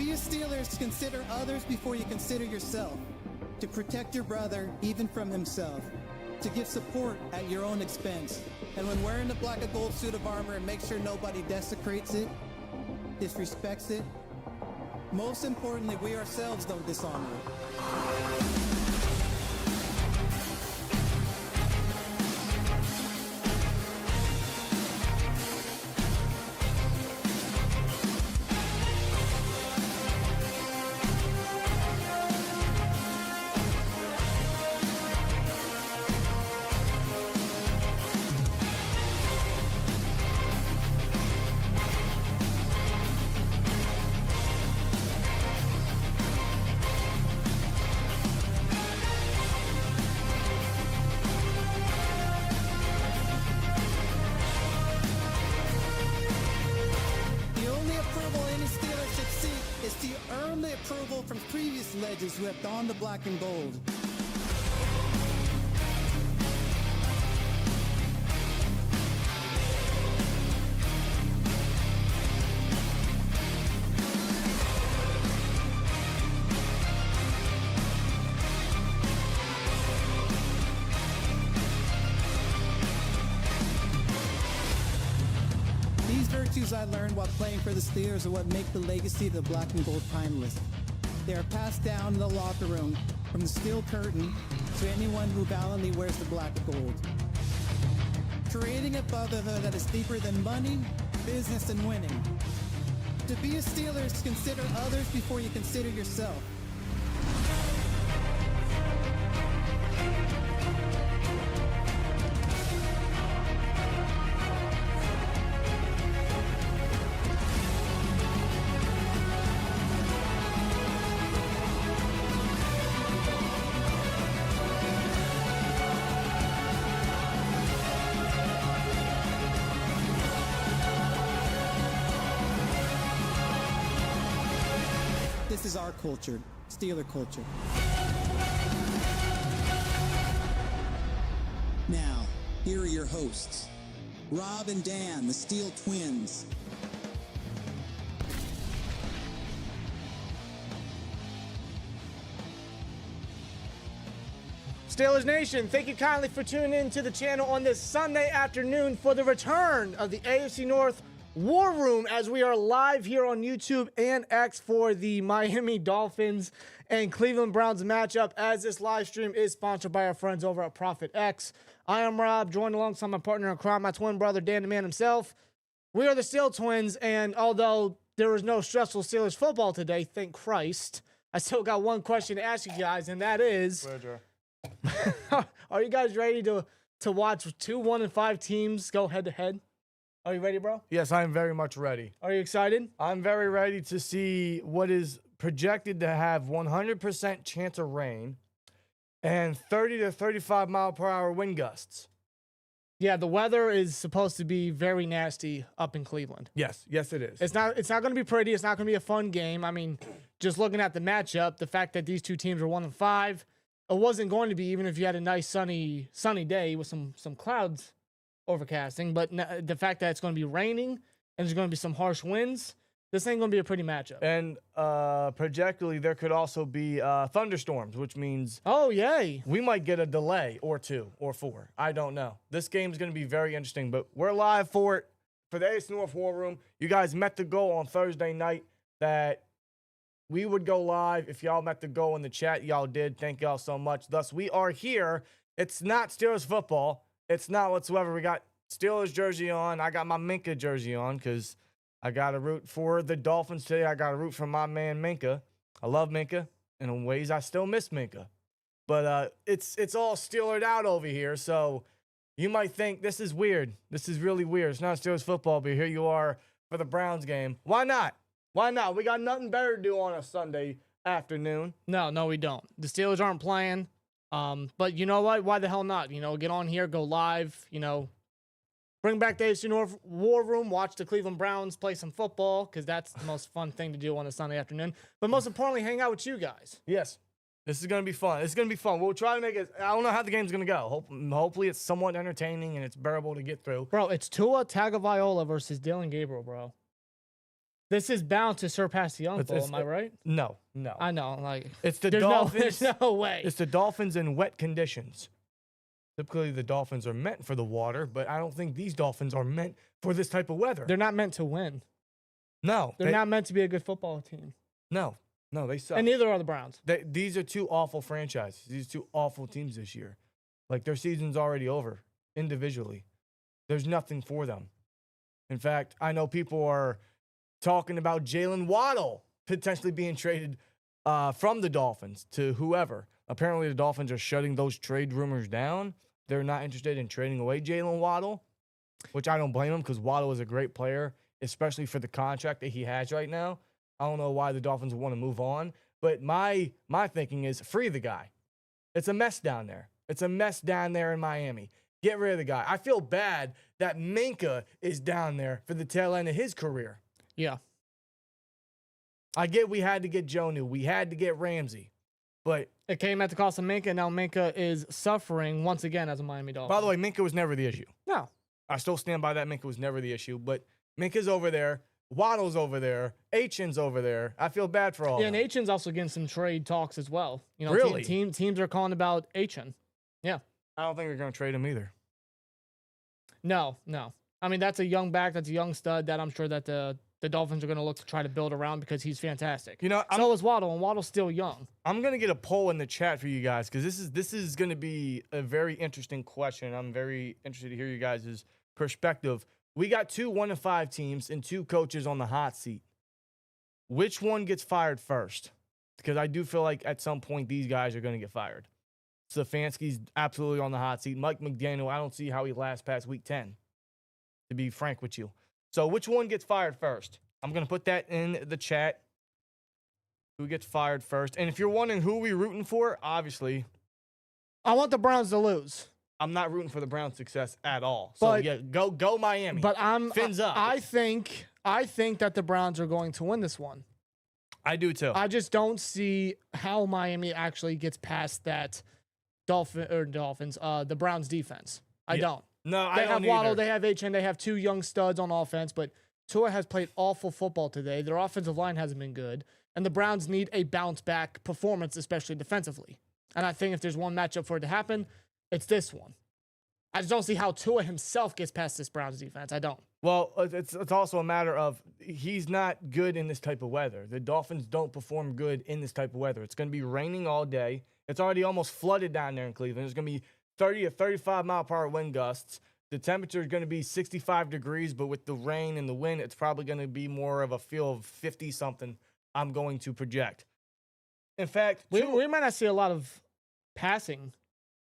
be a Steelers, consider others before you consider yourself. To protect your brother, even from himself. To give support at your own expense. And when wearing the black and gold suit of armor, make sure nobody desecrates it, disrespects it. Most importantly, we ourselves don't dishonor it. Approval from previous legends who have donned the black and gold. These virtues I learned while playing for the Steelers are what make the legacy of the black and gold timeless. They are passed down in the locker room from the steel curtain to anyone who valiantly wears the black and gold. Creating a brotherhood that is deeper than money, business, and winning. To be a Steelers, consider others before you consider yourself. This is our culture, Steeler culture. Now, here are your hosts, Rob and Dan, the SteelTwins. Steelers Nation, thank you kindly for tuning in to the channel on this Sunday afternoon for the return of the AFC North War Room, as we are live here on YouTube and X for the Miami Dolphins and Cleveland Browns matchup, as this live stream is sponsored by our friends over at Profit X. I am Rob, joined alongside my partner in crime, my twin brother, Dan the Man himself. We are the SteelTwins, and although there was no stressful Steelers football today, thank Christ, I still got one question to ask you guys, and that is, are you guys ready to watch 2 1-5 teams go head-to-head? Are you ready, bro? Yes, I am very much ready. Are you excited? I'm very ready to see what is projected to have 100% chance of rain and 30 to 35 mile per hour wind gusts. Yeah, the weather is supposed to be very nasty up in Cleveland. Yes, it is. It's not going to be pretty. It's not going to be a fun game. I mean, just looking at the matchup, the fact that these two teams are 1-5, it wasn't going to be, even if you had a nice sunny day with some clouds overcasting, but the fact that it's going to be raining and there's going to be some harsh winds, this ain't going to be a pretty matchup. And projectually, there could also be thunderstorms, which means yay, we might get a delay or 2 or 4. I don't know. This game is going to be very interesting, but we're live for it for the AFC North War Room. You guys met the goal on Thursday night that we would go live. If y'all met the goal in the chat, y'all did. Thank y'all so much. Thus, we are here. It's not Steelers football. It's not whatsoever. We got Steelers jersey on. I got my Minka jersey on because I got to root for the Dolphins today. I got to root for my man Minka. I love Minka. In ways, I still miss Minka. But it's all Steelered out over here. So you might think this is weird. This is really weird. It's not Steelers football, but here you are for the Browns game. Why not? Why not? We got nothing better to do on a Sunday afternoon. No, we don't. The Steelers aren't playing. But you know what? Why the hell not? Get on here, go live, bring back the AFC North War Room, watch the Cleveland Browns play some football, because that's the most fun thing to do on a Sunday afternoon. But most importantly, hang out with you guys. Yes. This is going to be fun. It's going to be fun. We'll try to make it. I don't know how the game's going to go. Hopefully it's somewhat entertaining and it's bearable to get through. Bro, it's Tua Tagovailoa versus Dylan Gabriel, bro. This is bound to surpass the Young Bowl, am I right? No. I know, like It's the there's Dolphins. there's no way. It's the Dolphins in wet conditions. Typically, the Dolphins are meant for the water, but I don't think these Dolphins are meant for this type of weather. They're not meant to win. No. They're not meant to be a good football team. No, they suck. And neither are the Browns. These are two awful franchises. These are two awful teams this year. Like, their season's already over individually. There's nothing for them. In fact, I know people are talking about Jalen Waddle potentially being traded from the Dolphins to whoever. Apparently, the Dolphins are shutting those trade rumors down. They're not interested in trading away Jalen Waddle, which I don't blame them because Waddle is a great player, especially for the contract that he has right now. I don't know why the Dolphins want to move on, but my thinking is free the guy. It's a mess down there. It's a mess down there in Miami. Get rid of the guy. I feel bad that Minka is down there for the tail end of his career. Yeah. I get we had to get Jonnu. We had to get Ramsey. But it came at the cost of Minka, and now Minka is suffering once again as a Miami Dolphin. By the way, Minka was never the issue. No. I still stand by that. Minka was never the issue. But Minka's over there. Waddle's over there. Achen's over there. I feel bad for all of them. And Achen's also getting some trade talks as well. You know, really? Teams are calling about Achen. Yeah. I don't think they're going to trade him either. No. I mean, that's a young back. That's a young stud that I'm sure that the Dolphins are going to look to try to build around because he's fantastic. You know, so is Waddle, and Waddle's still young. I'm going to get a poll in the chat for you guys because this is going to be a very interesting question. I'm very interested to hear you guys' perspective. We got 2 1-5 teams and 2 coaches on the hot seat. Which one gets fired first? Because I do feel like at some point these guys are going to get fired. Stefanski's absolutely on the hot seat. Mike McDaniel, I don't see how he lasts past week 10, to be frank with you. So which one gets fired first? I'm going to put that in the chat. Who gets fired first? And if you're wondering who we're rooting for, obviously, I want the Browns to lose. I'm not rooting for the Browns' success at all. So but, yeah, go Miami. But fins up. I think that the Browns are going to win this one. I do too. I just don't see how Miami actually gets past that the Browns defense. I don't. No, they I don't have Waddle, either. they have HN, they have 2 young studs on offense, but Tua has played awful football today. Their offensive line hasn't been good, and the Browns need a bounce-back performance, especially defensively. And I think if there's one matchup for it to happen, it's this one. I just don't see how Tua himself gets past this Browns defense. I don't. Well, it's also a matter of he's not good in this type of weather. The Dolphins don't perform good in this type of weather. It's going to be raining all day. It's already almost flooded down there in Cleveland. There's going to be 30 to 35 mile per hour wind gusts. The temperature is going to be 65 degrees, but with the rain and the wind, it's probably going to be more of a feel of 50-something, I'm going to project. In fact, we might not see a lot of passing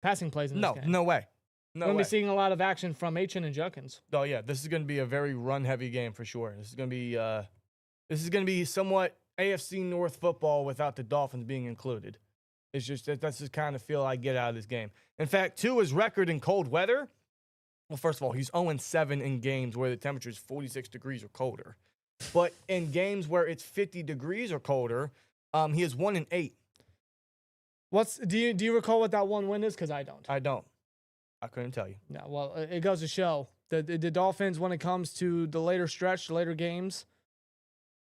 plays in this game. No way. We're going to be seeing a lot of action from Achin and Judkins. Oh, yeah. This is going to be a very run-heavy game for sure. This is going to be somewhat AFC North football without the Dolphins being included. It's just that's the kind of feel I get out of this game. In fact, Tua's record in cold weather, well, first of all, he's 0-7 in games where the temperature is 46 degrees or colder. But in games where it's 50 degrees or colder, he is 1-8. Do you recall what that one win is? Because I don't. I don't. I couldn't tell you. No, well, it goes to show that the Dolphins, when it comes to the later stretch, the later games,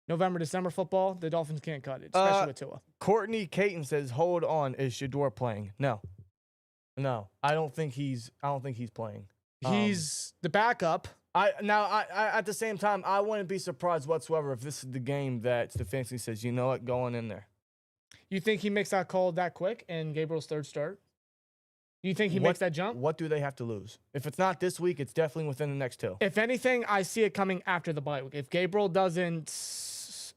November, December football, the Dolphins can't cut it, especially with Tua. Courtney Caton says, "Hold on, is Shador playing?" No, I don't think he's playing. He's the backup. I at the same time, I wouldn't be surprised whatsoever if this is the game that Stefanski says, "You know what, going in there." You think he makes that call that quick in Gabriel's third start? You think he makes that jump? What do they have to lose? If it's not this week, it's definitely within the next 2. If anything, I see it coming after the bye week. If Gabriel doesn't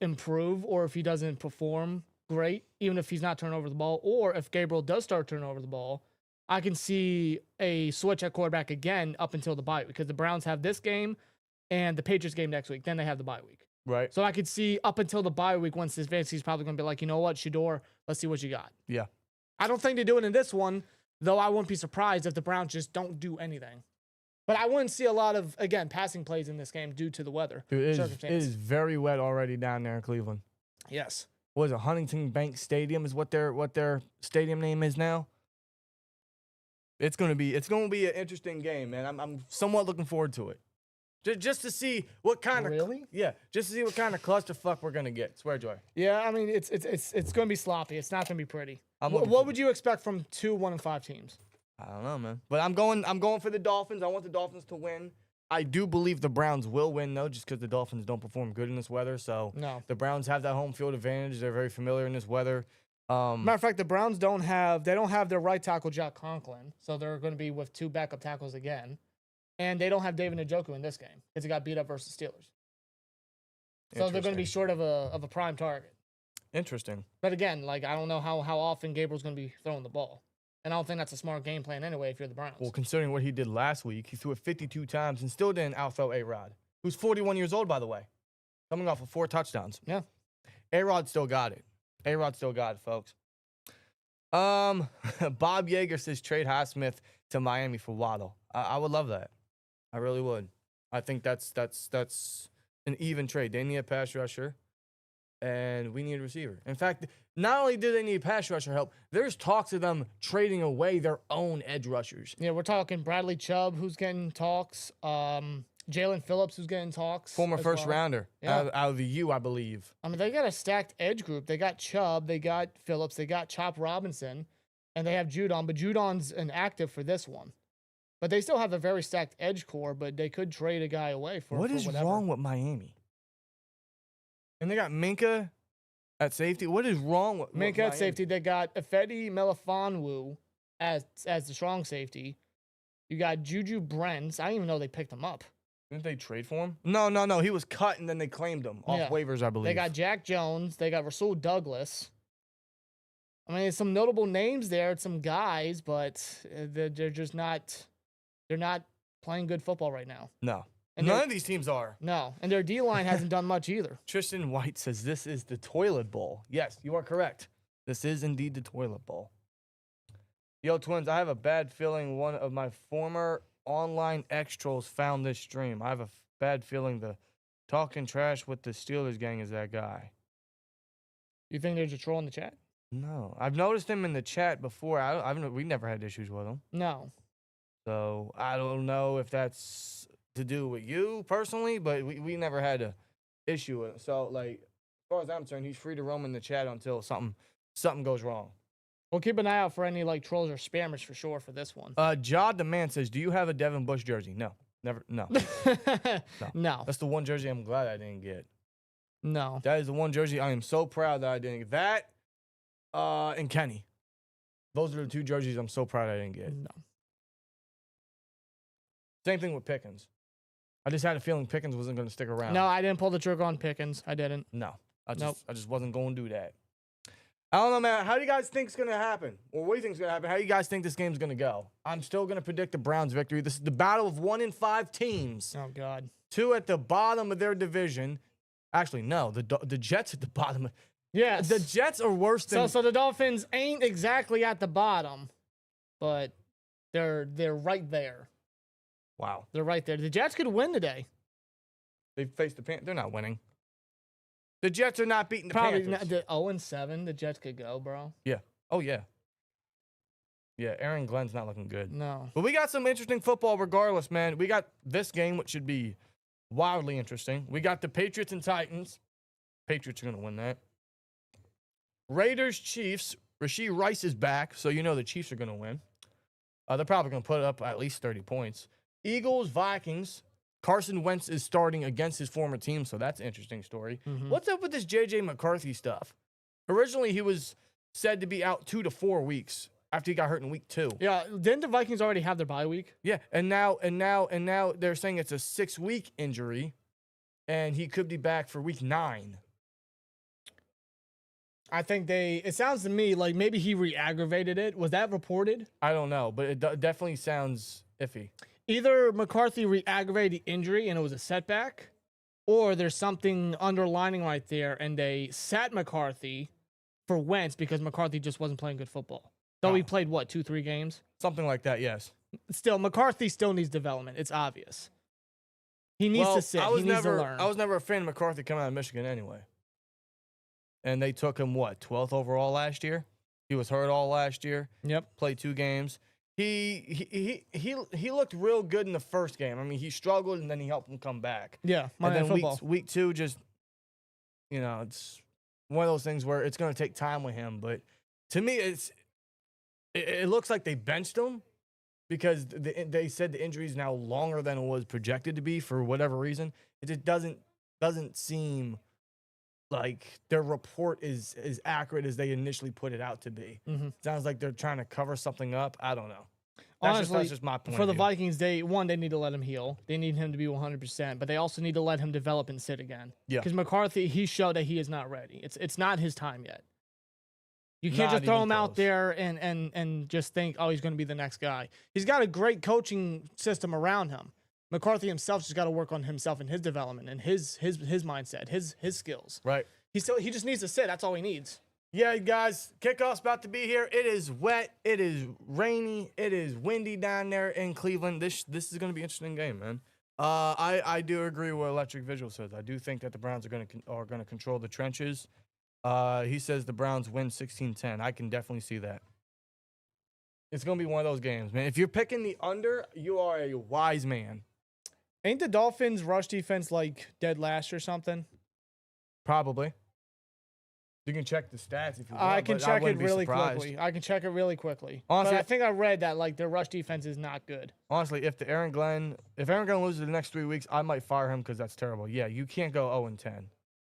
improve or if he doesn't perform great, even if he's not turning over the ball, or if Gabriel does start turning over the ball, I can see a switch at quarterback again up until the bye week because the Browns have this game and the Patriots game next week. Then they have the bye week. Right. So I could see up until the bye week once Stefanski's probably going to be like, you know what, Shador, let's see what you got. Yeah. I don't think they do it in this one, though I wouldn't be surprised if the Browns just don't do anything. But I wouldn't see a lot of, again, passing plays in this game due to the weather. It is very wet already down there in Cleveland. Yes. What is it? Huntington Bank Stadium is what their stadium name is now. It's gonna be an interesting game, man. I'm somewhat looking forward to it. Just to see what kind of Really? just to see what kind of clusterfuck we're gonna get. Swear joy. Yeah, I mean it's going to be sloppy. It's not going to be pretty. I'm What looking for- would you expect from 2 1-5 teams? I don't know, man. But I'm going for the Dolphins. I want the Dolphins to win. I do believe the Browns will win though, just because the Dolphins don't perform good in this weather. So No. the Browns have that home field advantage. They're very familiar in this weather. Matter of fact, the Browns don't have their right tackle Jack Conklin, so they're going to be with 2 backup tackles again, and they don't have David Njoku in this game because he got beat up versus Steelers. So they're going to be short of a prime target. Interesting. But again, like I don't know how often Gabriel's going to be throwing the ball, and I don't think that's a smart game plan anyway if you're the Browns. Well, considering what he did last week, he threw it 52 times and still didn't outthrow A-Rod, who's 41 years old, by the way, coming off of 4 touchdowns. Yeah. A-Rod still got it. A-Rod still got it, folks. Bob Yeager says trade Highsmith to Miami for Waddle. I would love that. I really would. I think that's an even trade. They need a pass rusher, and we need a receiver. In fact, not only do they need pass rusher help, there's talks of them trading away their own edge rushers. Yeah, we're talking Bradley Chubb, who's getting talks. Jalen Phillips, who's getting talks. Former as first well. rounder Yeah. out of the U, I believe. I mean, they got a stacked edge group. They got Chubb, they got Phillips, they got Chop Robinson, and they have Judon. But Judon's inactive for this one. But they still have a very stacked edge core, but they could trade a guy away for What is whatever. wrong with Miami? And they got Minka at safety. What is wrong with Minka at Miami? safety. They got Ifedi Melifonwu as the strong safety. You got Juju Brents. I didn't even know they picked him up. Didn't they trade for him? No. He was cut and then they claimed him off Yeah. waivers, I believe. They got Jack Jones. They got Rasul Douglas. I mean, some notable names there, some guys, but they're just not. They're not playing good football right now. No. And None they're- of these teams are. No, and their D line hasn't done much either. Tristan White says this is the toilet bowl. Yes, you are correct. This is indeed the toilet bowl. Yo, Twins, I have a bad feeling one of my former online ex-trolls found this stream. I have a bad feeling the talking trash with the Steelers gang is that guy. You think there's a troll in the chat? No. I've noticed him in the chat before. We never had issues with him. No. So I don't know if that's to do with you personally, but we never had a issue with it. So, like, as far as I'm concerned, he's free to roam in the chat until something goes wrong. We'll keep an eye out for any like trolls or spammers for sure for this one. Jod the man says, do you have a Devin Bush jersey? No. Never. No. No. That's the one jersey I'm glad I didn't get. No. That is the one jersey I am so proud that I didn't get. That and Kenny. Those are the 2 jerseys I'm so proud I didn't get. No. Same thing with Pickens. I just had a feeling Pickens wasn't going to stick around. No, I didn't pull the trigger on Pickens. I didn't. No. I Nope. just wasn't going to do that. I don't know, man. How do you guys think it's going to happen? Or what do you think is going to happen? How do you guys think this game's going to go? I'm still going to predict the Browns victory. This is the battle of 1 in 5 teams. Oh God. 2 at the bottom of their division. Actually, no. The Jets at the bottom. Yes. The Jets are worse than... So the Dolphins ain't exactly at the bottom, but they're right there. Wow. They're right there. The Jets could win today. They faced the Panthers. They're not winning. The Jets are not beating the Probably Panthers. not, the 0-7. The Jets could go, bro. Yeah. Oh, yeah. Yeah, Aaron Glenn's not looking good. No. But we got some interesting football regardless, man. We got this game, which should be wildly interesting. We got the Patriots and Titans. Patriots are going to win that. Raiders, Chiefs. Rashee Rice is back, so you know the Chiefs are going to win. They're probably going to put up at least 30 points. Eagles, Vikings. Carson Wentz is starting against his former team, so that's an interesting story. Mhm. What's up with this J.J. McCarthy stuff? Originally, he was said to be out 2 to 4 weeks after he got hurt in week 2. Yeah. Didn't the Vikings already have their bye week? Yeah, and now they're saying it's a 6-week injury, and he could be back for week 9. I think it sounds to me like maybe he re-aggravated it. Was that reported? I don't know, but it definitely sounds iffy. Either McCarthy re-aggravated the injury and it was a setback, or there's something underlining right there and they sat McCarthy for Wentz because McCarthy just wasn't playing good football. Though he played, 2-3 games? Something like that, yes. Still, McCarthy still needs development. It's obvious. He needs to sit. He needs to learn. I was never a fan of McCarthy coming out of Michigan anyway. And they took him, 12th overall last year? He was hurt all last year. Yep. Played 2 games. he looked real good in the first game. I mean, he struggled and then he helped him come back. Yeah, And Monday then Night Football. week 2 just, it's one of those things where it's going to take time with him. But to me, it looks like they benched him because they said the injury is now longer than it was projected to be for whatever reason. It just doesn't seem like their report is as accurate as they initially put it out to be. Sounds like they're trying to cover something up. I don't know. Honestly, that's just my point for of the view. Vikings, they need to let him heal. They need him to be 100%, but they also need to let him develop and sit again. Yeah. Because McCarthy, he showed that he is not ready. It's not his time yet. You can't Not just throw even him out close. there and just think, oh, he's going to be the next guy. He's got a great coaching system around him. McCarthy himself just got to work on himself and his development and his mindset, his skills. Right. He just needs to sit. That's all he needs. Yeah, guys, kickoff's about to be here. It is wet. It is rainy. It is windy down there in Cleveland. This is going to be an interesting game, man. I do agree with what Electric Visual says. I do think that the Browns are going to control the trenches. He says the Browns win 16-10. I can definitely see that. It's going to be one of those games, man. If you're picking the under, you are a wise man. Ain't the Dolphins' rush defense like dead last or something? Probably. You can check the stats if you want. I can but check it wouldn't be really surprised. quickly. I can check it really quickly. Honestly, but I think I read that like their rush defense is not good. Honestly, if Aaron Glenn loses the next 3 weeks, I might fire him because that's terrible. Yeah, you can't go 0-10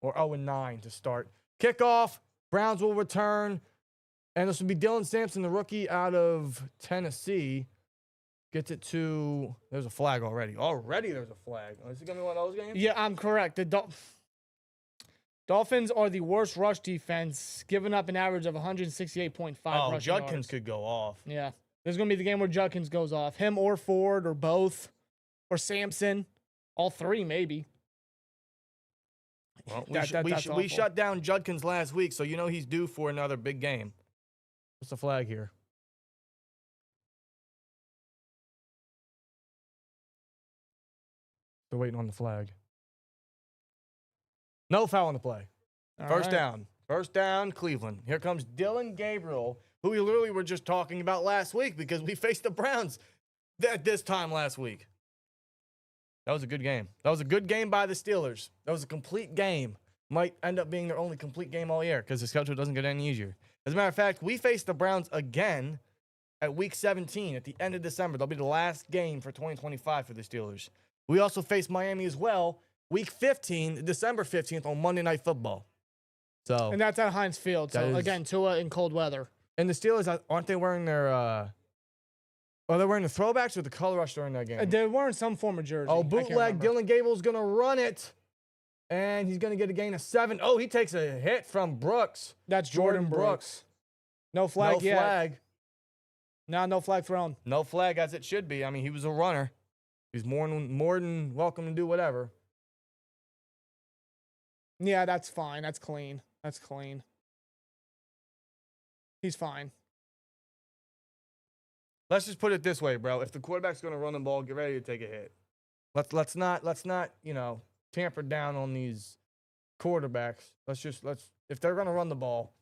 or 0-9 to start. Kickoff, Browns will return, and this will be Dylan Sampson, the rookie out of Tennessee. Gets it to, there's a flag already. Already there's a flag. Is it going to be one of those games? Yeah, I'm correct. The Dolphins are the worst rush defense, giving up an average of 168.5 Oh, rushing Judkins yards. could go off. Yeah. This is going to be the game where Judkins goes off. Him or Ford or both. Or Sampson. All three, maybe. Well, That's we awful. shut down Judkins last week, so you know he's due for another big game. What's the flag here? They're waiting on the flag. No foul on the play. All First right. down. First down, Cleveland. Here comes Dylan Gabriel, who we literally were just talking about last week because we faced the Browns at this time last week. That was a good game. That was a good game by the Steelers. That was a complete game. Might end up being their only complete game all year because the schedule doesn't get any easier. As a matter of fact, we faced the Browns again at Week 17 at the end of December. That'll be the last game for 2025 for the Steelers. We also faced Miami as well, Week 15, December 15th on Monday Night Football. So, And that's at Heinz Field. So, That is- again, Tua in cold weather. and the Steelers, aren't they wearing their, are they wearing the throwbacks or the color rush during that game? They're wearing some form of jersey. Oh, I can't bootleg. remember. Dylan Gable's going to run it. And he's going to get a gain of 7. Oh, he takes a hit from Brooks. That's Jordan Brooks. No flag No yet. flag. No flag thrown. No flag as it should be. I mean, he was a runner. He's more than welcome to do whatever. Yeah, that's fine. That's clean. That's clean. He's fine. Let's just put it this way, bro. If the quarterback's going to run the ball, get ready to take a hit. Let's not, tamper down on these quarterbacks. If they're going to run the ball,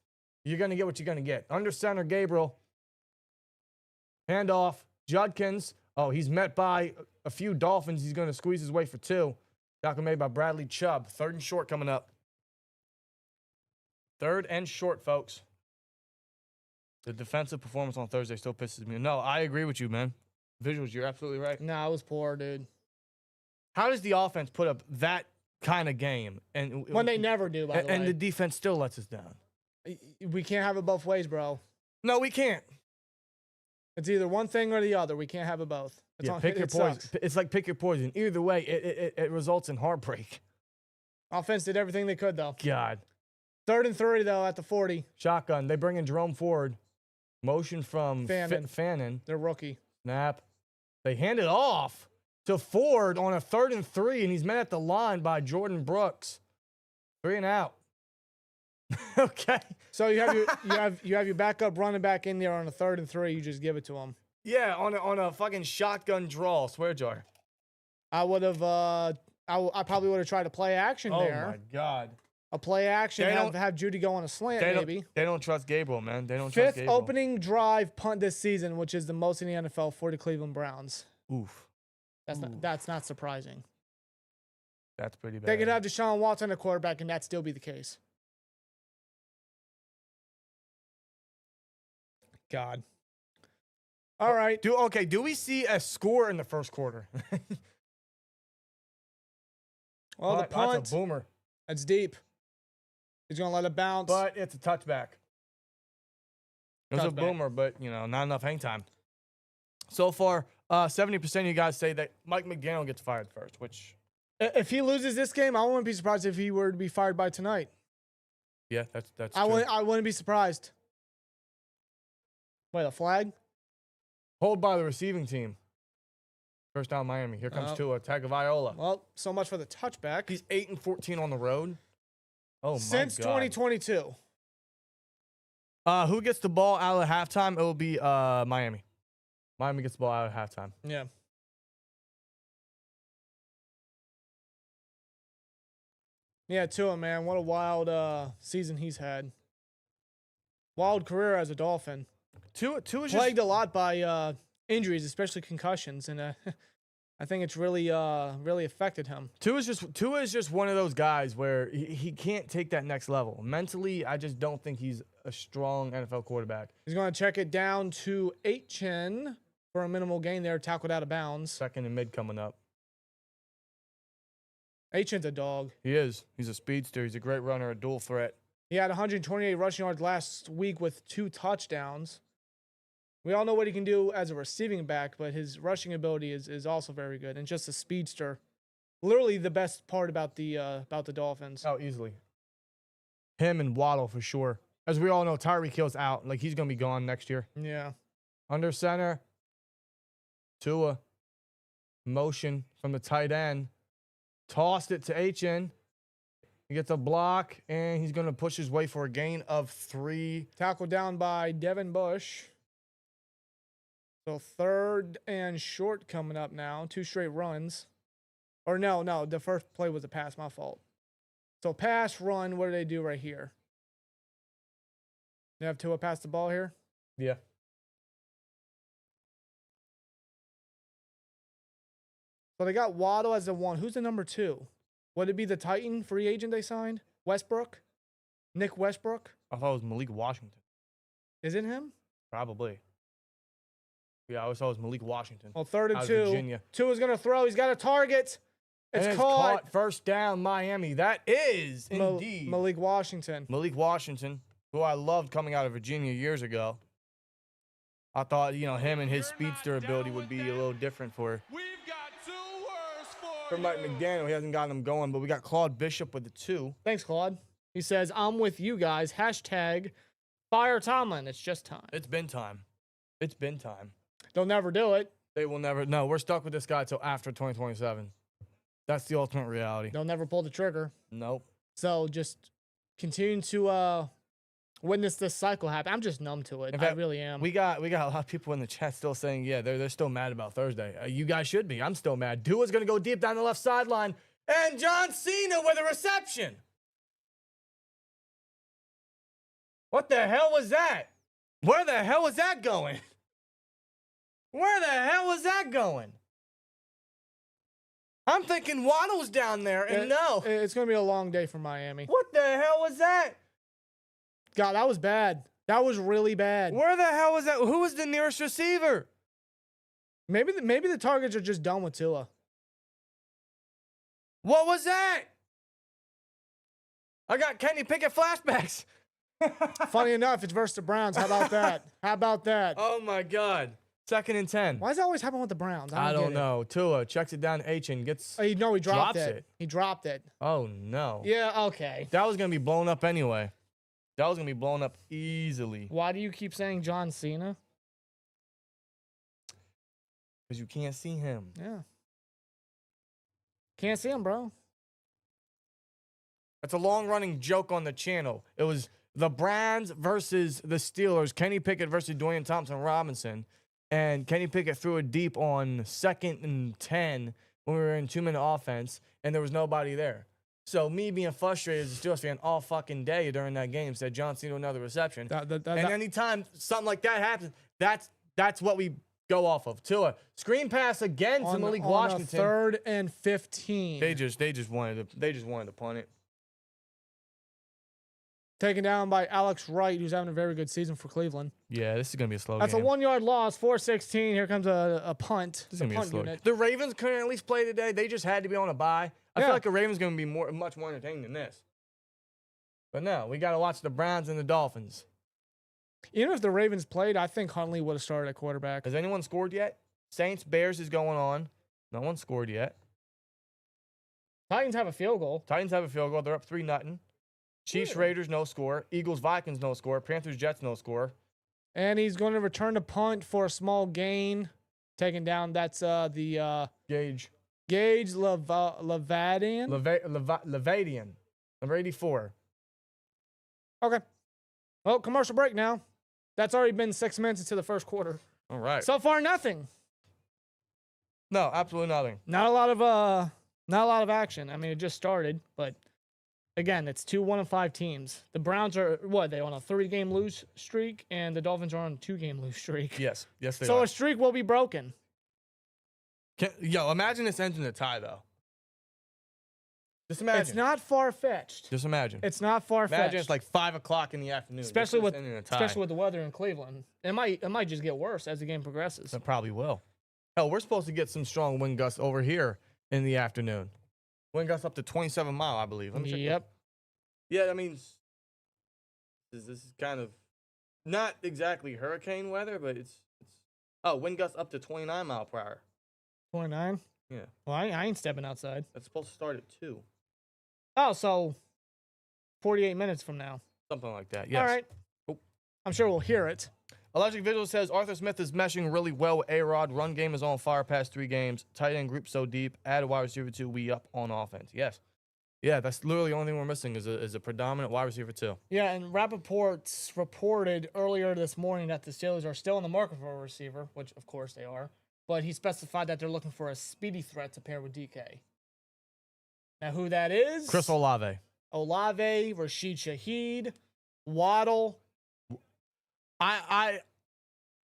you're going to get what you're going to get. Under center, Gabriel. Handoff, Judkins. Oh, he's met by a few Dolphins. He's going to squeeze his way for 2. Tackle made by Bradley Chubb. 3rd and short coming up. 3rd and short, folks. The defensive performance on Thursday still pisses me. No, I agree with you, man. Visuals, you're absolutely right. Nah, it was poor, dude. How does the offense put up that kind of game? And When they never do, by the and way. the defense still lets us down. We can't have it both ways, bro. No, we can't. It's either one thing or the other. We can't have it both. It's Yeah, on, pick your it poison. sucks. It's like pick your poison. Either way, it results in heartbreak. Offense did everything they could, though. God. 3rd and 30, though, at the 40. Shotgun. They bring in Jerome Ford. Motion from Fannin. Fannin. They're rookie. Snap. They hand it off to Ford on a 3rd and 3, and he's met at the line by Jordan Brooks. 3 and out. Okay. So you have your backup running back in there on a 3rd and 3. You just give it to him. Yeah, on a fucking shotgun draw, swear jar. I would have. I probably would have tried to play action Oh there. my God. A play action, They have Judy go on a slant, maybe. They don't trust Gabriel, man. They don't trust Fifth Gabriel. opening drive punt this season, which is the most in the NFL for the Cleveland Browns. Oof. That's not surprising. That's pretty bad. They could have Deshaun Watson a quarterback, and that still be the case. God. All right. Do we see a score in the first quarter? Well, the punt, That's a boomer. that's deep. He's going to let it bounce. But it's a touchback. It was a Touchback. boomer, but, not enough hang time. So far, 70% of you guys say that Mike McDaniel gets fired first, which... If he loses this game, I wouldn't be surprised if he were to be fired by tonight. Yeah, that's I true. wouldn't be surprised. Wait, a flag? Hold by the receiving team. First down, Miami. Here comes Tua. Tagovailoa. Well, so much for the touchback. He's 8-14 on the road. Oh, my Since God. 2022. Who gets the ball out of halftime? It will be Miami. Miami gets the ball out of halftime. Yeah. Yeah, Tua, man. What a wild season he's had. Wild career as a Dolphin. Tua is just... Plagued a lot by injuries, especially concussions, and I think it's really affected him. Tua is just one of those guys where he can't take that next level. Mentally, I just don't think he's a strong NFL quarterback. He's going to check it down to 8-chin for a minimal gain there, tackled out of bounds. Second and mid coming up. 8-chin's a dog. He is. He's a speedster. He's a great runner, a dual threat. He had 128 rushing yards last week with 2 touchdowns. We all know what he can do as a receiving back, but his rushing ability is also very good, and just a speedster. Literally the best part about the Dolphins. Oh, easily. Him and Waddle for sure. As we all know, Tyreek Hill's out. Like, he's going to be gone next year. Yeah. Under center, Tua. Motion from the tight end. Tossed it to HN. He gets a block, and he's going to push his way for a gain of 3. Tackled down by Devin Bush. So 3rd and short coming up now. 2 straight runs. Or no. The first play was a pass. My fault. So pass, run. What do they do right here? They have Tua pass the ball here? Yeah. So they got Waddle as the 1. Who's the number 2? Would it be the Titan free agent they signed? Westbrook? Nick Westbrook? I thought it was Malik Washington. Is it him? Probably. Yeah, I always thought it was Malik Washington. Well, 3rd and Out of 2. Virginia. Tua's going to throw. He's got a target. And It's caught. First down, Miami. That is indeed Malik Washington. Malik Washington, who I loved coming out of Virginia years ago. I thought, him and his speedster ability would be a little different for Mike McDaniel. He hasn't gotten him going, but we got Claude Bishop with the 2. Thanks, Claude. He says, I'm with you guys. Hashtag fire Tomlin. It's just time. It's been time. It's been time. They'll never do it. They will never. No, we're stuck with this guy till after 2027. That's the ultimate reality. They'll never pull the trigger. Nope. So just continue to witness this cycle happen. I'm just numb to it. In fact, I really am. We got a lot of people in the chat still saying, yeah, they're still mad about Thursday. You guys should be. I'm still mad. Dua's going to go deep down the left sideline, and John Cena with a reception. What the hell was that? Where the hell was that going? Where the hell was that going? I'm thinking Waddle's down there, and no. It's going to be a long day for Miami. What the hell was that? God, that was bad. That was really bad. Where the hell was that? Who was the nearest receiver? Maybe the targets are just done with Tua. What was that? I got Kenny Pickett flashbacks. Funny enough, it's versus the Browns. How about that? How about that? Oh, my God. 2nd and 10. Why does that always happen with the Browns? I don't don't know. Tua checks it down to H and gets... He dropped drops it. it. He dropped it. Oh, no. Yeah, okay. That was going to be blown up anyway. That was going to be blown up easily. Why do you keep saying John Cena? Because you can't see him. Yeah. Can't see him, bro. That's a long-running joke on the channel. It was the Browns versus the Steelers. Kenny Pickett versus Dwayne Thompson-Robinson. And Kenny Pickett threw it deep on 2nd and 10 when we were in 2-minute offense, and there was nobody there. So me being frustrated as a Steelers fan all fucking day during that game said John Cena another reception. And anytime something like that happens, that's what we go off of. Tua screen pass again to Malik Washington. 3rd and 15. They just wanted to punt it. Taken down by Alex Wright, who's having a very good season for Cleveland. Yeah, this is gonna be a slow That's game. a 1-yard loss. 4-16. Here comes a punt. This is gonna be a punt slow unit. The Ravens couldn't at least play today. They just had to be on a bye. I Yeah. feel like the Ravens gonna be much more entertaining than this. But no, we gotta watch the Browns and the Dolphins. Even if the Ravens played, I think Huntley would have started at quarterback. Has anyone scored yet? Saints Bears is going on. No one scored yet. Titans have a field goal. Titans have a field goal. They're up 3-0. Chiefs Raiders no score. Eagles Vikings no score. Panthers Jets no score. And he's going to return to punt for a small gain. Taken down. That's the Gage Levadian. Levadian. Number 84. Okay. Well, commercial break now. That's already been 6 minutes into the first quarter. All right. So far, nothing. No, absolutely nothing. Not a lot of action. I mean, it just started, but again, it's 2 1-5 teams. The Browns are they on a 3-game lose streak, and the Dolphins are on a 2-game lose streak. Yes, they are. So a streak will be broken. Imagine this ends in a tie, though. Just imagine. It's not far-fetched. Just imagine. It's not far-fetched. Imagine it's like 5 o'clock in the afternoon. Especially with tie. the weather in Cleveland. It might just get worse as the game progresses. It probably will. Hell, we're supposed to get some strong wind gusts over here in the afternoon. Wind gusts up to 27 mile, I believe. Let me check. Yep. Yeah, I mean, this is kind of not exactly hurricane weather, but it's wind gusts up to 29 mile per hour. 29? Yeah. Well, I ain't stepping outside. That's supposed to start at 2. Oh, so 48 minutes from now. Something like that. Yes. All right. Oh. I'm sure we'll hear it. Electric Visual says Arthur Smith is meshing really well with A-Rod. Run game is on fire past 3 games. Tight end group so deep. Add a wide receiver 2. We up on offense. Yes. Yeah, that's literally the only thing we're missing is a predominant wide receiver 2. Yeah, and Rappaport's reported earlier this morning that the Steelers are still in the market for a receiver, which of course they are. But he specified that they're looking for a speedy threat to pair with DK. Now, who that is? Chris Olave. Rashid Shaheed, Waddle. I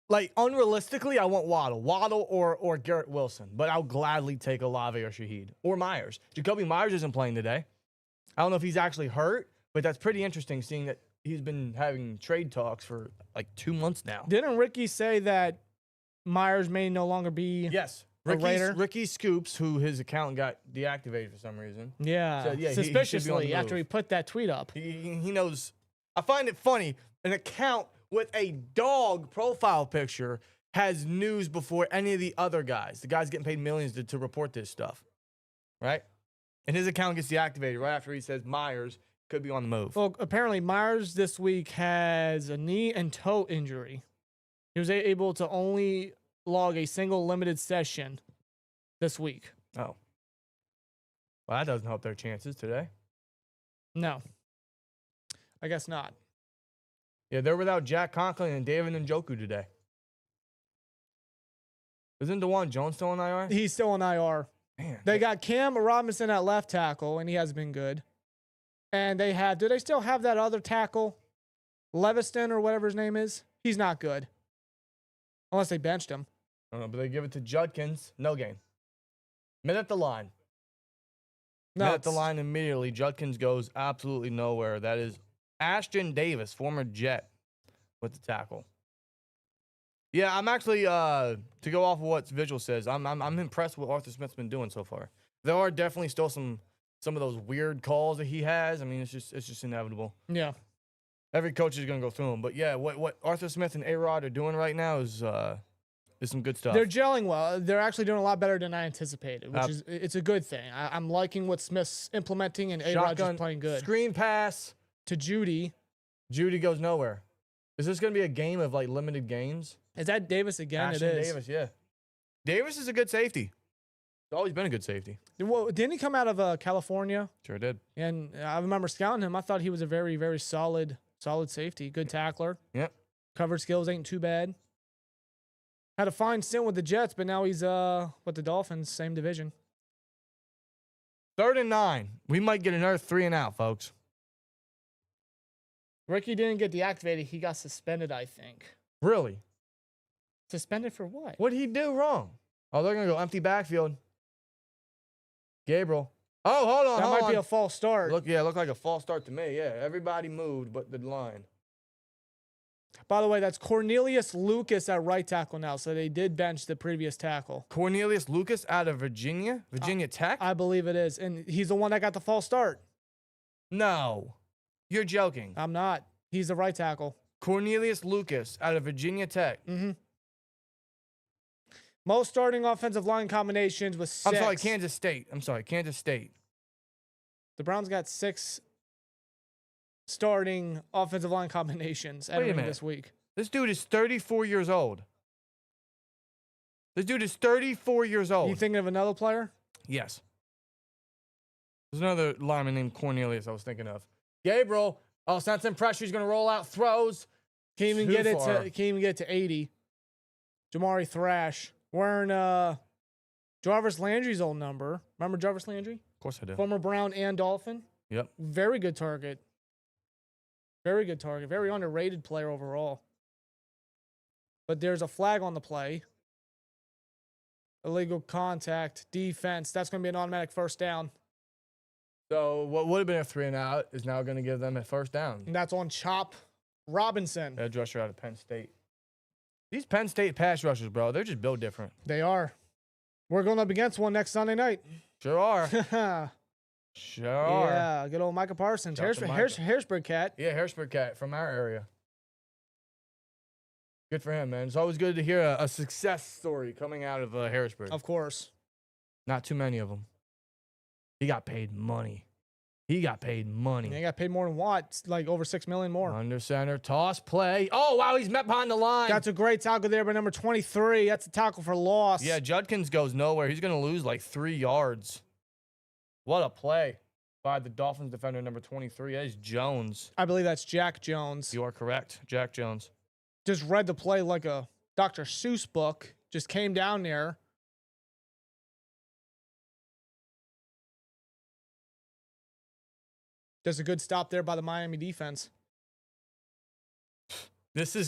unrealistically, I want Waddle or Garrett Wilson, but I'll gladly take Olave or Shaheed or Myers. Jacoby Myers isn't playing today. I don't know if he's actually hurt, but that's pretty interesting seeing that he's been having trade talks for like 2 months now. Didn't Ricky say that Myers may no longer be Ricky Scoops, who his account got deactivated for some reason. Yeah, so, yeah suspiciously he after he put that tweet up. He knows. I find it funny, an account with a dog profile picture has news before any of the other guys. The guy's getting paid millions to report this stuff, right? And his account gets deactivated right after he says Myers could be on the move. Well, apparently Myers this week has a knee and toe injury. He was able to only log a single limited session this week. Oh. Well, that doesn't help their chances today. No. I guess not. Yeah, they're without Jack Conklin and David Njoku today. Isn't DeJuan Jones still on IR? He's still on IR. Man. They got Cam Robinson at left tackle, and he has been good. And do they still have that other tackle? Leviston or whatever his name is? He's not good. Unless they benched him. I don't know, but they give it to Judkins. No gain. Mid at the line. No, Mid at the line immediately. Judkins goes absolutely nowhere. That is Ashton Davis, former Jet, with the tackle. Yeah, I'm actually, to go off of what Visual says, I'm impressed with what Arthur Smith's been doing so far. There are definitely still some of those weird calls that he has. I mean, it's just inevitable. Yeah. Every coach is going to go through them. But yeah, what Arthur Smith and A-Rod are doing right now is some good stuff. They're gelling well. They're actually doing a lot better than I anticipated, which is it's a good thing. I'm liking what Smith's implementing, and A-Rod just playing good. Screen pass to Judy. Judy goes nowhere. Is this going to be a game of like limited games? Is that Davis again? Ashton It is. Davis, yeah. Davis is a good safety. He's always been a good safety. Well, didn't he come out of California? Sure did. And I remember scouting him. I thought he was a very, very solid safety. Good tackler. Yep. Coverage skills ain't too bad. Had a fine stint with the Jets, but now he's with the Dolphins, same division. 3rd and 9. We might get another 3 and out, folks. Ricky didn't get deactivated. He got suspended, I think. Really? Suspended for what? What did he do wrong? Oh, they're going to go empty backfield. Gabriel. Oh, hold on. That hold might on. be a false start. Looked like a false start to me. Yeah, everybody moved but the line. By the way, that's Cornelius Lucas at right tackle now. So they did bench the previous tackle. Cornelius Lucas out of Virginia Tech? I believe it is. And he's the one that got the false start. No. You're joking. I'm not. He's the right tackle. Cornelius Lucas out of Virginia Tech. Mm-hmm. Most starting offensive line combinations with 6. I'm sorry, Kansas State. The Browns got 6 starting offensive line combinations entering this week. This dude is 34 years old. You thinking of another player? Yes. There's another lineman named Cornelius I was thinking of. Gabriel. Oh, sensing pressure. He's going to roll out throws. Can't even get it to 80. Jamari Thrash wearing Jarvis Landry's old number. Remember Jarvis Landry? Of course I do. Former Brown and Dolphin. Yep. Very good target. Very underrated player overall. But there's a flag on the play. Illegal contact, defense. That's going to be an automatic first down. So what would have been a 3 and out is now going to give them a first down. And that's on Chop Robinson. Edge rusher out of Penn State. These Penn State pass rushers, bro, they're just built different. They are. We're going up against one next Sunday night. Sure are. Sure are. Yeah, good old Micah Parsons. Harrisburg cat. Yeah, Harrisburg cat from our area. Good for him, man. It's always good to hear a success story coming out of Harrisburg. Of course. Not too many of them. He got paid money. He got paid more than Watt, like over $6 million more. Under center, toss, play. Oh, wow, he's met behind the line. That's a great tackle there by number 23. That's a tackle for loss. Yeah, Judkins goes nowhere. He's going to lose like 3 yards. What a play by the Dolphins defender, number 23. That is Jones. I believe that's Jack Jones. You are correct. Jack Jones. Just read the play like a Dr. Seuss book. Just came down there. Does a good stop there by the Miami defense.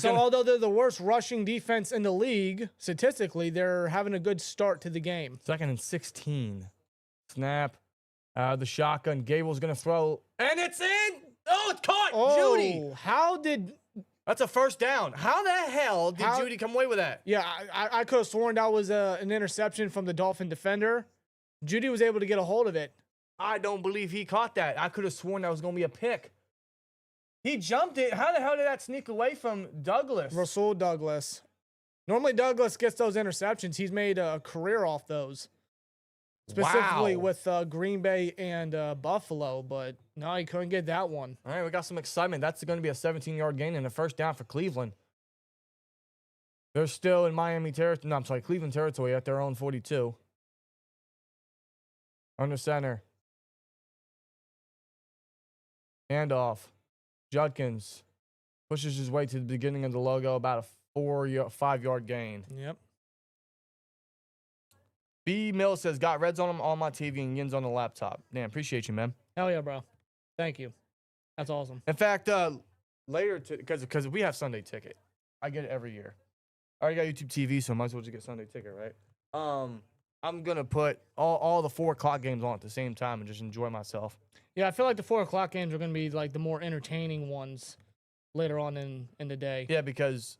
Although they're the worst rushing defense in the league, statistically, they're having a good start to the game. 2nd and 16. Snap. The shotgun. Gable's going to throw. And it's in. Oh, it's caught. Oh, Judy. That's a first down. How the hell did Judy come away with that? Yeah, I could have sworn that was an interception from the Dolphin defender. Judy was able to get a hold of it. I don't believe he caught that. I could have sworn that was going to be a pick. He jumped it. How the hell did that sneak away from Douglas? Rasul Douglas. Normally Douglas gets those interceptions. He's made a career off those. Specifically with Green Bay and Buffalo, but no, he couldn't get that one. All right, we got some excitement. That's going to be a 17-yard gain and a first down for Cleveland. They're still in Cleveland territory at their own 42. Under center. Handoff. Judkins pushes his way to the beginning of the logo, about a 5-yard gain. Yep. B. Mills says, got Reds on my TV and Yins on the laptop. Damn, appreciate you, man. Hell yeah, bro. Thank you. That's awesome. In fact, later, because we have Sunday Ticket. I get it every year. I already got YouTube TV, so I might as well just get Sunday Ticket, right? I'm going to put all the 4 o'clock games on at the same time and just enjoy myself. Yeah, I feel like the 4 o'clock games are going to be like the more entertaining ones later on in the day. Yeah, because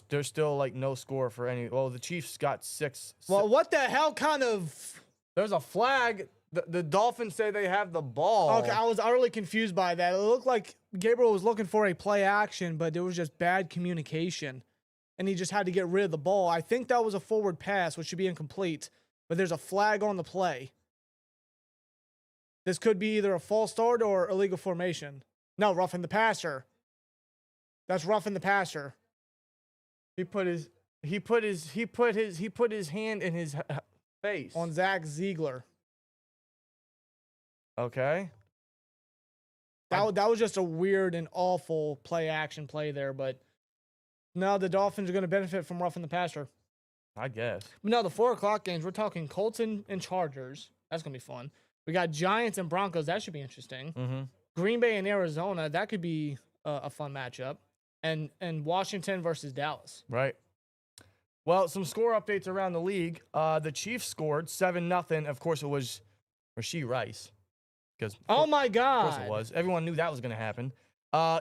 there's still like no score for any. Well, the Chiefs got 6. Well, what the hell kind of? There's a flag. The Dolphins say they have the ball. Okay, I was utterly confused by that. It looked like Gabriel was looking for a play action, but there was just bad communication, and he just had to get rid of the ball. I think that was a forward pass, which should be incomplete, but there's a flag on the play. This could be either a false start or illegal formation. No, roughing the passer. That's roughing the passer. He put his hand in his face on Zach Ziegler. Okay. That was just a weird and awful play action play there, but now the Dolphins are going to benefit from roughing the passer. I guess. But no, the 4 o'clock games, we're talking Colts and Chargers. That's going to be fun. We got Giants and Broncos. That should be interesting. Mm-hmm. Green Bay and Arizona. That could be a fun matchup. And Washington versus Dallas. Right. Well, some score updates around the league. The Chiefs scored 7-0. Of course, it was Rashee Rice. Because Oh my God! Of course it was. Everyone knew that was going to happen.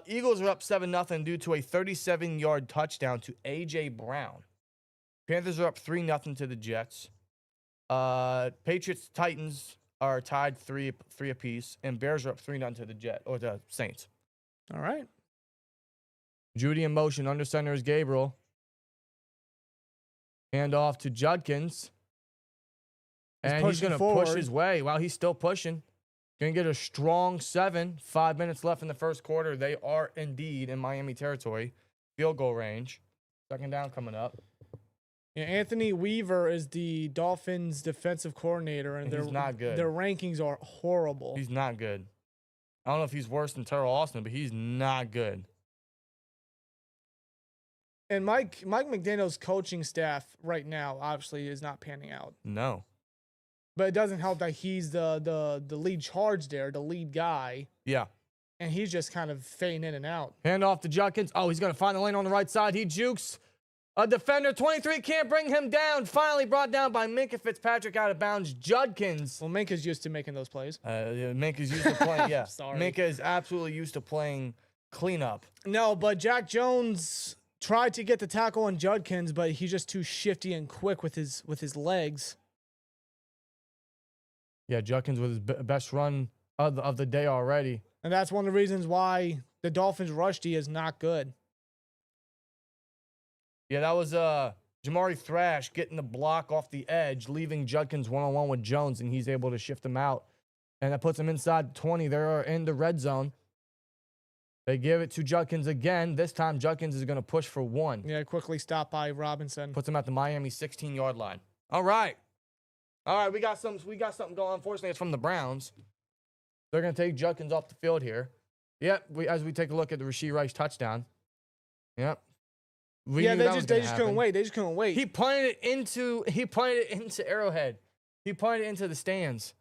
Eagles are up 7-0 due to a 37-yard touchdown to A.J. Brown. Panthers are up 3-0 to the Jets. Patriots, Titans are tied 3 apiece, and Bears are up 3-0 to the Saints. All right. Judy in motion. Under center is Gabriel. Hand off to Judkins. And he's going to push his way. Wow, he's still pushing. Going to get a strong 7. 5 minutes left in the first quarter. They are indeed in Miami territory. Field goal range. Second down coming up. Yeah, Anthony Weaver is the Dolphins defensive coordinator, and he's not good. Their rankings are horrible. He's not good. I don't know if he's worse than Terrell Austin, but he's not good. And Mike McDaniel's coaching staff right now obviously is not panning out. No. But it doesn't help that he's the lead charge there, the lead guy. Yeah. And he's just kind of fading in and out. Hand off to Judkins. Oh, he's going to find the lane on the right side. He jukes. A defender, 23, can't bring him down. Finally brought down by Minkah Fitzpatrick out of bounds. Judkins. Well, Minkah's used to making those plays. Minkah's used to playing, yeah. Sorry. Minkah is absolutely used to playing cleanup. No, but Jack Jones tried to get the tackle on Judkins, but he's just too shifty and quick with his legs. Yeah, Judkins with his best run of the day already. And that's one of the reasons why the Dolphins' rush D is not good. Yeah, that was Jamari Thrash getting the block off the edge, leaving Judkins one-on-one with Jones, and he's able to shift him out. And that puts him inside 20. They're in the red zone. They give it to Judkins again. This time, Judkins is going to push for 1. Yeah, quickly stopped by Robinson. Puts him at the Miami 16-yard line. All right, we got something going on. Unfortunately, it's from the Browns. They're going to take Judkins off the field here. Yep, as we take a look at the Rashee Rice touchdown. Yep. They just couldn't wait. They just couldn't wait. He pointed it into Arrowhead. He pointed it into the stands.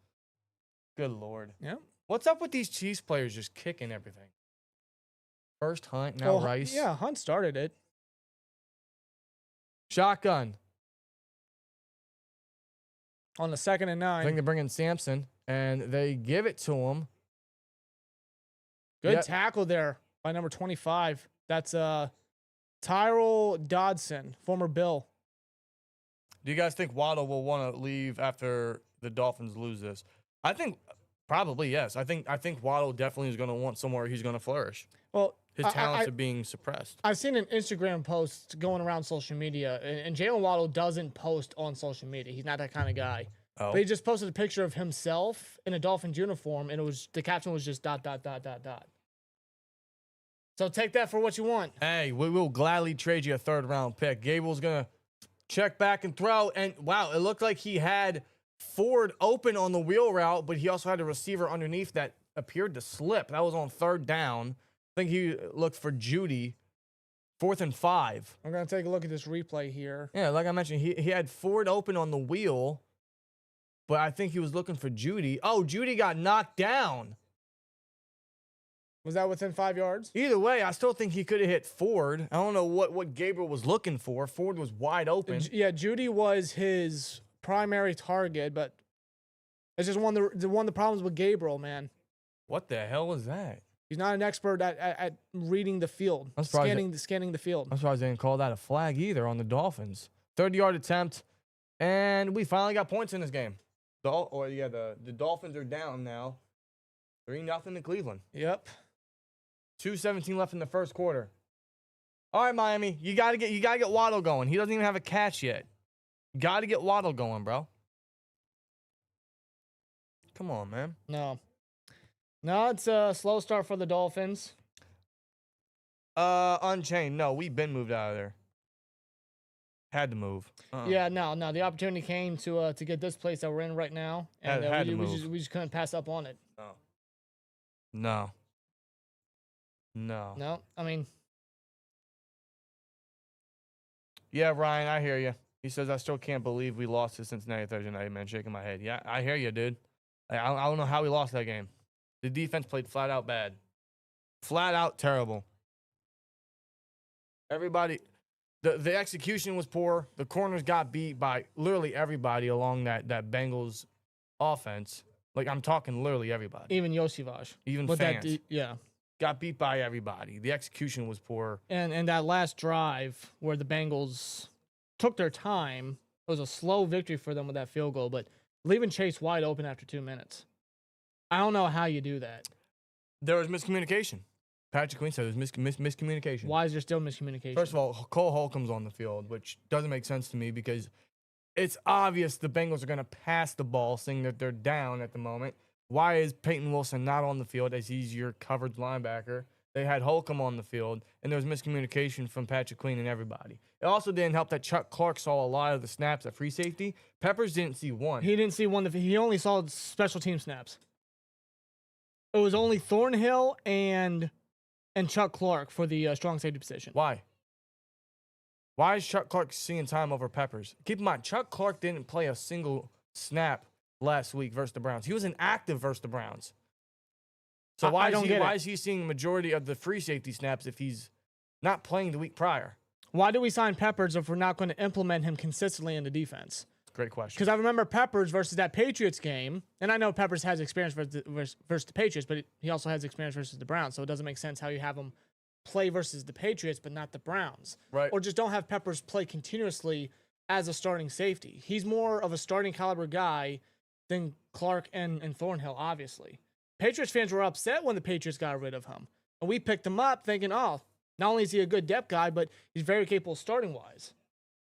Good Lord. Yeah. What's up with these Chiefs players just kicking everything? First Hunt, now Rice. Yeah, Hunt started it. Shotgun. On the 2nd and 9. I think they bring in Sampson, and they give it to him. Good tackle there by number 25. That's Tyrell Dodson, former Bill. Do you guys think Waddle will want to leave after the Dolphins lose this? I think probably yes. I think Waddle definitely is going to want somewhere he's going to flourish. Well, his talents are being suppressed. I've seen an Instagram post going around social media, and Jalen Waddle doesn't post on social media. He's not that kind of guy. Oh. But he just posted a picture of himself in a Dolphins uniform, and the caption was just ... So take that for what you want. Hey, we will gladly trade you a 3rd-round pick. Gable's going to check back and throw. And, wow, it looked like he had Ford open on the wheel route, but he also had a receiver underneath that appeared to slip. That was on 3rd down. I think he looked for Judy. 4th and 5. I'm going to take a look at this replay here. Yeah, like I mentioned, he had Ford open on the wheel, but I think he was looking for Judy. Oh, Judy got knocked down. Was that within 5 yards? Either way, I still think he could have hit Ford. I don't know what Gabriel was looking for. Ford was wide open. Yeah, Judy was his primary target, but it's just one of the problems with Gabriel, man. What the hell was that? He's not an expert at reading the field, scanning the field. I'm surprised they didn't call that a flag either on the Dolphins. 30-yard attempt, and we finally got points in this game. The Dolphins are down now, 3-0 to Cleveland. Yep. 2:17 left in the first quarter. All right, Miami, you gotta get Waddle going. He doesn't even have a catch yet. You gotta get Waddle going, bro. Come on, man. No, it's a slow start for the Dolphins. Unchained. No, we've been moved out of there. Had to move. Yeah, no. The opportunity came to get this place that we're in right now, and we just couldn't pass up on it. No. No, I mean. Yeah, Ryan, I hear you. He says, I still can't believe we lost to Cincinnati Thursday night, man. Shaking my head. Yeah, I hear you, dude. I don't know how we lost that game. The defense played flat out bad. Flat out terrible. Everybody, the execution was poor. The corners got beat by literally everybody along that Bengals offense. Like, I'm talking literally everybody. Even Yosivage. Even With fans. Yeah. Got beat by everybody. The execution was poor. And that last drive where the Bengals took their time, it was a slow victory for them with that field goal, but leaving Chase wide open after 2 minutes. I don't know how you do that. There was miscommunication. Patrick Queen said there was miscommunication. Why is there still miscommunication? First of all, Cole Holcomb's on the field, which doesn't make sense to me because it's obvious the Bengals are going to pass the ball, seeing that they're down at the moment. Why is Peyton Wilson not on the field as he's your coverage linebacker? They had Holcomb on the field, and there was miscommunication from Patrick Queen and everybody. It also didn't help that Chuck Clark saw a lot of the snaps at free safety. Peppers didn't see one. He didn't see one. He only saw special team snaps. It was only Thornhill and Chuck Clark for the strong safety position. Why? Why is Chuck Clark seeing time over Peppers? Keep in mind, Chuck Clark didn't play a single snap last week versus the Browns. He was inactive versus the Browns. So why is he seeing the majority of the free safety snaps if he's not playing the week prior? Why do we sign Peppers if we're not going to implement him consistently in the defense? Great question. Because I remember Peppers versus that Patriots game, and I know Peppers has experience versus the Patriots, but he also has experience versus the Browns, so it doesn't make sense how you have him play versus the Patriots but not the Browns. Right. Or just don't have Peppers play continuously as a starting safety. He's more of a starting caliber guy than Clark and Thornhill, obviously. Patriots fans were upset when the Patriots got rid of him. And we picked him up thinking, oh, not only is he a good depth guy, but he's very capable starting-wise.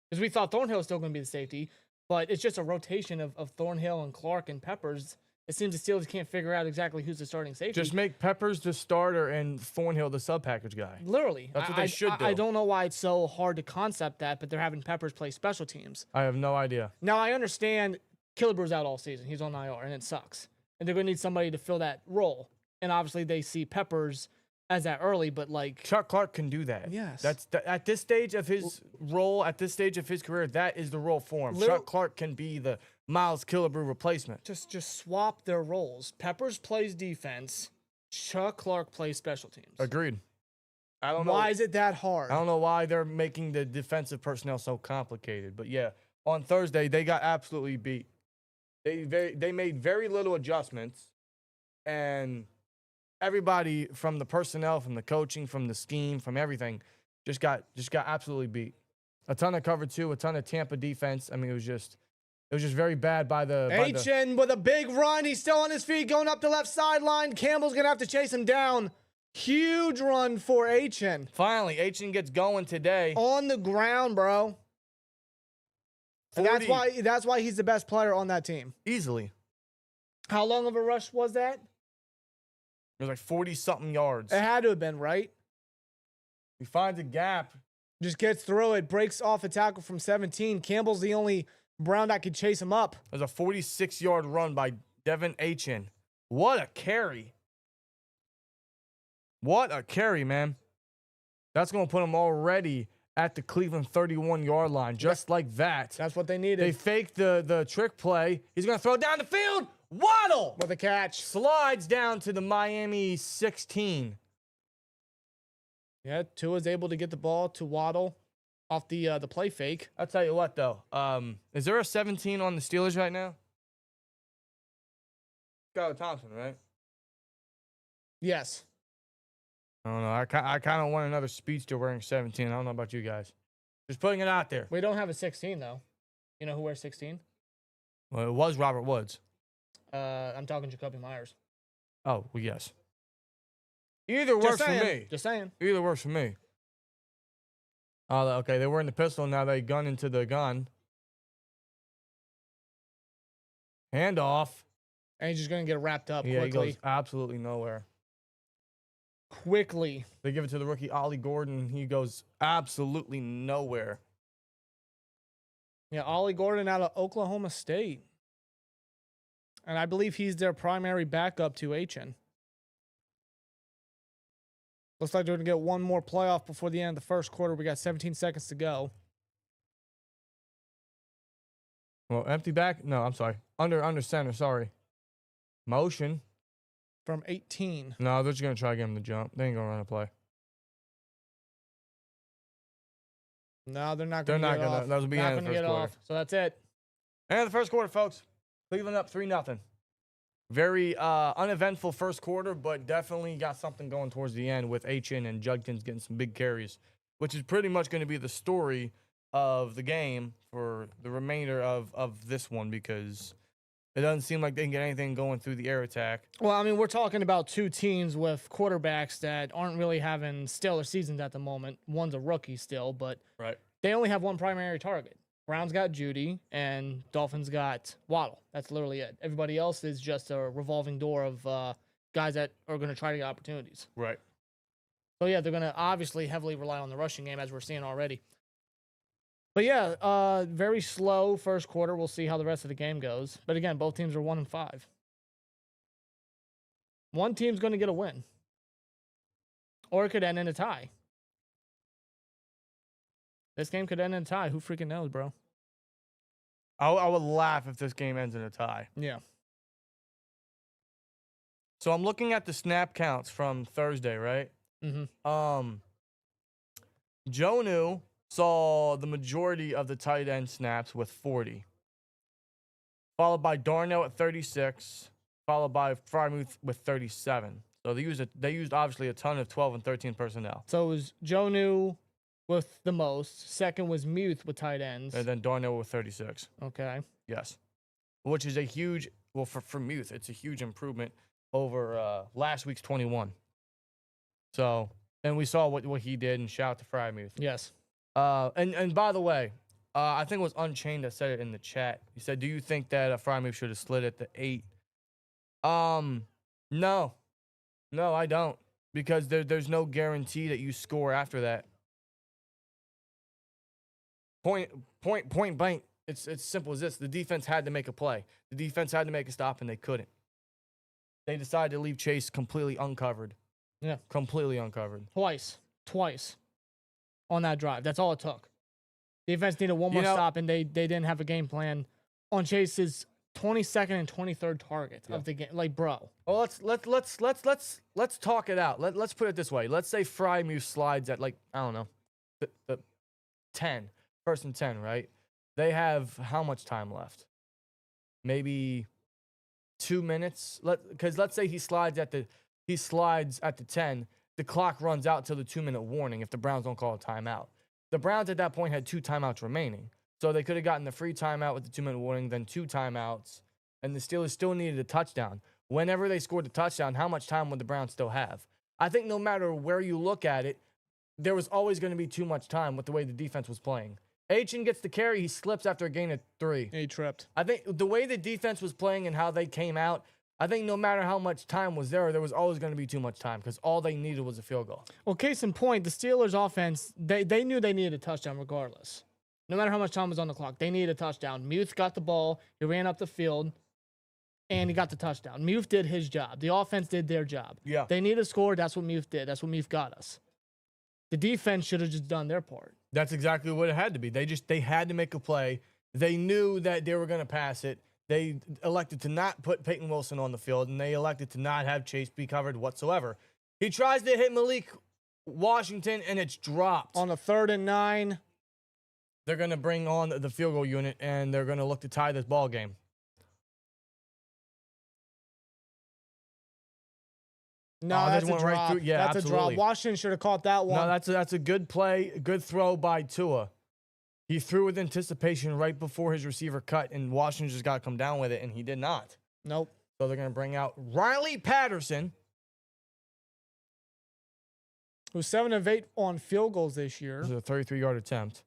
Because we thought Thornhill was still going to be the safety, but it's just a rotation of Thornhill and Clark and Peppers. It seems the Steelers can't figure out exactly who's the starting safety. Just make Peppers the starter and Thornhill the sub-package guy. Literally. That's what they should do. I don't know why it's so hard to concept that, but they're having Peppers play special teams. I have no idea. Now, I understand Killebrew's out all season. He's on IR, and it sucks. And they're going to need somebody to fill that role. And obviously, they see Peppers as that early, but like Chuck Clark can do that. Yes. At this stage of his role, at this stage of his career, that is the role for him. Chuck Clark can be the Miles Killebrew replacement. Just swap their roles. Peppers plays defense. Chuck Clark plays special teams. Agreed. I don't know. Why is it that hard? I don't know why they're making the defensive personnel so complicated. But yeah, on Thursday, they got absolutely beat. They made very little adjustments, and everybody from the personnel, from the coaching, from the scheme, from everything, just got absolutely beat. A ton of cover two, a ton of Tampa defense. I mean, it was just very bad by the. H.N. with a big run. He's still on his feet, going up the left sideline. Campbell's gonna have to chase him down. Huge run for H.N. Finally, H.N. gets going today. On the ground, bro. And that's why he's the best player on that team. Easily. How long of a rush was that? It was like 40-something yards. It had to have been, right? He finds a gap. Just gets through it, breaks off a tackle from 17. Campbell's the only Brown that could chase him up. It was a 46-yard run by Devin H.N. What a carry. What a carry, man. That's going to put him already at the Cleveland 31-yard line, just like that. That's what they needed. They faked the trick play. He's going to throw it down the field. Waddle! With a catch. Slides down to the Miami 16. Yeah, Tua's able to get the ball to Waddle off the play fake. I'll tell you what, though. Is there a 17 on the Steelers right now? Skylar Thompson, right? Yes. I don't know. I kind of want another speedster wearing 17. I don't know about you guys. Just putting it out there. We don't have a 16, though. You know who wears 16? Well, it was Robert Woods. I'm talking Jacoby Myers. Oh, well, yes. Either works for me. Just saying. Either works for me. Oh, okay. They were in the pistol. Now they gun into the gun. Handoff. And he's just going to get wrapped up Yeah, quickly. he goes absolutely nowhere. Quickly. They give it to the rookie, Ollie Gordon. He goes absolutely nowhere. Yeah, Ollie Gordon out of Oklahoma State. And I believe he's their primary backup to H.N. Looks like they're going to get one more playoff before the end of the first quarter. We got 17 seconds to go. Well, empty back? No, I'm sorry. Under center, sorry. Motion. from 18. No, they're just going to try to get him to jump. They ain't going to run a play. No, they're not They're going to not get going off. to. That was the beginning of the first quarter. So that's it. And the first quarter, folks. Cleveland up 3-0. Very uneventful first quarter, but definitely got something going towards the end with Achin and Judkins getting some big carries, which is pretty much going to be the story of the game for the remainder of this one because it doesn't seem like they can get anything going through the air attack. Well, I mean, we're talking about two teams with quarterbacks that aren't really having stellar seasons at the moment. One's a rookie still, but Right. they only have one primary target. Browns got Judy, and Dolphins got Waddle. That's literally it. Everybody else is just a revolving door of guys that are going to try to get opportunities. Right. So, yeah, they're going to obviously heavily rely on the rushing game, as we're seeing already. But, yeah, very slow first quarter. We'll see how the rest of the game goes. But, again, both teams are 1-5. One team's going to get a win. Or it could end in a tie. This game could end in a tie. Who freaking knows, bro? I would laugh if this game ends in a tie. Yeah. So I'm looking at the snap counts from Thursday, right? Mm-hmm. Jonnu saw the majority of the tight end snaps with 40, followed by Darnell at 36, followed by Frymuth with 37. So they used obviously a ton of 12 and 13 personnel. So it was Jonnu with the most. Second was Muth with tight ends. And then Darnell with 36. Okay. Yes. Which is a huge, well, for Muth, it's a huge improvement over last week's 21. So, and we saw what he did, and shout out to Frymuth. Yes. And by the way, I think it was Unchained that said it in the chat. He said, "Do you think that Frymuth should have slid at the 8?" No, I don't, because there's no guarantee that you score after that. Point blank. It's simple as this. The defense had to make a play. The defense had to make a stop, and they couldn't. They decided to leave Chase completely uncovered. Yeah. Completely uncovered. Twice on that drive. That's all it took. Defense needed one more stop, and they didn't have a game plan on Chase's 22nd and 23rd target of the game. Like, bro. Well, let's talk it out. Let's put it this way. Let's say Frymuth slides at, like, I don't know, the 10, first and 10, right? They have how much time left? Maybe 2 minutes. Because let's say he slides at the 10. The clock runs out till the 2-minute warning if the Browns don't call a timeout. The Browns at that point had 2 timeouts remaining. So they could have gotten the free timeout with the 2-minute warning, then 2 timeouts, and the Steelers still needed a touchdown. Whenever they scored the touchdown, how much time would the Browns still have? I think no matter where you look at it, there was always going to be too much time with the way the defense was playing. Achin gets the carry, he slips after a gain of 3. He tripped. I think the way the defense was playing and how they came out, I think no matter how much time was there was always going to be too much time because all they needed was a field goal. Well, case in point, the Steelers' offense, they knew they needed a touchdown regardless. No matter how much time was on the clock, they needed a touchdown. Muth got the ball, he ran up the field, and he got the touchdown. Muth did his job. The offense did their job. Yeah. They needed a score. That's what Muth did. That's what Muth got us. The defense should have just done their part. That's exactly what it had to be. They had to make a play. They knew that they were going to pass it. They elected to not put Peyton Wilson on the field, and they elected to not have Chase be covered whatsoever. He tries to hit Malik Washington, and it's dropped. On a 3rd and 9. They're going to bring on the field goal unit, and they're going to look to tie this ball game. No, Oh, that's a went drop. right through. Yeah, that's absolutely. a drop. Washington should have caught that one. No, that's a good play, good throw by Tua. He threw with anticipation right before his receiver cut, and Washington just got to come down with it, and he did not. Nope. So they're going to bring out Riley Patterson, who's 7 of 8 on field goals this year. This is a 33-yard attempt.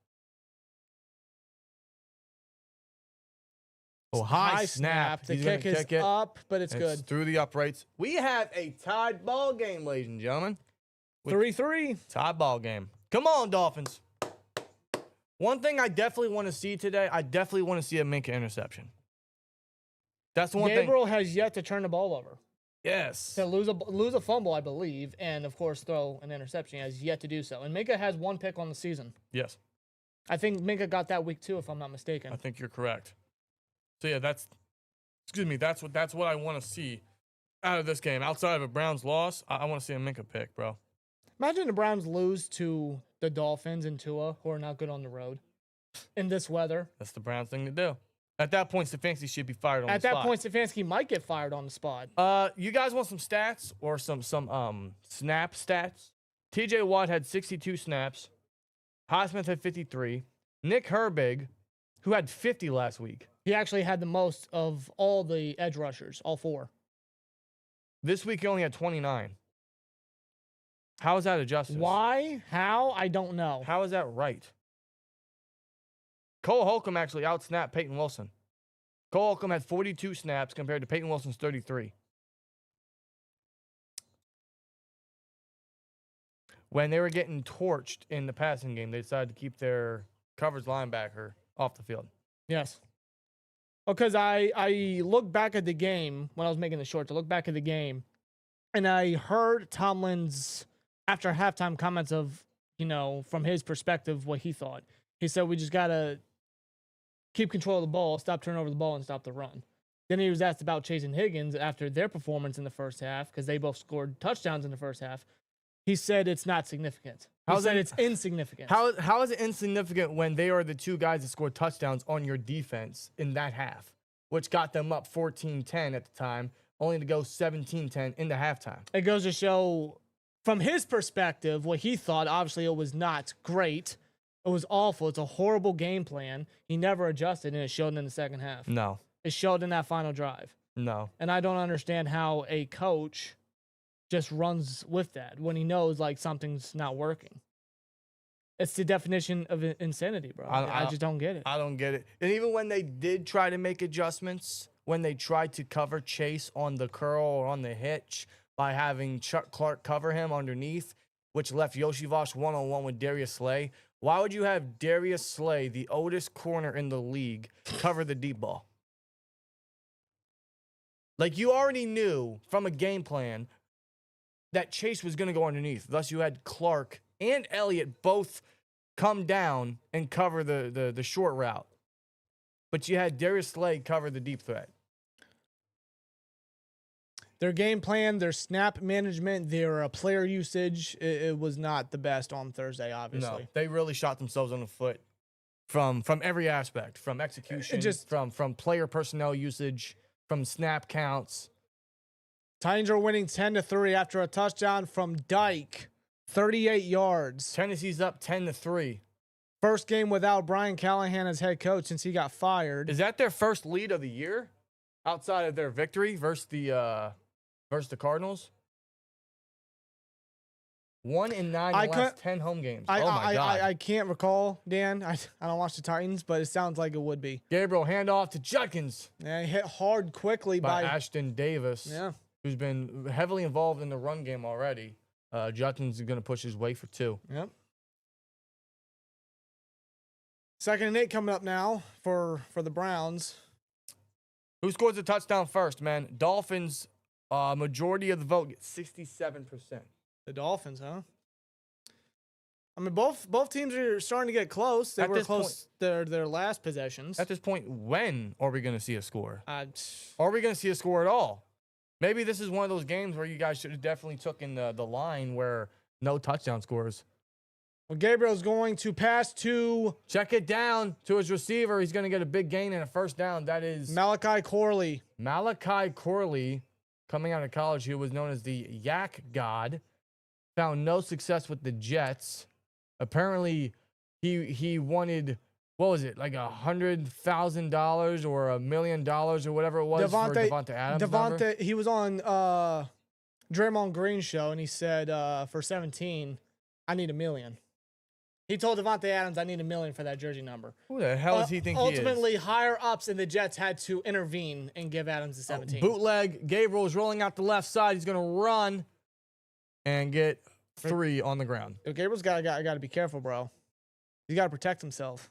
Oh, high snap. The He's gonna kick is kick it. up, but it's good. Through the uprights. We have a tied ball game, ladies and gentlemen. 3-3. Tied ball game. Come on, Dolphins. One thing I definitely want to see today, I definitely want to see a Minka interception. That's the one thing. Gabriel has yet to turn the ball over. Yes. To lose a fumble, I believe, and of course throw an interception. He has yet to do so. And Minka has 1 pick on the season. Yes. I think Minka got that week too, if I'm not mistaken. I think you're correct. So yeah, that's Excuse me. That's what I want to see out of this game. Outside of a Browns loss, I want to see a Minka pick, bro. Imagine the Browns lose to the Dolphins and Tua, who are not good on the road in this weather. That's the Browns thing to do. At that point, Stefanski should be fired on the spot. At that point, Stefanski might get fired on the spot. You guys want some stats or some snap stats? TJ Watt had 62 snaps. Highsmith had 53. Nick Herbig, who had 50 last week. He actually had the most of all the edge rushers, all 4. This week he only had 29. How is that adjusted? Why? How? I don't know. How is that right? Cole Holcomb actually outsnapped Peyton Wilson. Cole Holcomb had 42 snaps compared to Peyton Wilson's 33. When they were getting torched in the passing game, they decided to keep their coverage linebacker off the field. Yes. Because I looked back at the game when I was making the shorts. I looked back at the game, and I heard Tomlin's after halftime comments of, from his perspective, what he thought. He said, we just got to keep control of the ball, stop turning over the ball, and stop the run. Then he was asked about Chase and Higgins after their performance in the first half, because they both scored touchdowns in the first half. He said it's not significant. He said it's insignificant. How is it insignificant when they are the two guys that scored touchdowns on your defense in that half, which got them up 14-10 at the time, only to go 17-10 into halftime? It goes to show, from his perspective, what he thought. Obviously, it was not great. It was awful. It's a horrible game plan. He never adjusted, and it showed in the second half. No. It showed in that final drive. No. And I don't understand how a coach just runs with that when he knows, something's not working. It's the definition of insanity, bro. I just don't get it. I don't get it. And even when they did try to make adjustments, when they tried to cover Chase on the curl or on the hitch by having Chuck Clark cover him underneath, which left Yoshi Vosh one-on-one with Darius Slay, why would you have Darius Slay, the oldest corner in the league, cover the deep ball? You already knew from a game plan that Chase was going to go underneath. Thus, you had Clark and Elliott both come down and cover the short route. But you had Darius Slay cover the deep threat. Their game plan, their snap management, their player usage, it was not the best on Thursday, obviously. No, they really shot themselves on the foot from every aspect, from execution, from player personnel usage, from snap counts. Titans are winning 10-3 after a touchdown from Dyke, 38 yards. Tennessee's up 10-3. First game without Brian Callahan as head coach since he got fired. Is that their first lead of the year outside of their victory versus the Cardinals? 1-9 in the last 10 home games. Oh my God. I can't recall, Dan. I don't watch the Titans, but it sounds like it would be. Gabriel, handoff to Judkins. Yeah, he hit hard quickly by Ashton Davis. Yeah. Who's been heavily involved in the run game already. Judkins is going to push his way for 2. Yep. 2nd and 8 coming up now for the Browns. Who scores the touchdown first, man? Dolphins, majority of the vote, get 67%. The Dolphins, huh? I mean, both teams are starting to get close. They were close their last possessions. At this point, when are we going to see a score? Are we going to see a score at all? Maybe this is one of those games where you guys should have definitely taken the line where no touchdown scores. Well, Gabriel's going to pass to... Check it down to his receiver. He's going to get a big gain and a first down. That is... Malachi Corley. Malachi Corley, coming out of college, who was known as the Yak God, found no success with the Jets. Apparently, he wanted... What was it, $100,000 or $1 million or whatever it was for Devontae Adams? He was on Draymond Green's show, and he said for 17, I need $1 million. He told Devontae Adams, I need $1 million for that jersey number. Who the hell does he think he is? Ultimately, higher ups in the Jets had to intervene and give Adams the 17. Bootleg. Gabriel is rolling out the left side. He's going to run and get 3 on the ground. Gabriel's got to be careful, bro. He's got to protect himself.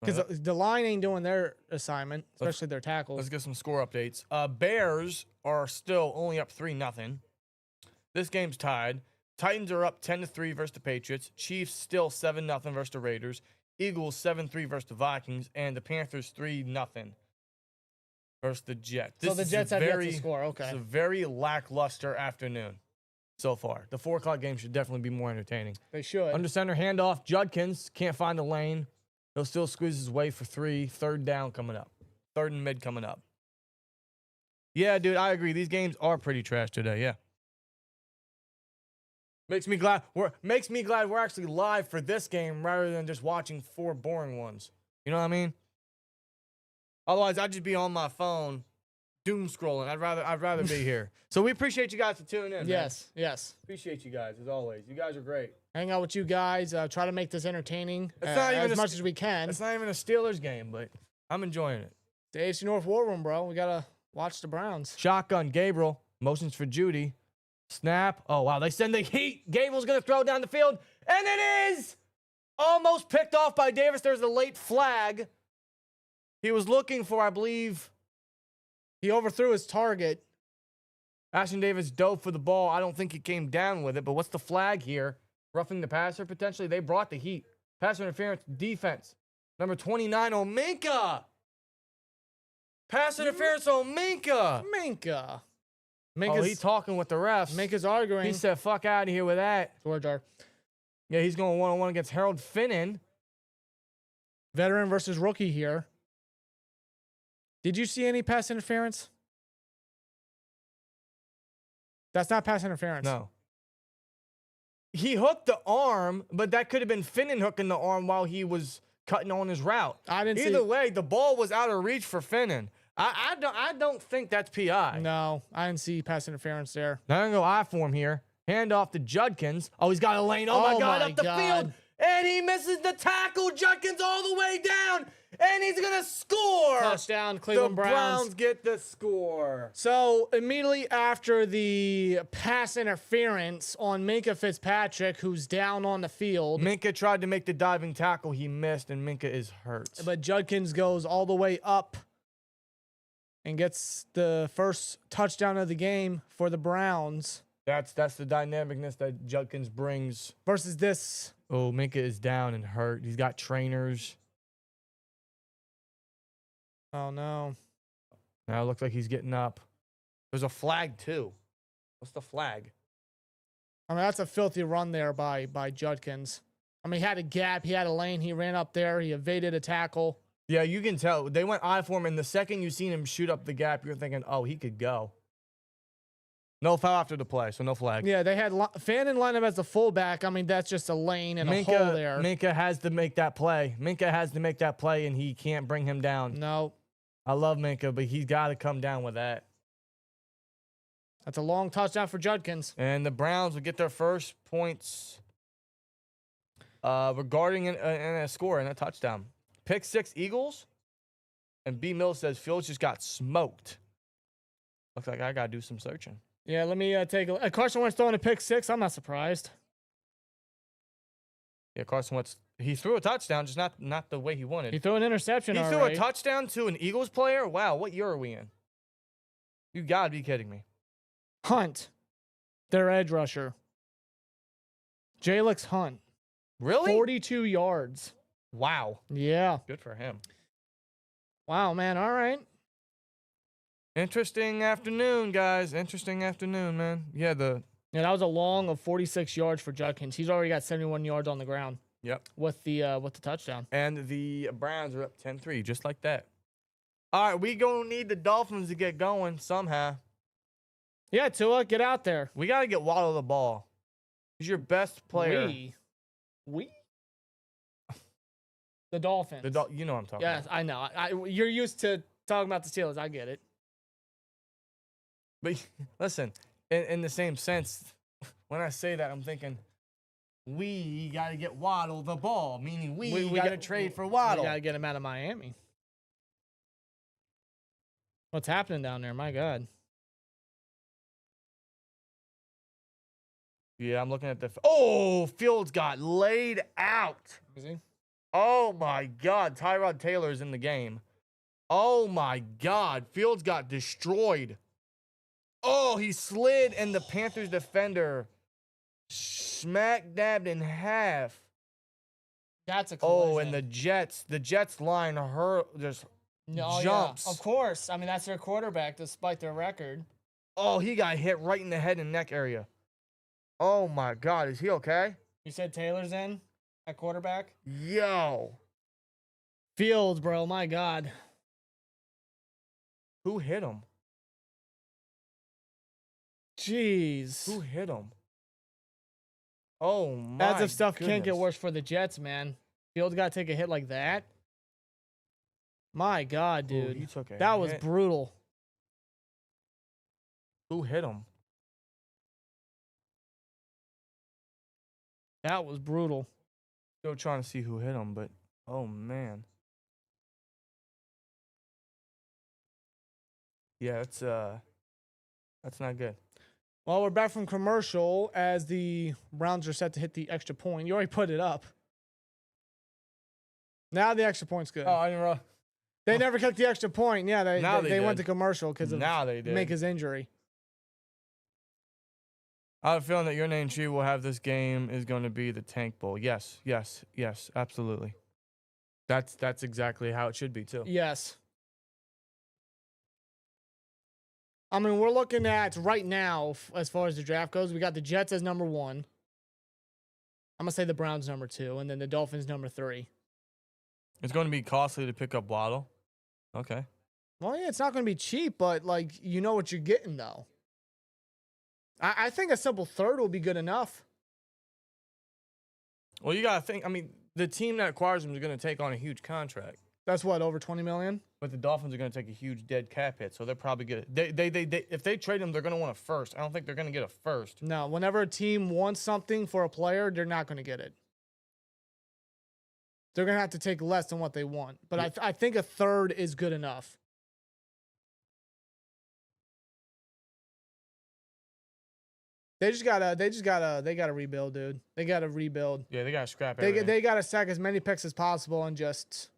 Because the line ain't doing their assignment, especially their tackles. Let's get some score updates. Bears are still only up 3-0. This game's tied. Titans are up 10-3 versus the Patriots. Chiefs still 7-0 versus the Raiders. Eagles 7-3 versus the Vikings. And the Panthers 3-0. versus the Jets. So the Jets have yet to score. Okay. It's a very lackluster afternoon so far. The 4 o'clock game should definitely be more entertaining. They should. Under center handoff. Judkins can't find a lane. He'll still squeeze his way for 3. Third down coming up. Third and mid coming up. Yeah, dude, I agree. These games are pretty trash today. Yeah. Makes me glad we're actually live for this game rather than just watching 4 boring ones. You know what I mean? Otherwise, I'd just be on my phone, doom scrolling. I'd rather be here. So we appreciate you guys for tuning in. Yes, man. yes. Appreciate you guys as always. You guys are great. Hang out with you guys. Try to make this entertaining not even as much as we can. It's not even a Steelers game, but I'm enjoying it. The AFC North War Room, bro. We gotta watch the Browns. Shotgun, Gabriel. Motions for Judy. Snap. Oh, wow. They send the heat. Gabriel's going to throw down the field. And it is almost picked off by Davis. There's a late flag. He was looking for, I believe. He overthrew his target. Ashton Davis dove for the ball. I don't think he came down with it. But what's the flag here? Roughing the passer, potentially. They brought the heat. Pass interference, defense. Number 29, Ominka. Pass interference on Minka. Minka. Oh, he's talking with the refs. Minka's arguing. He said, fuck out of here with that. George R. Yeah, he's going one-on-one against Harold Finnan. Veteran versus rookie here. Did you see any pass interference? That's not pass interference. No. He hooked the arm, but that could have been Finnan hooking the arm while he was cutting on his route. I didn't see. Either way, the ball was out of reach for Finnan. I don't think that's PI. No, I didn't see pass interference there. Now I'm going to go I form here. Hand off to Judkins. Oh, he's got a lane. Oh, my God, up the field. And he misses the tackle. Judkins all the way down. And he's going to score. Touchdown, Cleveland Browns. The Browns get the score. So immediately after the pass interference on Minka Fitzpatrick, who's down on the field. Minka tried to make the diving tackle. He missed, and Minka is hurt. But Judkins goes all the way up and gets the first touchdown of the game for the Browns. That's the dynamicness that Judkins brings. Versus this. Oh, Minka is down and hurt. He's got trainers. Oh, no. Now it looks like he's getting up. There's a flag, too. What's the flag? I mean, that's a filthy run there by Judkins. I mean, he had a gap. He had a lane. He ran up there. He evaded a tackle. Yeah, you can tell. They went I form, and the second you seen him shoot up the gap, you're thinking, oh, he could go. No foul after the play, so no flag. Yeah, they had Fannin line up as the fullback. I mean, that's just a lane and a hole there. Minka has to make that play. Minka has to make that play, and he can't bring him down. No. I love Minka, but he's got to come down with that. That's a long touchdown for Judkins. And the Browns will get their first points regarding a score and a touchdown. Pick 6 Eagles. And B. Mills says Fields just got smoked. Looks like I got to do some searching. Yeah, let me take a Carson Wentz throwing a pick 6. I'm not surprised. Yeah, Carson Wentz, he threw a touchdown, just not the way he wanted. He threw an interception. He threw a touchdown to an Eagles player? Wow, what year are we in? You got to be kidding me. Hunt, their edge rusher. Jalix Hunt. Really? 42 yards. Wow. Yeah. Good for him. Wow, man. All right. Interesting afternoon, guys. Interesting afternoon, man. Yeah, that was a long of 46 yards for Judkins. He's already got 71 yards on the ground. Yep. With the touchdown. And the Browns are up 10-3, just like that. All right, we gonna need the Dolphins to get going somehow. Yeah, Tua, get out there. We gotta get Waddle the ball. He's your best player. We? The Dolphins. You know what I'm talking about. Yes, I know. You're used to talking about the Steelers. I get it. But listen, in the same sense, when I say that, I'm thinking we got to get Waddle the ball, meaning we got to trade for Waddle. We got to get him out of Miami. What's happening down there? My God. Yeah, I'm looking at the... Oh, Fields got laid out. Is he? Oh, my God. Tyrod Taylor's in the game. Oh, my God. Fields got destroyed. Oh, he slid, and the Panthers defender smack dabbed in half. That's a collision. Oh, and the Jets line just No, jumps. Yeah, of course. I mean, that's their quarterback, despite their record. Oh, he got hit right in the head and neck area. Oh my God, is he okay? You said Taylor's in at quarterback? Yo. Fields, bro. My God. Who hit him? Jeez. Who hit him? Oh my As if stuff can't get goodness. worse for the Jets, man. Fields got to take a hit like that. My God, Ooh, dude. he took a That was hit. brutal. Who hit him? That was brutal. Still trying to see who hit him, but oh man. Yeah, that's not good. Well, we're back from commercial as the Browns are set to hit the extra point. You already put it up. Now the extra point's good. Oh, I didn't realize. They never kicked the extra point. Yeah, Now they they went to did. commercial because of Now they did. Minka's injury. I have a feeling that your name she will have this game is going to be the Tank Bowl. Yes, absolutely. That's exactly how it should be too. Yes. I mean, we're looking at right now, as far as the draft goes, we got the Jets as number 1. I'm going to say the Browns number 2, and then the Dolphins number 3. It's going to be costly to pick up Waddle. Okay. Well, yeah, it's not going to be cheap, but, like, you know what you're getting, though. I think a simple third will be good enough. Well, you got to think, I mean, the team that acquires him is going to take on a huge contract. That's what, over $20 million? But the Dolphins are going to take a huge dead cap hit, so they're probably good. They if they trade him, they're going to want a first. I don't think they're going to get a first. No, whenever a team wants something for a player, they're not going to get it. They're going to have to take less than what they want. But I think a third is good enough. They gotta rebuild, dude. They gotta rebuild. Yeah, they got to scrap They everything. gotta sack as many picks as possible and just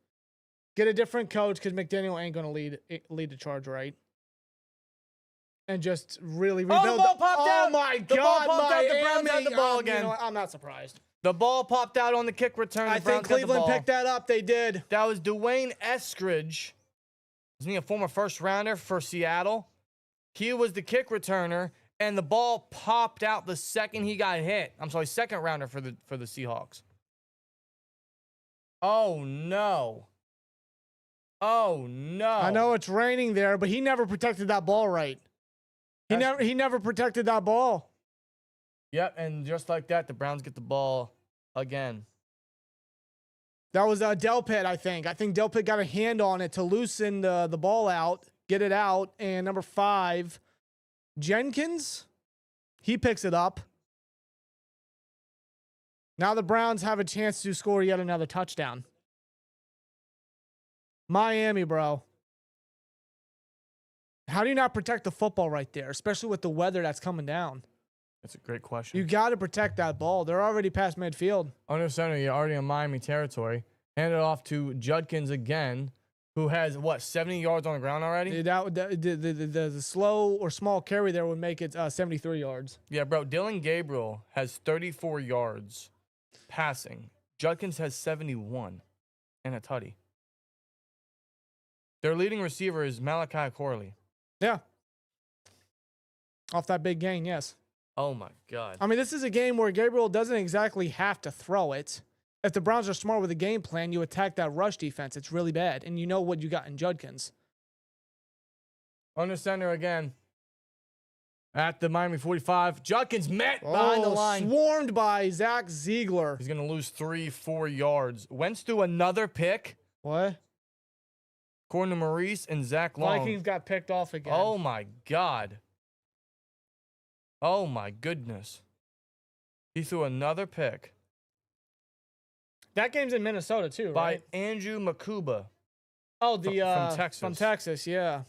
get a different coach because McDaniel ain't gonna lead the charge right. And just really rebuild. the ball popped out. Oh my The ball God, popped out. The Browns Miami. had the ball You again. know what? I'm not surprised. The ball popped out on the kick return. I The Browns think got the Cleveland ball. picked that up. They did. That was Dwayne Eskridge. Isn't he a former first rounder for Seattle? He was the kick returner, and the ball popped out the second he got hit. I'm sorry, second rounder for the Seahawks. Oh no. Oh no. I know it's raining there, but he never protected that ball right. He never protected that ball. Yep, and just like that, the Browns get the ball again. That was Delpit, I think. I think Delpit got a hand on it to loosen the ball out, get it out. And number 5, Jenkins, he picks it up. Now the Browns have a chance to score yet another touchdown. Miami, bro. How do you not protect the football right there, especially with the weather that's coming down? That's a great question. You got to protect that ball. They're already past midfield. Under center, you're already in Miami territory. Hand it off to Judkins again, who has, 70 yards on the ground already? The slow or small carry there would make it 73 yards. Yeah, bro. Dylan Gabriel has 34 yards passing. Judkins has 71 and a tutty. Their leading receiver is Malachi Corley. Yeah. Off that big gain, yes. Oh, my God. I mean, this is a game where Gabriel doesn't exactly have to throw it. If the Browns are smart with a game plan, you attack that rush defense. It's really bad. And you know what you got in Judkins. Under center again. At the Miami 45. Judkins met behind the line. Swarmed by Zach Ziegler. He's going to lose 3-4 yards. Wentz threw another pick. What? According to Maurice and Zach Long. Vikings got picked off again. Oh, my God. Oh, my goodness. He threw another pick. That game's in Minnesota, too, By right? Andrew Makuba. Oh, from Texas. From Texas, yeah.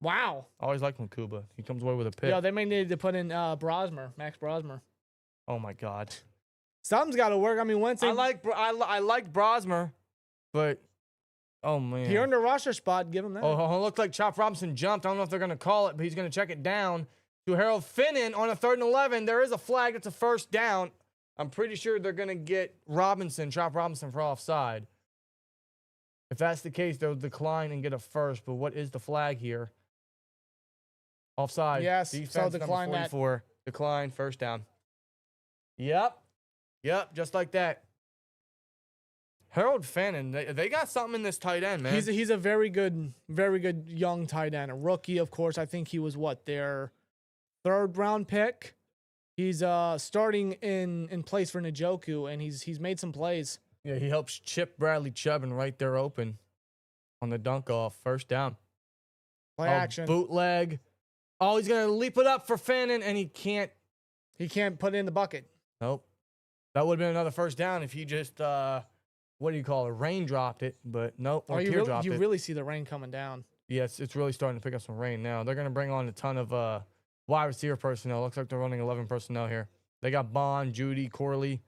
Wow. I always liked Makuba. He comes away with a pick. Yeah, they may need to put in Max Brosmer. Oh, my God. Something's got to work. I mean, Wentz. I like Brosmer, but, oh, man. He earned a roster spot. Give him that. Oh, it looked like Chop Robinson jumped. I don't know if they're going to call it, but he's going to check it down to Harold Finnan on a 3rd and 11. There is a flag. It's a first down. I'm pretty sure they're going to get Chop Robinson for offside. If that's the case, they'll decline and get a first. But what is the flag here? Offside. Yes, Defense so decline number 44. Decline, first down. Yep, just like that. Harold Fannin, they got something in this tight end, man. He's a very good young tight end. A rookie, of course. I think he was their 3rd round pick. He's starting in place for Njoku, and he's made some plays. Yeah, he helps chip Bradley Chubb and right there open on the dunk off. First down. Play action. Bootleg. Oh, he's gonna leap it up for Fannin, and he can't. He can't put it in the bucket. Nope. That would have been another first down if he just what do you call it? Raindropped it, but nope. Or teardropped you it. really see the rain coming down. Yes, it's really starting to pick up some rain now. They're gonna bring on a ton of wide receiver personnel. Looks like they're running 11 personnel here. They got Bond, Judy, Corley,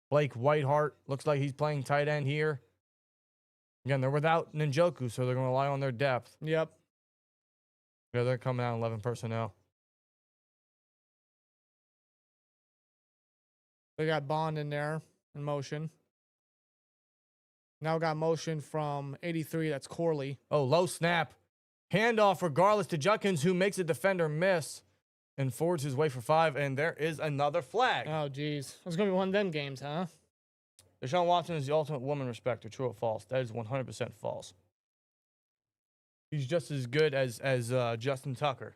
Blake Whiteheart. Looks like he's playing tight end here. Again, they're without Njoku, so they're gonna rely on their depth. Yep. Yeah, they're coming out 11 personnel. They got Bond in there in motion. Now got motion from 83. That's Corley. Oh, low snap. Handoff regardless to Judkins, who makes a defender miss and forwards his way for 5. And there is another flag. Oh, geez. It's going to be one of them games, huh? Deshaun Watson is the ultimate woman respecter. True or false? That is 100% false. He's just as good as Justin Tucker.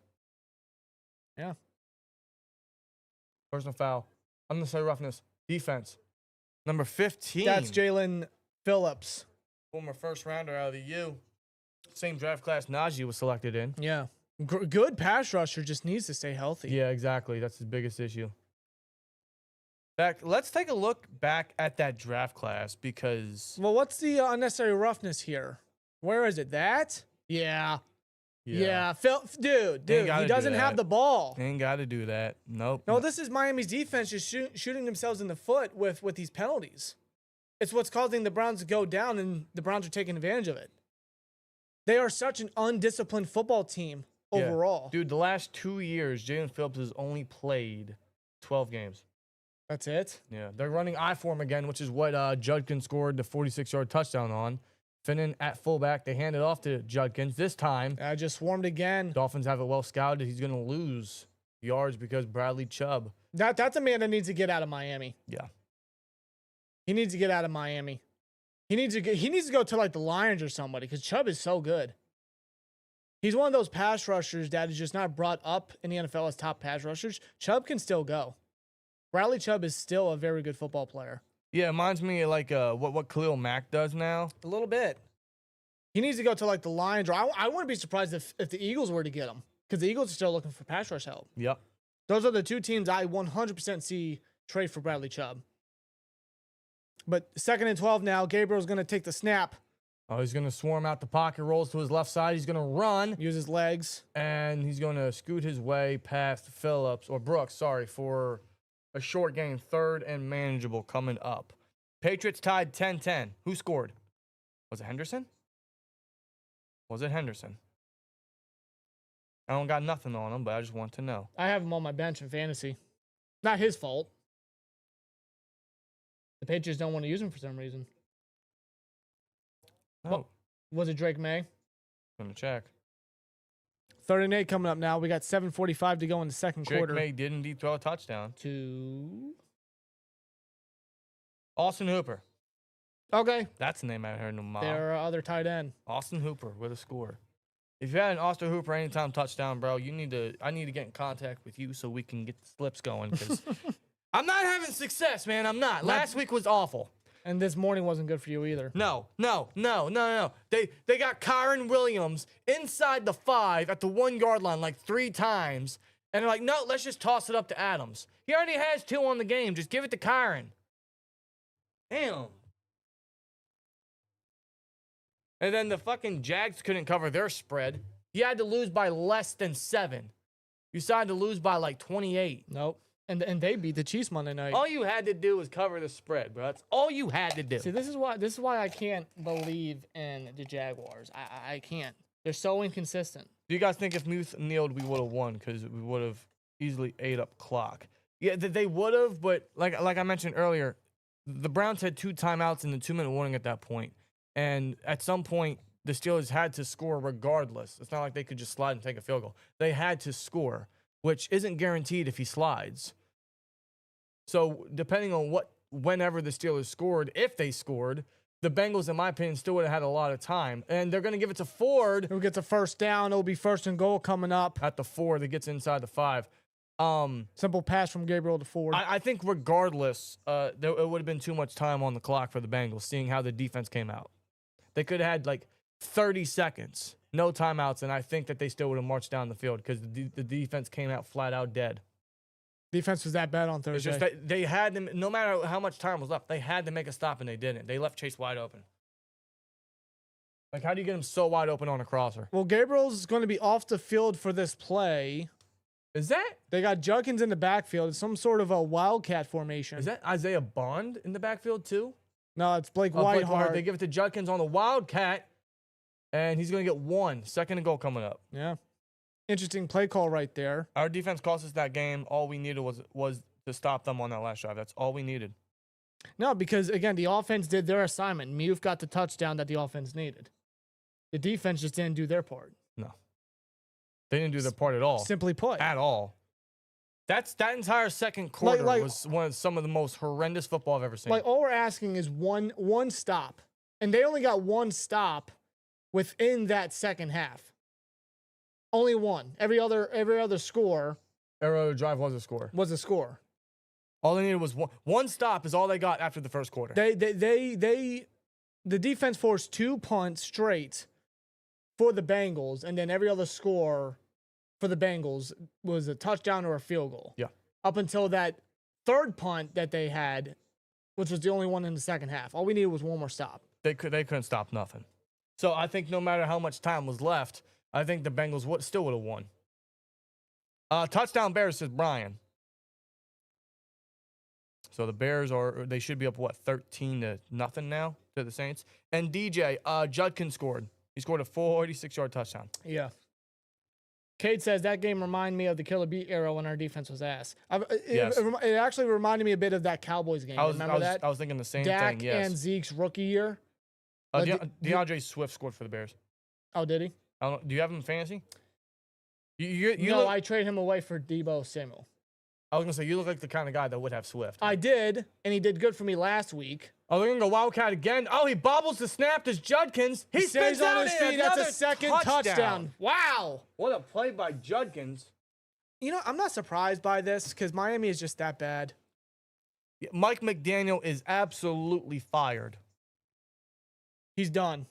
Yeah. Personal foul. Unnecessary roughness. Defense. Number 15. That's Jalen Phillips. Former first rounder out of the U. Same draft class Najee was selected in. Yeah. Good pass rusher, just needs to stay healthy. Yeah, exactly. That's his biggest issue. Let's take a look back at that draft class because... Well, what's the unnecessary roughness here? Where is it? That? Yeah. Dude, he doesn't have the ball. Ain't got to do that. Nope. No, this is Miami's defense just shooting themselves in the foot with these penalties. It's what's causing the Browns to go down, and the Browns are taking advantage of it. They are such an undisciplined football team overall. Dude, the last 2 years, Jalen Phillips has only played 12 games. That's it? Yeah. They're running I form again, which is what Judkins scored the 46-yard touchdown on. Finnan at fullback. They hand it off to Judkins. This time, I just swarmed again. Dolphins have it well scouted. He's going to lose yards because Bradley Chubb. That's a man that needs to get out of Miami. Yeah. He needs to get out of Miami. He needs to go to like the Lions or somebody because Chubb is so good. He's one of those pass rushers that is just not brought up in the NFL as top pass rushers. Chubb can still go. Bradley Chubb is still a very good football player. Yeah, it reminds me of like what Khalil Mack does now. A little bit. He needs to go to like the Lions, or I wouldn't be surprised if the Eagles were to get him because the Eagles are still looking for pass rush help. Yep. Those are the two teams I 100% see trade for Bradley Chubb. But 2nd and 12 now. Gabriel's going to take the snap. Oh, he's going to swarm out the pocket, rolls to his left side. He's going to run. Use his legs. And he's going to scoot his way past Brooks, for a short gain. 3rd and manageable coming up. Patriots tied 10-10. Who scored? Was it Henderson? I don't got nothing on him, but I just want to know. I have him on my bench in fantasy. Not his fault. The Patriots don't want to use him for some reason. Oh, Was it Drake May? I'm going to check. 3rd and 8 coming up now. We got 7:45 to go in the second quarter. Drake May did indeed throw a touchdown. To Austin Hooper. Okay. That's the name I heard in a while. Their other tight end. Austin Hooper with a score. If you had an Austin Hooper anytime touchdown, bro, I need to get in contact with you so we can get the slips going because I'm not having success, man. I'm not. Last week was awful. And this morning wasn't good for you either. No. They got Kyron Williams inside the 5 at the 1-yard line like 3 times. And they're like, no, let's just toss it up to Adams. He already has 2 on the game. Just give it to Kyron. Damn. And then the fucking Jags couldn't cover their spread. You had to lose by less than 7. You decided to lose by like 28. Nope. And they beat the Chiefs Monday night. All you had to do was cover the spread, bro. That's all you had to do. See, this is why I can't believe in the Jaguars. I can't. They're so inconsistent. Do you guys think if Muth kneeled, we would have won because we would have easily ate up clock? Yeah, they would have, but like I mentioned earlier, the Browns had 2 timeouts and a 2-minute warning at that point. And at some point, the Steelers had to score regardless. It's not like they could just slide and take a field goal. They had to score, which isn't guaranteed if he slides. So depending on whenever the Steelers scored, if they scored, the Bengals, in my opinion, still would have had a lot of time. And they're going to give it to Ford. Who gets a first down. It'll be first and goal coming up. At the 4 that gets inside the 5. Simple pass from Gabriel to Ford. I think regardless, it would have been too much time on the clock for the Bengals, seeing how the defense came out. They could have had like 30 seconds, no timeouts, and I think that they still would have marched down the field because the defense came out flat out dead. Defense was that bad on Thursday. It's just that they had them, no matter how much time was left, they had to make a stop, and they didn't. They left Chase wide open. Like, how do you get him so wide open on a crosser? Well, Gabriel's going to be off the field for this play. Is that They got Judkins in the backfield. It's some sort of a wildcat formation. is that Isaiah Bond in the backfield too? No, it's Blake Blake Whiteheart. They give it to Judkins on the wildcat, and he's going to get 1 second and goal coming up. Yeah. Interesting play call right there. Our defense cost us that game. All we needed was to stop them on that last drive. That's all we needed. No, because, again, the offense did their assignment. Muth got the touchdown that the offense needed. The defense just didn't do their part. No. They didn't do their part at all. Simply put. At all. That entire second quarter was some of the most horrendous football I've ever seen. Like, all we're asking is one stop. And they only got one stop within that second half. Only one. Every other score. Every other drive was a score. Was a score. All they needed was one stop is all they got after the first quarter. The defense forced 2 punts straight for the Bengals, and then every other score for the Bengals was a touchdown or a field goal. Yeah. Up until that third punt that they had, which was the only one in the second half. All we needed was one more stop. They couldn't stop nothing. So I think no matter how much time was left, I think the Bengals still would have won. Touchdown Bears, says Brian. So the Bears they should be up, 13-0 now to the Saints. And DJ, Judkins scored. He scored a 46-yard touchdown. Yeah. Cade says, that game reminded me of the Killer Beat era when our defense was ass. It actually reminded me a bit of that Cowboys game. Remember that? I was thinking the same Dak thing, yes. and Zeke's rookie year. DeAndre Swift scored for the Bears. Oh, did he? Do you have him in fantasy? I traded him away for Deebo Samuel. I was going to say, you look like the kind of guy that would have Swift. I did, and he did good for me last week. Oh, they're going to go Wildcat again. Oh, he bobbles the snap. There's Judkins. He spins stays on out his in feet. That's a another second touchdown. Wow. What a play by Judkins. You know, I'm not surprised by this because Miami is just that bad. Mike McDaniel is absolutely fired. He's done.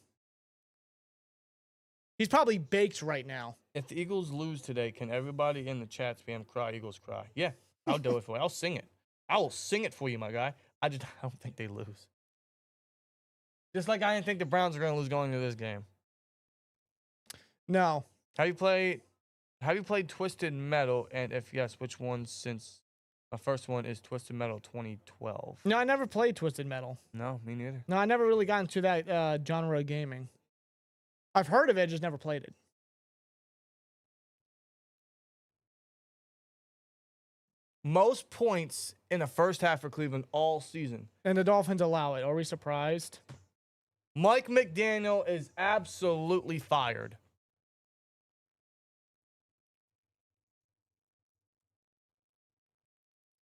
He's probably baked right now. If the Eagles lose today, can everybody in the chat spam cry, Eagles cry? Yeah, I'll do it for you. I'll sing it. I will sing it for you, my guy. I don't think they lose. Just like I didn't think the Browns are going to lose going into this game. No. Have you played Twisted Metal? And if yes, which one, since my first one is Twisted Metal 2012? No, I never played Twisted Metal. No, me neither. No, I never really got into that genre of gaming. I've heard of it, just never played it. Most points in the first half for Cleveland all season. And the Dolphins allow it. Are we surprised? Mike McDaniel is absolutely fired.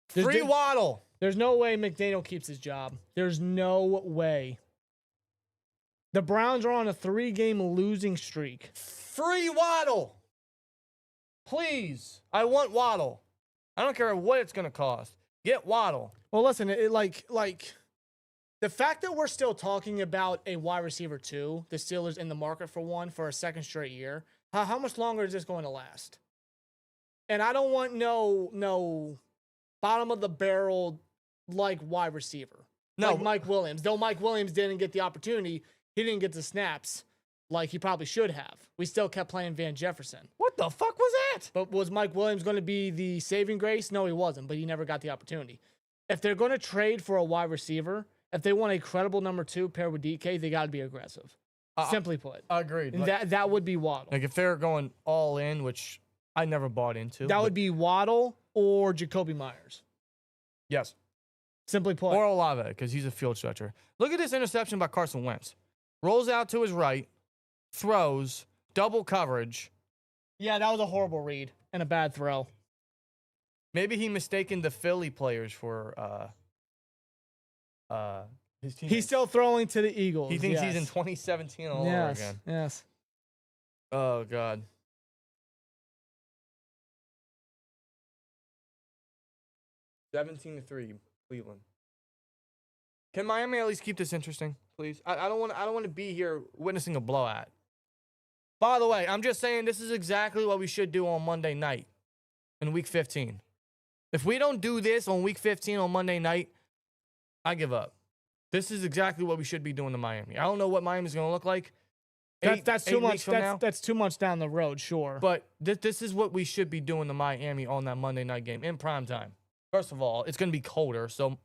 Free Waddle. There's no way McDaniel keeps his job. There's no way. The Browns are on a 3-game losing streak. Free Waddle. Please. I want Waddle. I don't care what it's going to cost. Get Waddle. Well, listen, the fact that we're still talking about a wide receiver 2, the Steelers in the market for one for a second straight year, how much longer is this going to last? And I don't want no bottom of the barrel wide receiver. No, like Mike Williams. Though Mike Williams didn't get the opportunity, he didn't get the snaps like he probably should have. We still kept playing Van Jefferson. What the fuck was that? But was Mike Williams going to be the saving grace? No, he wasn't, but he never got the opportunity. If they're going to trade for a wide receiver, if they want a credible number 2 paired with DK, they got to be aggressive. Simply put. Agreed. And that would be Waddle. Like if they're going all in, which I never bought into. That would be Waddle or Jacoby Myers. Yes. Simply put. Or Olave, because he's a field stretcher. Look at this interception by Carson Wentz. rolls out to his right, throws, double coverage. Yeah, that was a horrible read and a bad throw. Maybe he mistaken the Philly players for his team. He's still throwing to the Eagles. He thinks he's in 2017 all over again. Yes. Oh, God. (17-3), Cleveland. Can Miami at least keep this interesting, please? I don't want to be here witnessing a blowout. By the way, I'm just saying this is exactly what we should do on Monday night in Week 15. If we don't do this on Week 15 on Monday night, I give up. This is exactly what we should be doing to Miami. I don't know what Miami's going to look like. That's too much. Now, That's too much down the road, sure. but this is what we should be doing to Miami on that Monday night game in prime time. First of all, it's going to be colder, so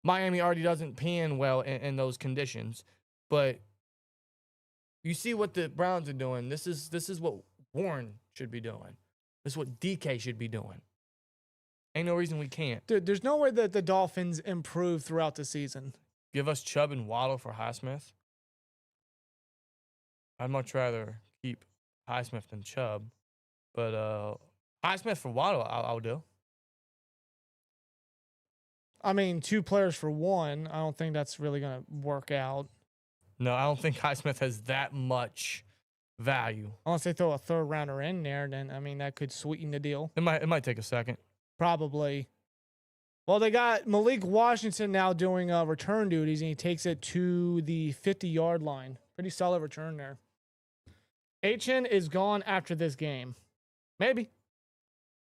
Miami already doesn't pan well in those conditions. But you see what the Browns are doing. This is what Warren should be doing. This is what DK should be doing. Ain't no reason we can't. Dude, there's no way that the Dolphins improve throughout the season. Give us Chubb and Waddle for Highsmith. I'd much rather keep Highsmith than Chubb. But Highsmith for Waddle, I'll do. I mean, 2 players for 1. I don't think that's really going to work out. No, I don't think Highsmith has that much value. Unless they throw a 3rd rounder in there, then, I mean, that could sweeten the deal. It might take a second. Probably. Well, they got Malik Washington now doing return duties, and he takes it to the 50-yard line. Pretty solid return there. HN is gone after this game. Maybe.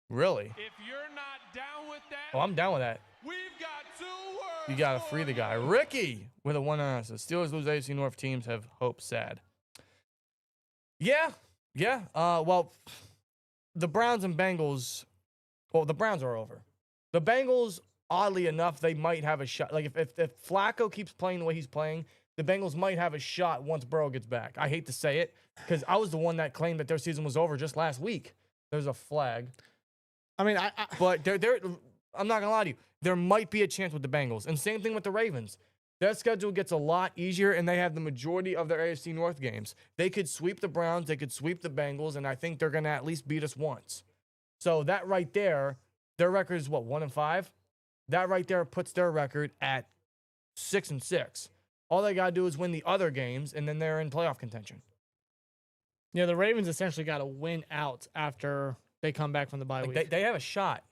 Really? If you're not down with that, Oh, I'm down with that. we've got 2 words. You got to free the guy. Ricky with a 1 analysis. Steelers lose AFC North, teams have hope. Sad. Yeah. Well, the Browns and Bengals. Well, the Browns are over. The Bengals, oddly enough, they might have a shot. Like if Flacco keeps playing the way he's playing, the Bengals might have a shot once Burrow gets back. I hate to say it because I was the one that claimed that their season was over just last week. There's a flag. I mean, But I'm not gonna lie to you. There might be a chance with the Bengals, and same thing with the Ravens. Their schedule gets a lot easier, and they have the majority of their AFC North games. They could sweep the Browns, they could sweep the Bengals, and I think they're gonna at least beat us once. So that right there, their record is what, 1-5? That right there puts their record at 6-6. All they gotta do is win the other games, and then they're in playoff contention. yeah, the Ravens essentially got to win out after they come back from the bye week. They have a shot.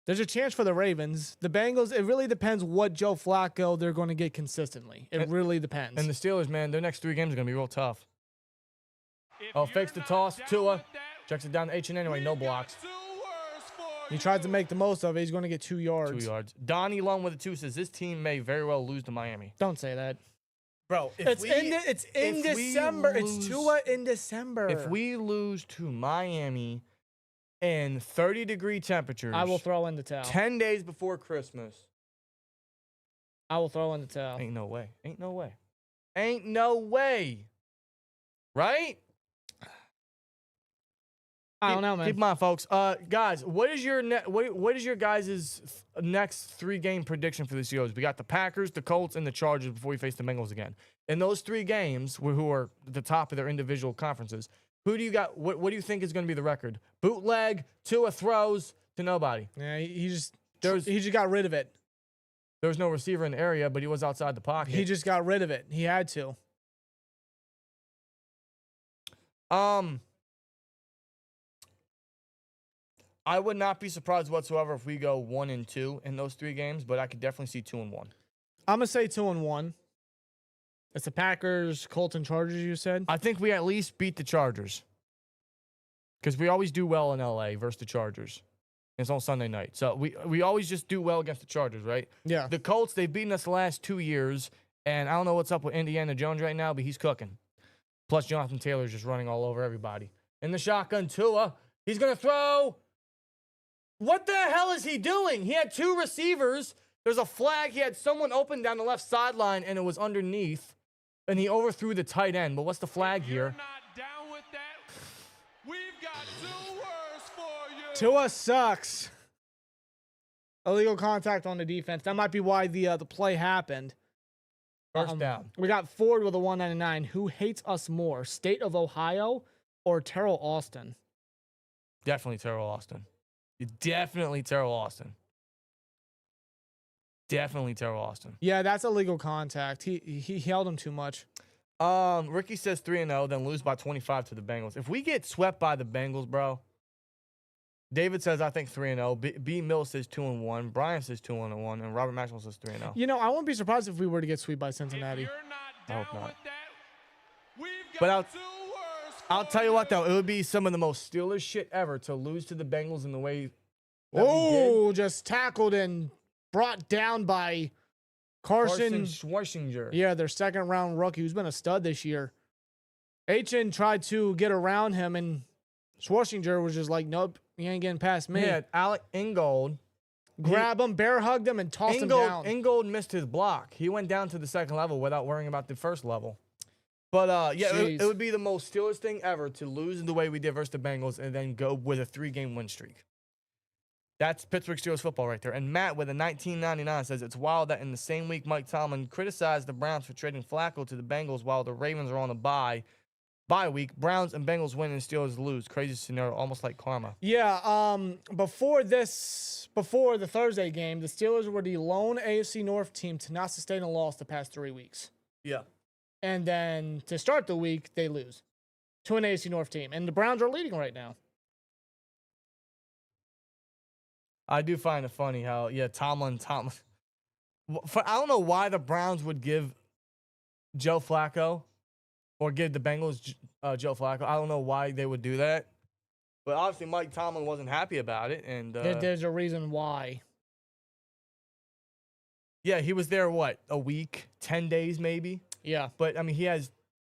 There's a chance for the Ravens. The Bengals, it really depends what Joe Flacco they're going to get consistently. It really depends. And the Steelers, man, their next 3 games are gonna be real tough. If Oh, you're fakes the not toss. down Tua with that, checks it down to HN anyway. No we've got blocks. 2 words for he tries to you. make the most of it. He's going to get 2 yards. 2 yards. Donnie Lung with a 2 says this team may very well lose to Miami. Don't say that. Bro, It's in December. It's Tua in December. If we lose to Miami in 30-degree temperatures, I will throw in the towel. 10 days before Christmas, I will throw in the towel. ain't no way. Ain't no way. Ain't no way. Right? I don't know, man. Keep in mind, folks. Guys, what is your what is your guys' next 3-game prediction for the Steelers? We got the Packers, the Colts, and the Chargers before we face the Bengals again. In those 3 games, who are at the top of their individual conferences, who do you got? What do you think is going to be the record? Bootleg, Tua throws to nobody. Yeah, he just got rid of it. There was no receiver in the area, but he was outside the pocket. He just got rid of it. He had to. I would not be surprised whatsoever if we go 1-2 in those 3 games, but I could definitely see 2-1. I'm gonna say 2-1. It's the Packers, Colts, and Chargers. You said. I think we at least beat the Chargers because we always do well in LA versus the Chargers. It's on Sunday night, so we always just do well against the Chargers, right? Yeah. The Colts, they've beaten us the last 2 years, and I don't know what's up with Indiana Jones right now, but he's cooking. Plus, Jonathan Taylor's just running all over everybody. In the shotgun, Tua, he's gonna throw. What the hell is he doing? He had 2 receivers. There's a flag. He had someone open down the left sideline, and it was underneath. And he overthrew the tight end. But what's the flag If here? you're not down with that, we've got 2 words for you. Tua sucks. Illegal contact on the defense. That might be why the play happened. First down. We got Ford with a 199. Who hates us more, State of Ohio or Terrell Austin? Definitely Terrell Austin. Definitely Terrell Austin. Definitely Terrell Austin. Yeah, that's illegal contact. He held him too much. Ricky says 3-0, then lose by 25 to the Bengals. If we get swept by the Bengals, bro, David says I think 3-0. B. Mill says 2-1. Brian says 2-1, and Robert Maxwell says 3-0. You know, I wouldn't be surprised if we were to get swept by Cincinnati. If you're not I hope down not. with that, we've But got two words I'll for tell you what, you. though. It would be some of the most Steelers shit ever to lose to the Bengals in the way that we did. Oh, just tackled and brought down by Carson Schwarzenegger. Yeah, their second round rookie who's been a stud this year. HN tried to get around him, and Schwarzenegger was just like, nope, you ain't getting past me. Yeah, Alec Ingold. Grab him, bear hugged him, and tossed him down. Ingold missed his block. He went down to the second level without worrying about the first level. But, yeah, it would be the most Steelers thing ever to lose the way we did versus the Bengals and then go with a 3-game win streak. That's Pittsburgh Steelers football right there. And Matt with a 1999 says it's wild that in the same week Mike Tomlin criticized the Browns for trading Flacco to the Bengals while the Ravens are on a bye week. Browns and Bengals win and Steelers lose. Crazy scenario, almost like karma. Yeah, before the Thursday game, the Steelers were the lone AFC North team to not sustain a loss the past 3 weeks. Yeah. And then to start the week, they lose to an AFC North team. And the Browns are leading right now. I do find it funny how, yeah, Tomlin. I don't know why the Browns would give Joe Flacco or give the Bengals Joe Flacco. I don't know why they would do that. But obviously Mike Tomlin wasn't happy about it. And There's a reason why. yeah, he was there, what, a week, 10 days maybe? Yeah. But, I mean, he has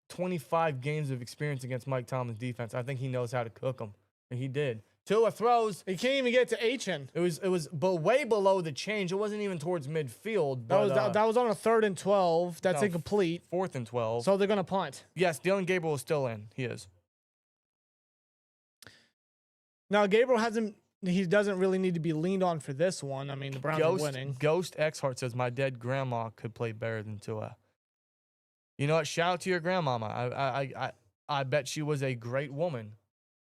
25 games of experience against Mike Tomlin's defense. I think he knows how to cook them. And he did. Tua throws. He can't even get to HN. It was way below the change. It wasn't even towards midfield. That was on a 3rd and 12. That's no, incomplete. 4th and 12. So they're going to punt. Yes, Dylan Gabriel is still in. He is. Now, Gabriel he doesn't really need to be leaned on for this one. I mean, the Browns are winning. Ghost X-Heart says, my dead grandma could play better than Tua. You know what? Shout out to your grandmama. I bet she was a great woman.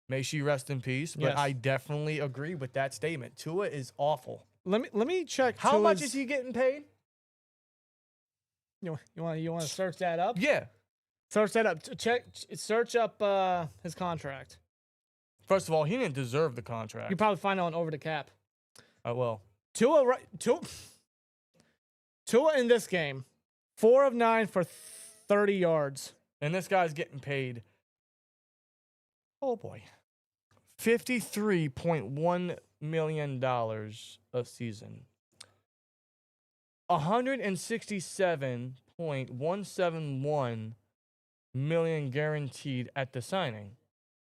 May she rest in peace. But Yes. I definitely agree with that statement. Tua is awful. Let me check. How much Tua's- is he getting paid? You want to search that up? Yeah. Search that up. Search up his contract. First of all, he didn't deserve the contract. You probably find it on Over the Cap. I will. Tua in this game, 4 of 9 for 30 yards. And this guy's getting paid, oh boy, $53.1 million a season. $167.171 million guaranteed at the signing,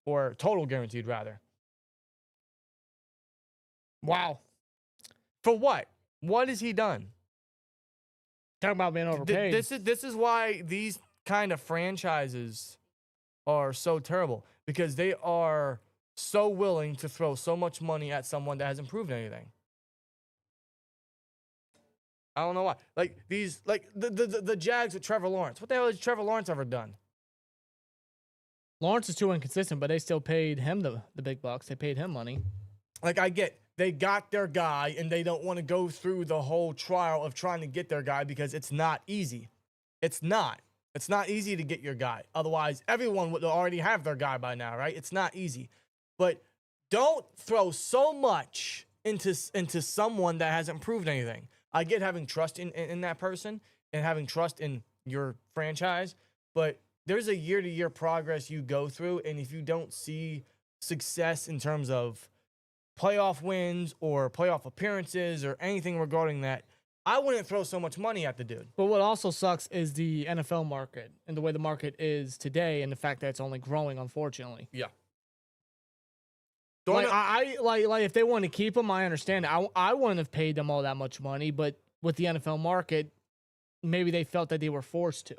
or total guaranteed rather. Wow. For what? What has he done? Talking about being overpaid. This is why these kind of franchises are so terrible, because they are so willing to throw so much money at someone that hasn't proven anything. I don't know why. Like the Jags with Trevor Lawrence. What the hell has Trevor Lawrence ever done? Lawrence is too inconsistent, but they still paid him the big bucks. They paid him money. Like, I get they got their guy and they don't want to go through the whole trial of trying to get their guy because it's not easy. It's not. It's not easy to get your guy. Otherwise, everyone would already have their guy by now, right? It's not easy. But don't throw so much into someone that hasn't proved anything. I get having trust in that person and having trust in your franchise, but there's a year-to-year progress you go through, and if you don't see success in terms of playoff wins or playoff appearances or anything regarding that, I wouldn't throw so much money at the dude. But what also sucks is the NFL market and the way the market is today, and the fact that it's only growing, unfortunately. Yeah. Like, I if they want to keep him, I understand. I wouldn't have paid them all that much money, but with the NFL market, maybe they felt that they were forced to.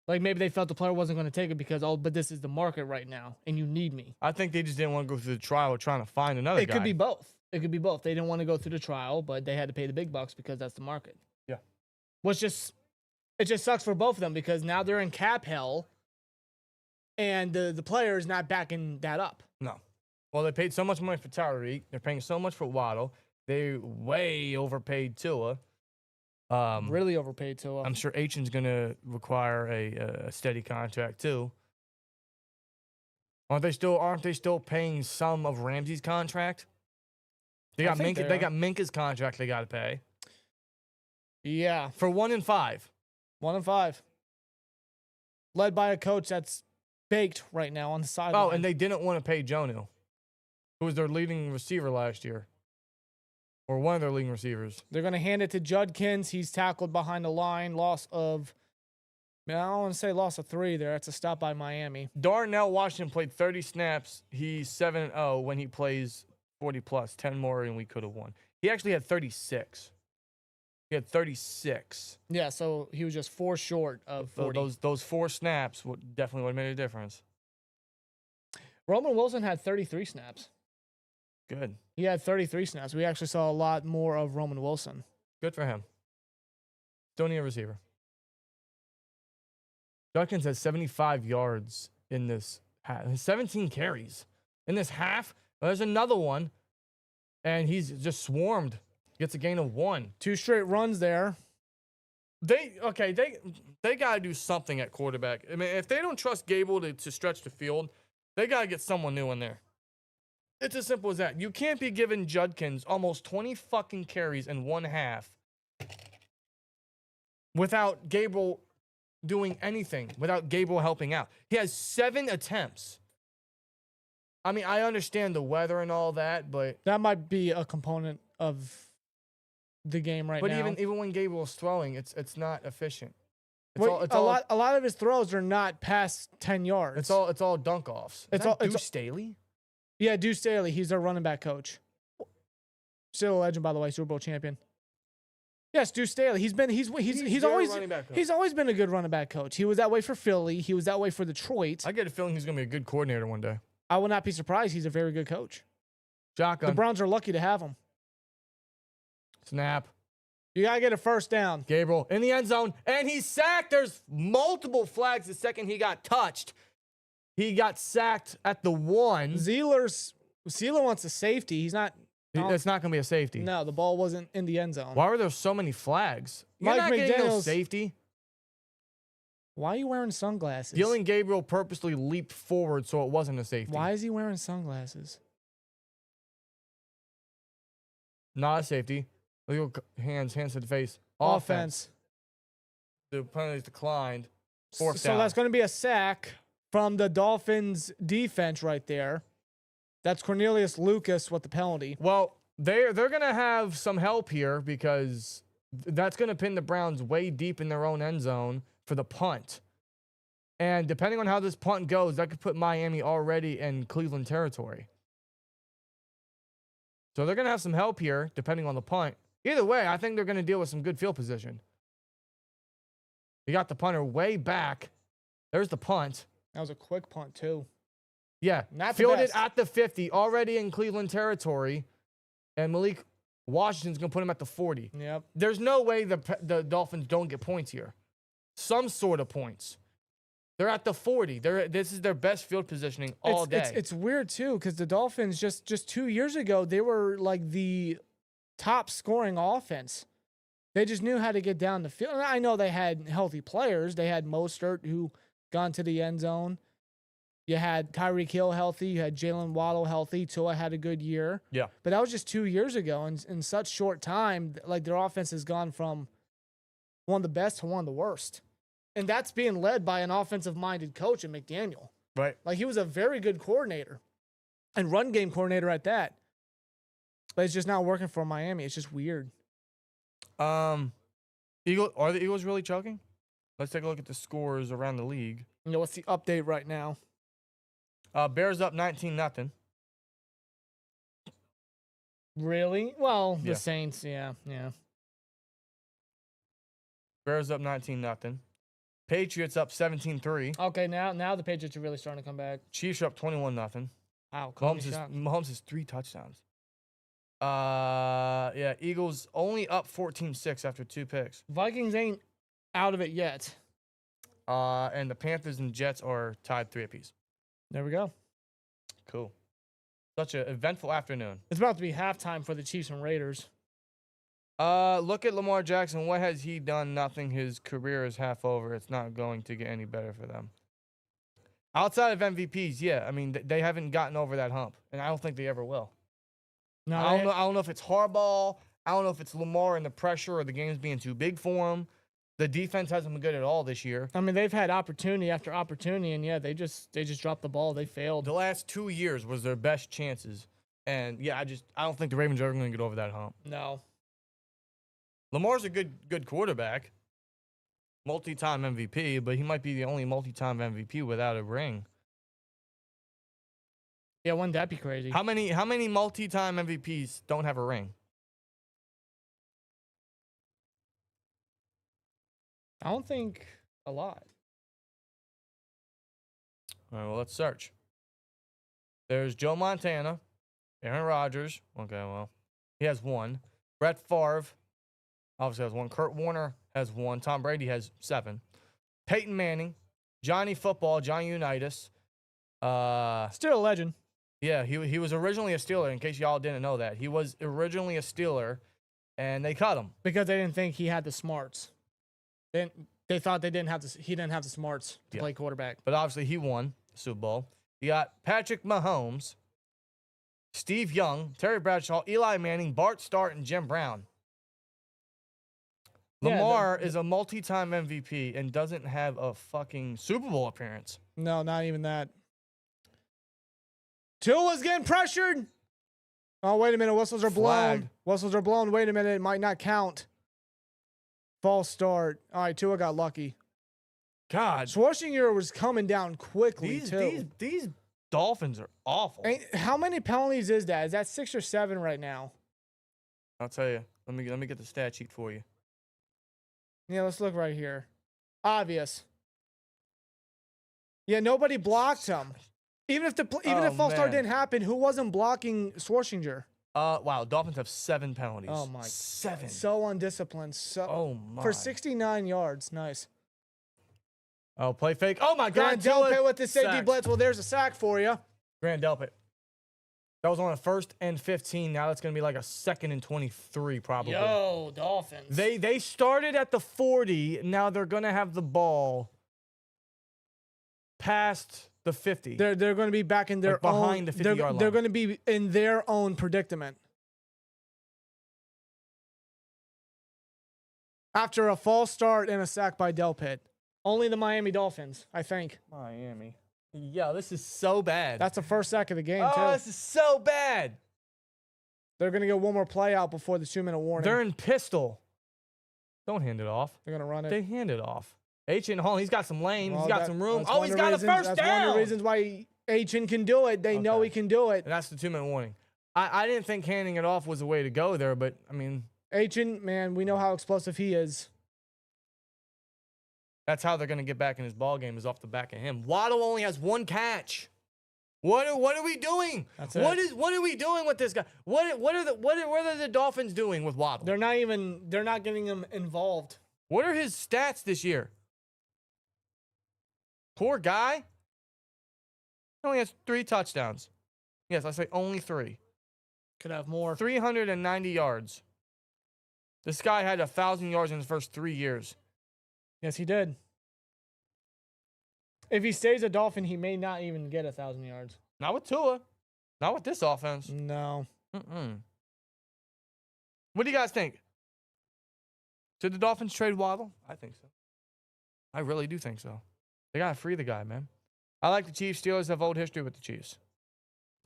Like, maybe they felt the player wasn't going to take it because, but this is the market right now, and you need me. I think they just didn't want to go through the trial of trying to find another guy. It could be both. It could be both. They didn't want to go through the trial, but they had to pay the big bucks because that's the market. Yeah. Which just It just sucks for both of them because now they're in cap hell, and the player is not backing that up. No. Well, they paid so much money for Tyreek. They're paying so much for Waddle. They way overpaid Tua. Really overpaid Tua. I'm sure Achen's going to require a steady contract too. Aren't they still paying some of Ramsey's contract? They got Minka's contract they got to pay. Yeah. For 1 and 5. 1 and 5. Led by a coach that's baked right now on the sideline. Oh, and they didn't want to pay Jonah, who was their leading receiver last year. Or one of their leading receivers. They're going to hand it to Judkins. He's tackled behind the line. I don't want to say loss of 3 there. That's a stop by Miami. Darnell Washington played 30 snaps. He's 7-0 when he plays 40+, 10 more than we could have won. He actually had 36. He had 36. Yeah, so he was just 4 short of 40. Those 4 snaps would definitely have made a difference. Roman Wilson had 33 snaps. Good. He had 33 snaps. We actually saw a lot more of Roman Wilson. Good for him. Still need a receiver. Judkins has 75 yards in this half. 17 carries in this half. There's another one, and he's just swarmed. Gets a gain of 1. 2 straight runs there. They got to do something at quarterback. I mean, if they don't trust Gable to stretch the field, they got to get someone new in there. It's as simple as that. You can't be giving Judkins almost 20 fucking carries in 1 half without Gable doing anything, without Gable helping out. He has 7 attempts. I mean, I understand the weather and all that, but that might be a component of the game now. But even when Gable is throwing, it's not efficient. A lot of his throws are not past 10 yards. It's all dunk offs. It's Deuce Staley. Yeah, Deuce Staley. He's our running back coach. Still a legend, by the way, Super Bowl champion. Yes, Deuce Staley. He's always been a good running back coach. He was that way for Philly. He was that way for Detroit. I get a feeling he's gonna be a good coordinator one day. I will not be surprised. He's a very good coach. Shotgun. The Browns are lucky to have him. Snap. You gotta get a first down. Gabriel in the end zone, and he's sacked. There's multiple flags the second he got touched. He got sacked at the 1. Sealer wants a safety. He's not. It's not going to be a safety. No, the ball wasn't in the end zone. Why were there so many flags? You're not getting no safety. Why are you wearing sunglasses? Dylan Gabriel purposely leaped forward so it wasn't a safety. Why is he wearing sunglasses? Not a safety. Hands to the face. Offense. The penalty declined. Fourth So down. that's going to be a sack from the Dolphins defense right there. That's Cornelius Lucas with the penalty. Well, they're going to have some help here because that's going to pin the Browns way deep in their own end zone for the punt. And depending on how this punt goes, that could put Miami already in Cleveland territory. So they're going to have some help here depending on the punt. Either way, I think they're going to deal with some good field position. You got the punter way back. There's the punt. That was a quick punt, too. Yeah, Not the fielded best. at the 50, already in Cleveland territory, and Malik Washington's going to put him at the 40. Yep. There's no way the Dolphins don't get points here. Some sort of points. They're at the 40. This is their best field positioning all day. It's weird, too, because the Dolphins, just 2 years ago, they were like the top scoring offense. They just knew how to get down the field. And I know they had healthy players. They had Mostert, who got into the end zone. You had Tyreek Hill healthy. You had Jalen Waddle healthy. Tua had a good year. Yeah. But that was just 2 years ago. And in such short time, like their offense has gone from one of the best to one of the worst. And that's being led by an offensive-minded coach in McDaniel. Right. Like, he was a very good coordinator and run game coordinator at that. But it's just not working for Miami. It's just weird. Are the Eagles really choking? Let's take a look at the scores around the league. You know, what's the update right now? Bears up 19-0. Really? Well, Yeah. the Saints, yeah. Bears up 19-0. Patriots up 17-3. Okay, now the Patriots are really starting to come back. Chiefs are up 21-0. Wow, Mahomes has 3 touchdowns. Eagles only up 14-6 after 2 picks. Vikings ain't out of it yet. And the Panthers and Jets are tied 3 apiece. There we go. Cool. Such an eventful afternoon. It's about to be halftime for the Chiefs and Raiders. Look at Lamar Jackson. What has he done? Nothing. His career is half over. It's not going to get any better for them. Outside of MVPs, yeah. I mean, they haven't gotten over that hump, and I don't think they ever will. No, I don't know if it's Harbaugh. I don't know if it's Lamar and the pressure or the game's being too big for him. The defense hasn't been good at all this year. I mean, they've had opportunity after opportunity, and yeah, they just dropped the ball. They failed. The last 2 years was their best chances, and yeah, I don't think the Ravens are going to get over that hump. No. Lamar's a good quarterback, multi-time MVP, but he might be the only multi-time MVP without a ring. Yeah, wouldn't that be crazy? How many multi-time MVPs don't have a ring? I don't think a lot. All right, well, let's search. There's Joe Montana, Aaron Rodgers. Okay, well, he has 1. Brett Favre obviously has 1. Kurt Warner has 1. Tom Brady has 7. Peyton Manning, Johnny Football, Johnny Unitas. Still a legend. Yeah, he was originally a Steeler, in case y'all didn't know that. He was originally a Steeler, and they cut him. Because they didn't think he had the smarts. They thought he didn't have the smarts to play quarterback. But obviously he won the Super Bowl. You got Patrick Mahomes, Steve Young, Terry Bradshaw, Eli Manning, Bart Starr, and Jim Brown. Lamar is a multi-time MVP and doesn't have a fucking Super Bowl appearance. No, not even that. Tua's getting pressured. Oh, wait a minute. Whistles are blown. Flag. Whistles are blown. Wait a minute. It might not count. False start. All right, Tua got lucky. God. Schwarzenegger was coming down quickly, too. These Dolphins are awful. How many penalties is that? Is that 6 or 7 right now? I'll tell you. Let me get the stat sheet for you. Yeah, let's look right here. Obvious. Yeah, nobody blocked him. Even if false start didn't happen, who wasn't blocking Schwarzenegger? Wow, Dolphins have 7 penalties. Oh my, 7. so undisciplined. So Oh my. for 69 yards, nice. Oh, play fake. Oh my God. Grant Delpit with the safety Sack. blitz. Well, there's a sack for you. Grant Delpit. That was on a 1st and 15. Now it's going to be like a 2nd and 23 probably. Yo, Dolphins. They started at the 40. Now they're going to have the ball past the 50. They're going to be back in their behind own, the 50-yard line. They're going to be in their own predicament. After a false start and a sack by Delpit. Only the Miami Dolphins, I think. Miami. Yeah, this is so bad. That's the first sack of the game, oh, too. this is so bad. They're going to get one more play out before the 2-minute warning. They're in pistol. Don't hand it off. They're going to run it. They hand it off. H.N. Hall, he's got some lane. Well, he's got some room. that's Oh, one he's of the got reasons- a first that's down. one of the reasons why H.N. can do it. They know he can do it. And that's the 2-minute warning. I didn't think handing it off was a way to go there, but, I mean. H.N., man, we know how explosive he is. That's how they're going to get back in his ball game is off the back of him. Waddle only has 1 catch. What are we doing? That's What are we doing with this guy? What are the Dolphins doing with Waddle? They're not getting him involved. What are his stats this year? Poor guy. He only has 3 touchdowns. Yes, I say only 3. Could have more. 390 yards. This guy had 1,000 yards in his first 3 years. Yes, he did. If he stays a Dolphin, he may not even get 1,000 yards. Not with Tua. Not with this offense. No. What do you guys think? Should the Dolphins trade Waddle? I think so. I really do think so. They got to free the guy, man. I like the Chiefs. Steelers have old history with the Chiefs.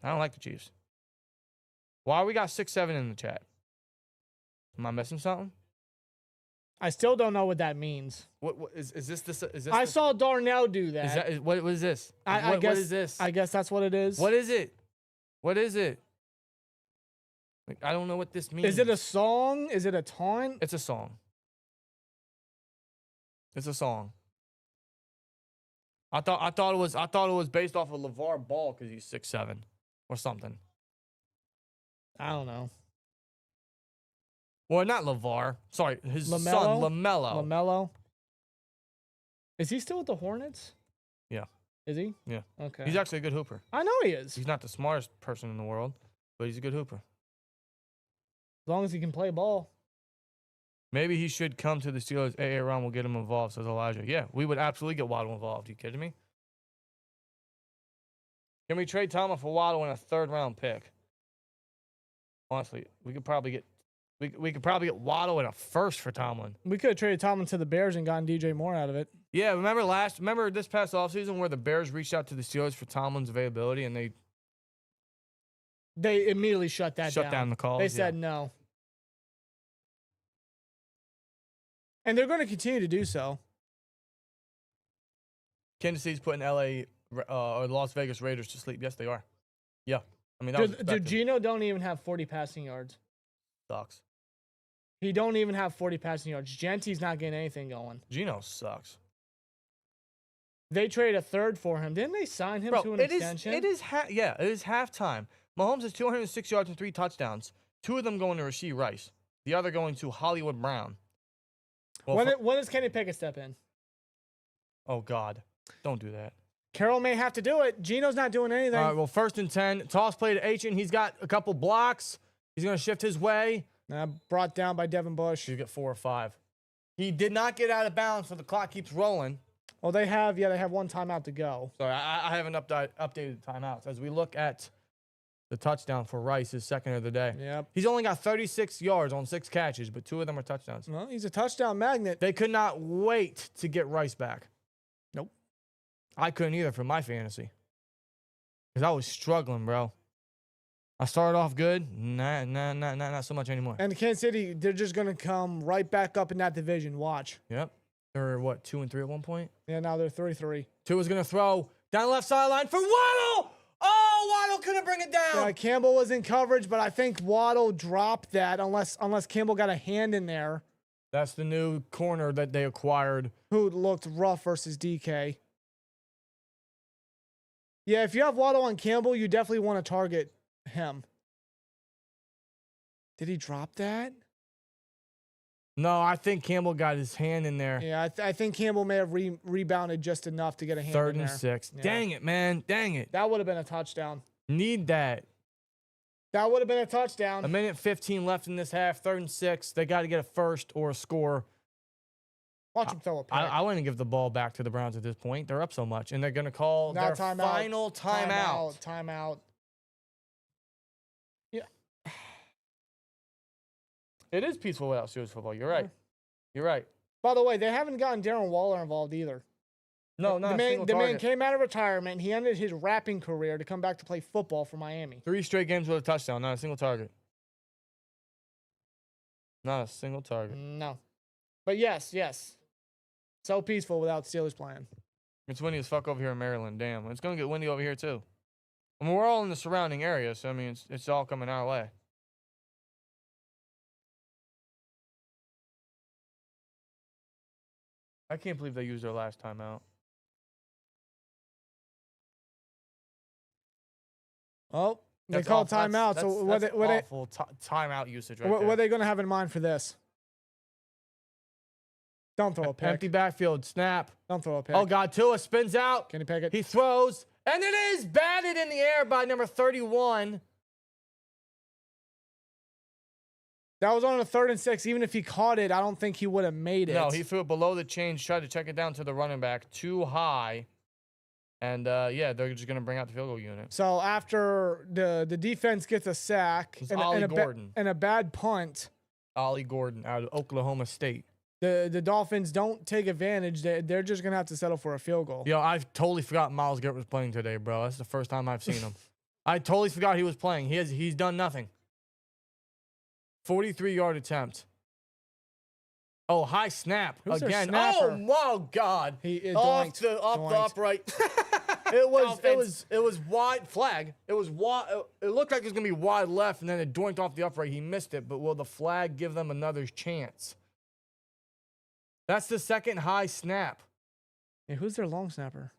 I don't like the Chiefs. Why we got 6-7 in the chat? Am I missing something? I still don't know what that means. What is this? Is this? I saw Darnell do that. What is this? I What guess, is this? I guess that's what it is. What is it? What is it? Like, I don't know what this means. Is it a song? Is it a taunt? It's a song. It's a song. I thought it was based off of LeVar Ball because he's 6'7" or something. I don't know. Well, not LeVar. Sorry, his son LaMelo? LaMelo. LaMelo? Is he still with the Hornets? Yeah. Is he? Yeah. Okay. He's actually a good hooper. I know he is. He's not the smartest person in the world, but he's a good hooper. As long as he can play ball. Maybe he should come to the Steelers. AA Ron will get him involved, says Elijah. Yeah, we would absolutely get Waddle involved. You kidding me? Can we trade Tomlin for Waddle in a 3rd-round pick? Honestly, we could probably get Waddle in a 1st for Tomlin. We could have traded Tomlin to the Bears and gotten DJ Moore out of it. Yeah, remember this past offseason where the Bears reached out to the Steelers for Tomlin's availability and They immediately shut that down. shut down the calls. They said no. And they're going to continue to do so. Kansas City's putting LA or the Las Vegas Raiders to sleep. Yes, they are. Yeah. I mean, that was expected. Gino don't even have 40 passing yards. Sucks. He don't even have 40 passing yards. Gentry's not getting anything going. Gino sucks. They traded a 3rd for him. Didn't they sign him to an extension? It is halftime. Mahomes has 206 yards and 3 touchdowns. 2 of them going to Rashee Rice. The other going to Hollywood Brown. Well, when does Kenny Pickett step in? Oh, God. Don't do that. Carroll may have to do it. Gino's not doing anything. All right, well, 1st and 10. Toss play to Achen. He's got a couple blocks. He's going to shift his way. Brought down by Devin Bush. You get 4 or 5. He did not get out of bounds, so the clock keeps rolling. Well, they have 1 timeout to go. So I haven't updated timeouts. As we look at the touchdown for Rice, his 2nd of the day. Yep. He's only got 36 yards on 6 catches, but 2 of them are touchdowns. Well, he's a touchdown magnet. They could not wait to get Rice back. Nope. I couldn't either for my fantasy. Because I was struggling, bro. I started off good. Not so much anymore. And Kansas City, they're just going to come right back up in that division. Watch. Yep. They're, 2-3 at one point? Yeah, now they're 3-3. Tua was going to throw down the left sideline for Waddle. Oh, Waddle couldn't bring it down. Yeah, Campbell was in coverage, but I think Waddle dropped that unless Campbell got a hand in there. That's the new corner that they acquired. Who looked rough versus DK. Yeah, if you have Waddle on Campbell, you definitely want to target him. Did he drop that? No, I think Campbell got his hand in there. Yeah, I think Campbell may have rebounded just enough to get a hand 3rd in there. and 6. Yeah. Dang it, man. Dang it. That would have been a touchdown. Need that. That would have been a touchdown. 1:15 left in this half. 3rd and 6. They got to get a 1st or a score. Watch him throw a pick. I wouldn't give the ball back to the Browns at this point. They're up so much, and they're going to call their final timeout. Timeout. Yeah. It is peaceful without Steelers football. You're right. You're right. By the way, they haven't gotten Darren Waller involved either. No, not a single the man target. came out of retirement. He ended his rapping career to come back to play football for Miami. 3 straight games with a touchdown. Not a single target. Not a single target. No. But yes. So peaceful without Steelers playing. It's windy as fuck over here in Maryland. Damn. It's going to get windy over here, too. I mean, we're all in the surrounding area, so, I mean, it's all coming our way. I can't believe they used their last timeout. Oh, they called timeout. That's So awful timeout usage right what there. are they going to have in mind for this? Don't throw a pick. Empty backfield, snap. Don't throw a pick. Oh, God, Tua spins out. Can he pick it? He throws, and it is batted in the air by number 31. That was on a 3rd and 6. Even if he caught it, I don't think he would have made it. No, he threw it below the chains, tried to check it down to the running back, too high. And, yeah, they're just going to bring out the field goal unit. So after the defense gets a sack It's Ollie Gordon. and a bad punt, Ollie Gordon out of Oklahoma State. the Dolphins don't take advantage. They're just going to have to settle for a field goal. Yo, I totally forgot Myles Garrett was playing today, bro. That's the first time I've seen him. I totally forgot he was playing. He's done nothing. 43-yard attempt. Oh, high snap Who's their again. snapper? Oh, God! Off the upright. It was wide flag. It was wide. It looked like it was gonna be wide left, and then it doinked off the upright. He missed it, but will the flag give them another chance? That's the second high snap. Yeah, who's their long snapper?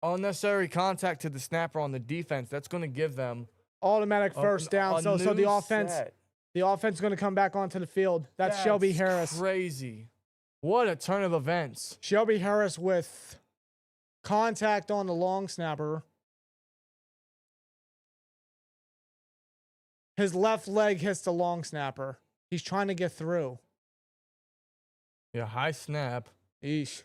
Unnecessary contact to the snapper on the defense. That's going to give them Automatic first down. So the offense, set. The offense is going to come back onto the field. That's Shelby Harris. Crazy. What a turn of events. Shelby Harris with contact on the long snapper. His left leg hits the long snapper. He's trying to get through. Yeah, high snap. Eesh.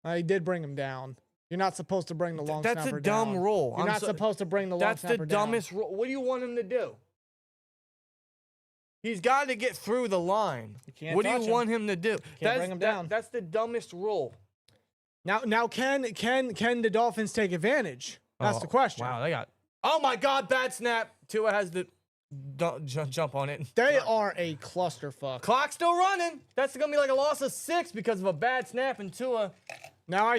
He did bring him down. You're not supposed to bring the long snapper down. That's a dumb rule. You're not supposed to bring the long snapper down. That's the dumbest rule. What do you want him to do? He's got to get through the line. What do you want him to do? Can't bring him down. That's the dumbest rule. Now, can the Dolphins take advantage? That's the question. Wow, they got. Oh my God, bad snap. Tua has the jump on it. They are a clusterfuck. Clock's still running. That's gonna be like a loss of 6 because of a bad snap and Tua. Now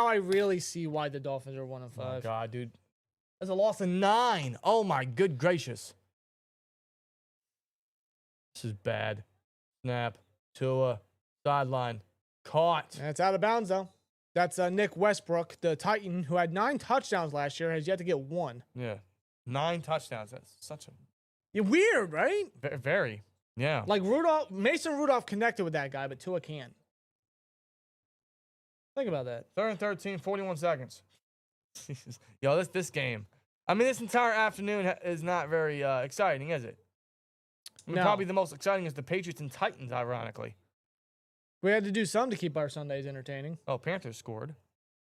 I really see why the Dolphins are 1-5. Oh my God, dude. That's a loss of 9. Oh my good gracious. This is bad. Snap. Tua. Sideline. Caught. That's out of bounds though. That's Nick Westbrook, the Titan, who had 9 touchdowns last year, has yet to get 1. Yeah. 9 touchdowns. That's such a... You're weird, right? Very. Yeah. Like Mason Rudolph connected with that guy, but Tua can't. Think about that. 3rd and 13, 41 seconds. Yo, this game. I mean, this entire afternoon is not very exciting, is it? I mean, No. Probably the most exciting is the Patriots and Titans, ironically. We had to do something to keep our Sundays entertaining. Oh, Panthers scored.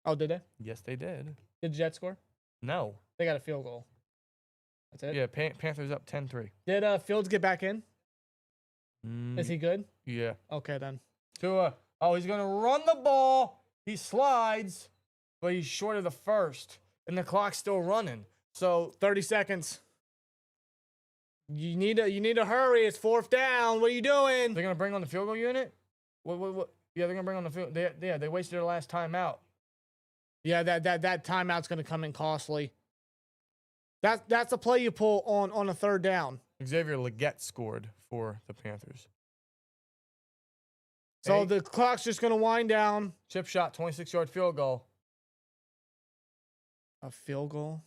Oh, did they? Yes, they did. Did the Jets score? No. They got a field goal. That's it? Yeah, Panthers up 10-3. Did Fields get back in? Is he good? Yeah. Okay, then. Tua. Oh, he's going to run the ball. He slides, but he's short of the first. And the clock's still running. So 30 seconds. You need to hurry. It's 4th down. What are you doing? they're going to bring on the field goal unit? What? Yeah, they're going to bring on the field. They wasted their last timeout. Yeah, that timeout's going to come in costly. That's a play you pull on a 3rd down. Xavier Legette scored for the Panthers. So the clock's just going to wind down. Chip shot, 26-yard field goal. A field goal?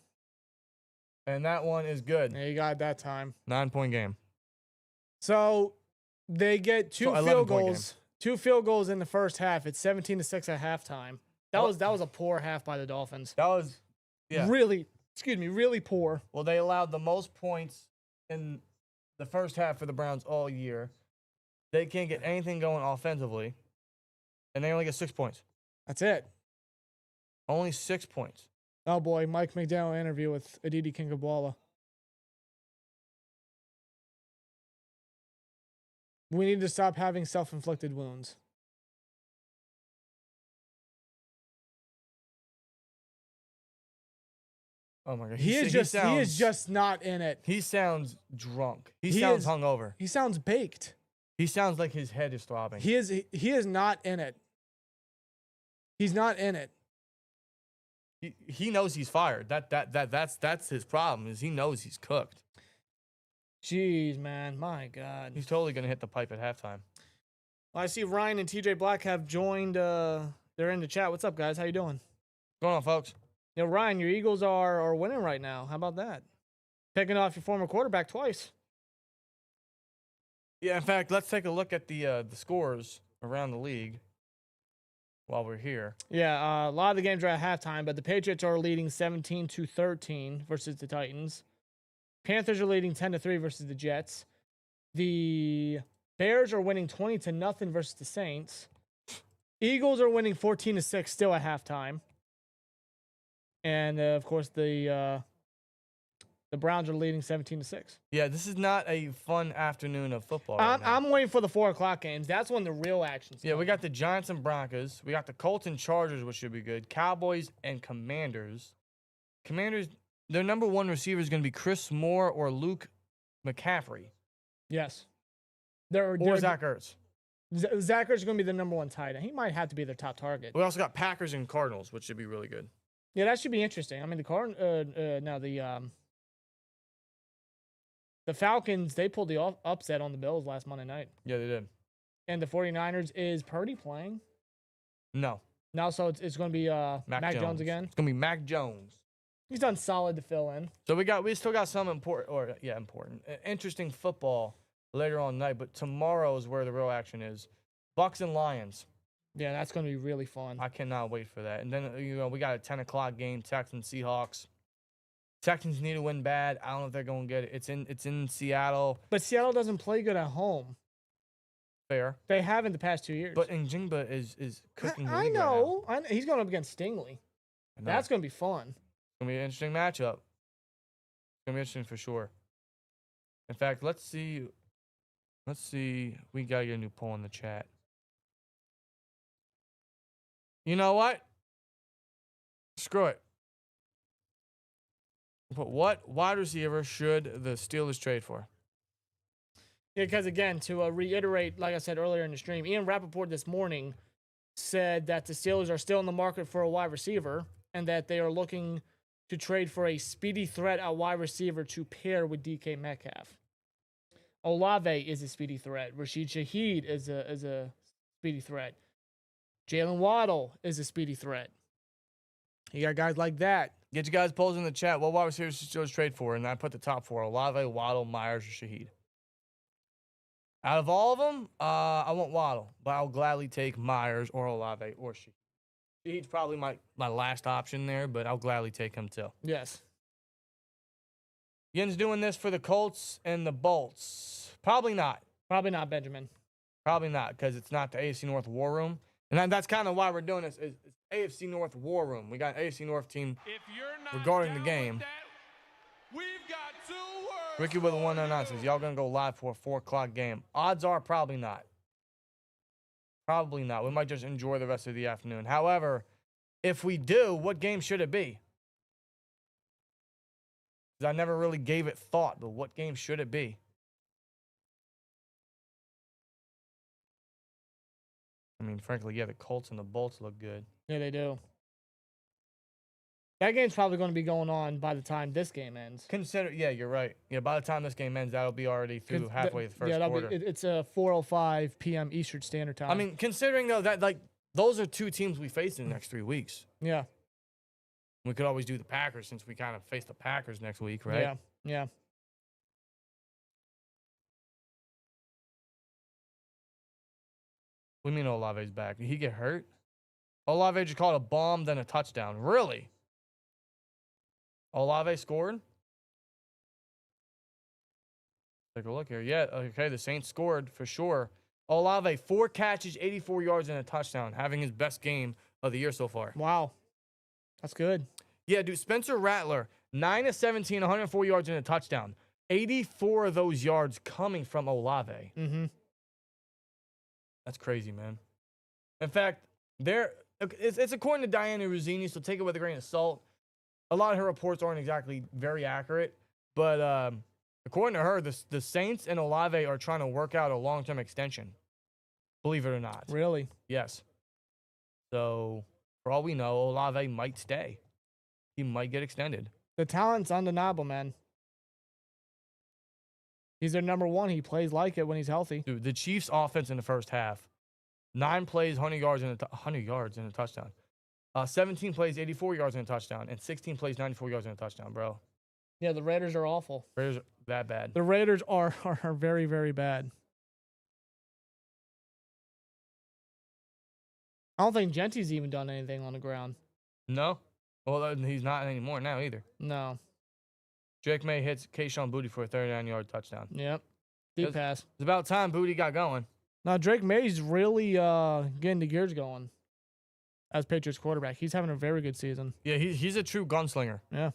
And that one is good. Yeah, you got it that time. 9-point game. So they get 2 So, field 11-point goals. 2 field goals in the first half. It's 17-6 at halftime. That was a poor half by the Dolphins. That was, yeah. Really poor. Well, they allowed the most points in the first half for the Browns all year. They can't get anything going offensively. And they only get 6 points. That's it. Only 6 points. Oh boy, Mike McDowell interview with Aditi Kinkabwala. We need to stop having self-inflicted wounds. Oh my God. He is just not in it. He sounds drunk. He He sounds is- hungover. He sounds baked. He sounds like his head is throbbing. He is not in it. He's not in it. He knows he's fired. That's his problem. Is he knows he's cooked. Jeez, man, my God. He's totally gonna hit the pipe at halftime. Well, I see Ryan and TJ Black have joined. They're in the chat. What's up, guys? How you doing? What's going on, folks? You know, Ryan, your Eagles are winning right now. How about that? Picking off your former quarterback twice. Yeah, in fact, let's take a look at the scores around the league while we're here. Yeah, a lot of the games are at halftime, but the Patriots are leading 17-13 versus the Titans. Panthers are leading 10-3 versus the Jets. The Bears are winning 20-0 versus the Saints. Eagles are winning 14-6 still at halftime. And of course the Browns are leading 17-6. Yeah, this is not a fun afternoon of football. Right now. I'm waiting for the 4:00 games. That's when the real action's Yeah, we coming. got the Giants and Broncos. We got the Colts and Chargers, which should be good. Cowboys and Commanders. Commanders, their number 1 receiver is going to be Chris Moore or Luke McCaffrey. Yes. Or Zach Ertz. Zach Ertz is going to be the number 1 tight end. He might have to be their top target. We also got Packers and Cardinals, which should be really good. Yeah, that should be interesting. I mean, the Falcons, they pulled the upset on the Bills last Monday night. Yeah, they did. And the 49ers, is Purdy playing? No. No, so it's going to be Mac Jones again. It's going to be Mac Jones. He's done solid to fill in. So we still got some interesting football later on tonight, but tomorrow is where the real action is. Bucks and Lions. Yeah, that's going to be really fun. I cannot wait for that. And then we got a 10 o'clock game, Texans Seahawks. Texans need to win bad. I don't know if they're going to get it. It's in Seattle. But Seattle doesn't play good at home. Fair. They have in the past 2 years. But Njigba is cooking the I league know. right He's going up against Stingley. now. That's going to be fun. It's going to be an interesting matchup. It's going to be interesting for sure. In fact, let's see. We got to get a new poll in the chat. You know what? Screw it. But what wide receiver should the Steelers trade for? Yeah, because again, to reiterate, like I said earlier in the stream, Ian Rappaport this morning said that the Steelers are still in the market for a wide receiver and that they are looking to trade for a speedy threat at wide receiver to pair with DK Metcalf. Olave is a speedy threat. Rashid Shaheed is a speedy threat. Jalen Waddle is a speedy threat. You got guys like that. Get you guys polls in the chat. What wide receivers should Steelers trade for? And I put the top four: Olave, Waddle, Myers, or Shaheed. Out of all of them, I want Waddle, but I'll gladly take Myers or Olave or Shaheed. Shaheed's probably my last option there, but I'll gladly take him too. Yes. Yin's doing this for the Colts and the Bolts. Probably not. Probably not, Benjamin. Probably not, because it's not the AFC North War Room. And that's kind of why we're doing this. It's AFC North War Room. We got an AFC North team If you're not regarding the down game. with that, we've got 2 words. Ricky with a 199 says, y'all going to go live for a 4 o'clock game. Odds are probably not. Probably not. We might just enjoy the rest of the afternoon. However, if we do, what game should it be? 'Cause I never really gave it thought, but what game should it be? I mean, frankly, yeah, the Colts and the Bolts look good. Yeah, they do. That game's probably going to be going on by the time this game ends. Yeah, you're right. Yeah, by the time this game ends, that'll be already through halfway the first quarter. It's a 4:05 p.m. Eastern Standard Time. I mean, considering though that those are 2 teams we face in the next 3 weeks. yeah, We could always do the Packers since we kind of face the Packers next week, right? yeah, yeah. What do you mean Olave's back? Did he get hurt? Olave just caught a bomb, then a touchdown. Really? Olave scored? Take a look here. Yeah, okay, the Saints scored for sure. Olave, 4 catches, 84 yards, and a touchdown, having his best game of the year so far. Wow, that's good. Yeah, dude, Spencer Rattler, 9 of 17, 104 yards, and a touchdown. 84 of those yards coming from Olave. Mm-hmm. That's crazy, man. In fact, it's according to Diana Ruzzini, so take it with a grain of salt. A lot of her reports aren't exactly very accurate, but according to her, the Saints and Olave are trying to work out a long-term extension. Believe it or not. Really? Yes. So, for all we know, Olave might stay. He might get extended. The talent's undeniable, man. He's their number one. He plays like it when he's healthy. Dude, the Chiefs' offense in the first half, 9 plays, 100 yards and a touchdown. 17 plays, 84 yards and a touchdown, and 16 plays, 94 yards and a touchdown, bro. Yeah, the Raiders are awful. Raiders are that bad. The Raiders are very, very bad. I don't think Gentry's even done anything on the ground. No? Well, he's not anymore now either. No. Drake May hits Kayshawn Boutte for a 39-yard touchdown. Yep. Deep pass. It's about time Boutte got going. Now, Drake May's really getting the gears going as Patriots quarterback. He's having a very good season. Yeah, he's a true gunslinger. Yeah.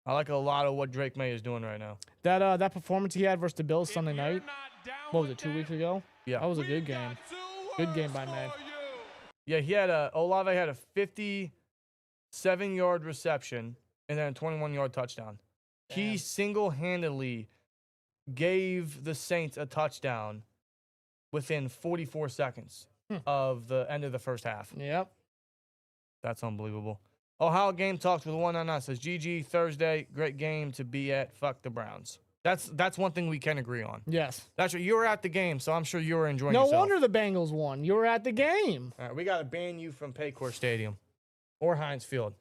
I like a lot of what Drake May is doing right now. That performance he had versus the Bills Sunday If you're night, not down what was with it, 2 weeks that, ago? Yeah. That was a we've good got game. 2 Good game words by May. for you. Yeah, Olave had a 57-yard reception and then a 21-yard touchdown. Damn. He single-handedly gave the Saints a touchdown within 44 seconds of the end of the first half. Yep. That's unbelievable. Ohio Game Talks with 199 says, GG, Thursday, great game to be at. Fuck the Browns. That's one thing we can agree on. Yes. That's right. You were at the game, so I'm sure you were enjoying No yourself. wonder the Bengals won. You were at the game. All right, we got to ban you from Paycor Stadium or Heinz Field.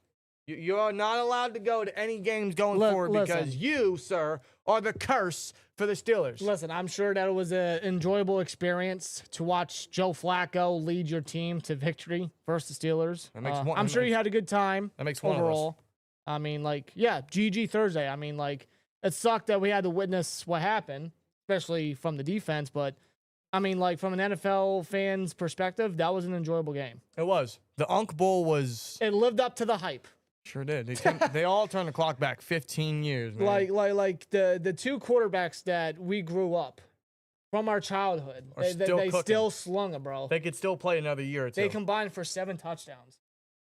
You are not allowed to go to any games going forward because you, sir, are the curse for the Steelers. Listen, I'm sure that it was an enjoyable experience to watch Joe Flacco lead your team to victory versus the Steelers. I'm sure you had a good time. That makes one overall. of us. I mean, like, yeah, GG Thursday. I mean, like, it sucked that we had to witness what happened, especially from the defense. But, I mean, like, from an NFL fan's perspective, that was an enjoyable game. It was. The Unk Bowl was... It lived up to the hype. Sure did. They all turned the clock back 15 years, man. Like the two quarterbacks that we grew up from our childhood, they still slung it, bro. They could still play another year or two. They combined for 7 touchdowns.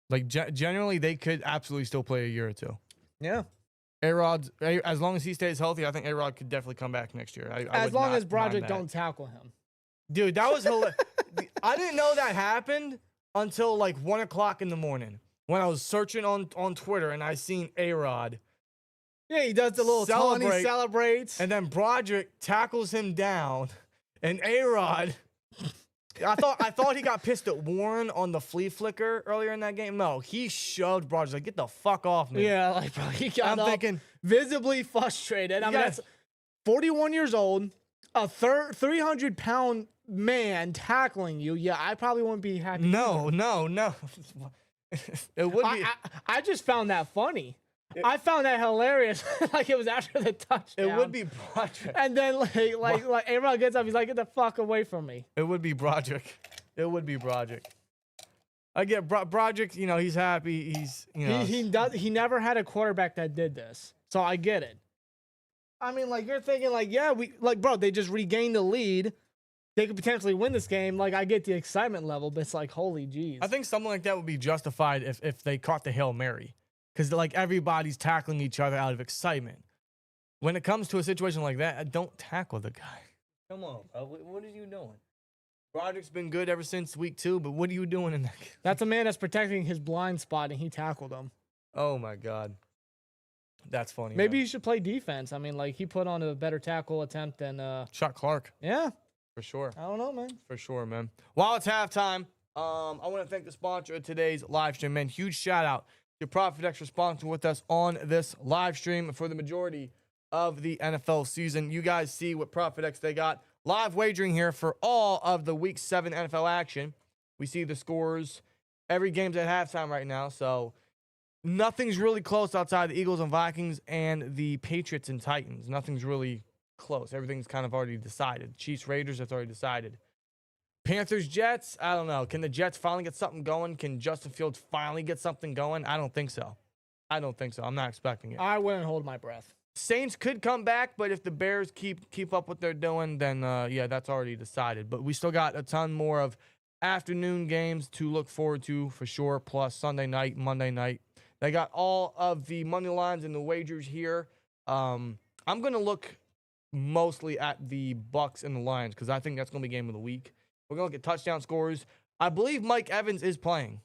Like, generally, they could absolutely still play a year or two. Yeah. A-Rod, as long as he stays healthy, I think A-Rod could definitely come back next year. As long as Broderick don't tackle him. Dude, that was hilarious. I didn't know that happened until, like, 1 o'clock in the morning. When I was searching on Twitter and I seen A-Rod. Yeah, he does the little taunt, he celebrates. And then Broderick tackles him down. And A-Rod, I thought he got pissed at Warren on the flea flicker earlier in that game. No, he shoved Broderick. Like, get the fuck off me. Yeah, like, bro, he got thinking, visibly frustrated. I mean, that's 41 years old, a 300-pound man tackling you. Yeah, I probably wouldn't be happy. No. It would be. I just found that funny. I found that hilarious. Like it was after the touchdown. It would be Broderick. And then like A-Rod gets up, he's like, "Get the fuck away from me." It would be Broderick. I get Broderick. You know, he's happy. He's he never had a quarterback that did this, so I get it. I mean, like you're thinking, like bro, they just regained the lead. They could potentially win this game. Like, I get the excitement level, but it's like, holy jeez. I think something like that would be justified if they caught the Hail Mary. Because, like, everybody's tackling each other out of excitement. When it comes to a situation like that, don't tackle the guy. Come on, bro. What are you doing? Broderick's been good ever since week 2, but what are you doing in that game? That's a man that's protecting his blind spot, and he tackled him. Oh, my God. That's funny. Maybe he should play defense. I mean, like, he put on a better tackle attempt than... Chuck Clark. Yeah. For sure. I don't know, man. For sure, man. While it's halftime, I want to thank the sponsor of today's live stream, man. Huge shout out to Profit X for sponsoring with us on this live stream for the majority of the NFL season. You guys see what Profit X they got. Live wagering here for all of the Week 7 NFL action. We see the scores. Every game's at halftime right now, so nothing's really close outside the Eagles and Vikings and the Patriots and Titans. Nothing's really close. Everything's kind of already decided. Chiefs, Raiders, that's already decided. Panthers, Jets, I don't know. Can the Jets finally get something going? Can Justin Fields finally get something going? I don't think so. I'm not expecting it. I wouldn't hold my breath. Saints could come back, but if the Bears keep up what they're doing, then yeah, that's already decided. But we still got a ton more of afternoon games to look forward to for sure, plus Sunday night, Monday night. They got all of the money lines and the wagers here. I'm going to look mostly at the Bucks and the Lions because I think that's going to be game of the week. We're going to look at touchdown scores. I believe Mike Evans is playing.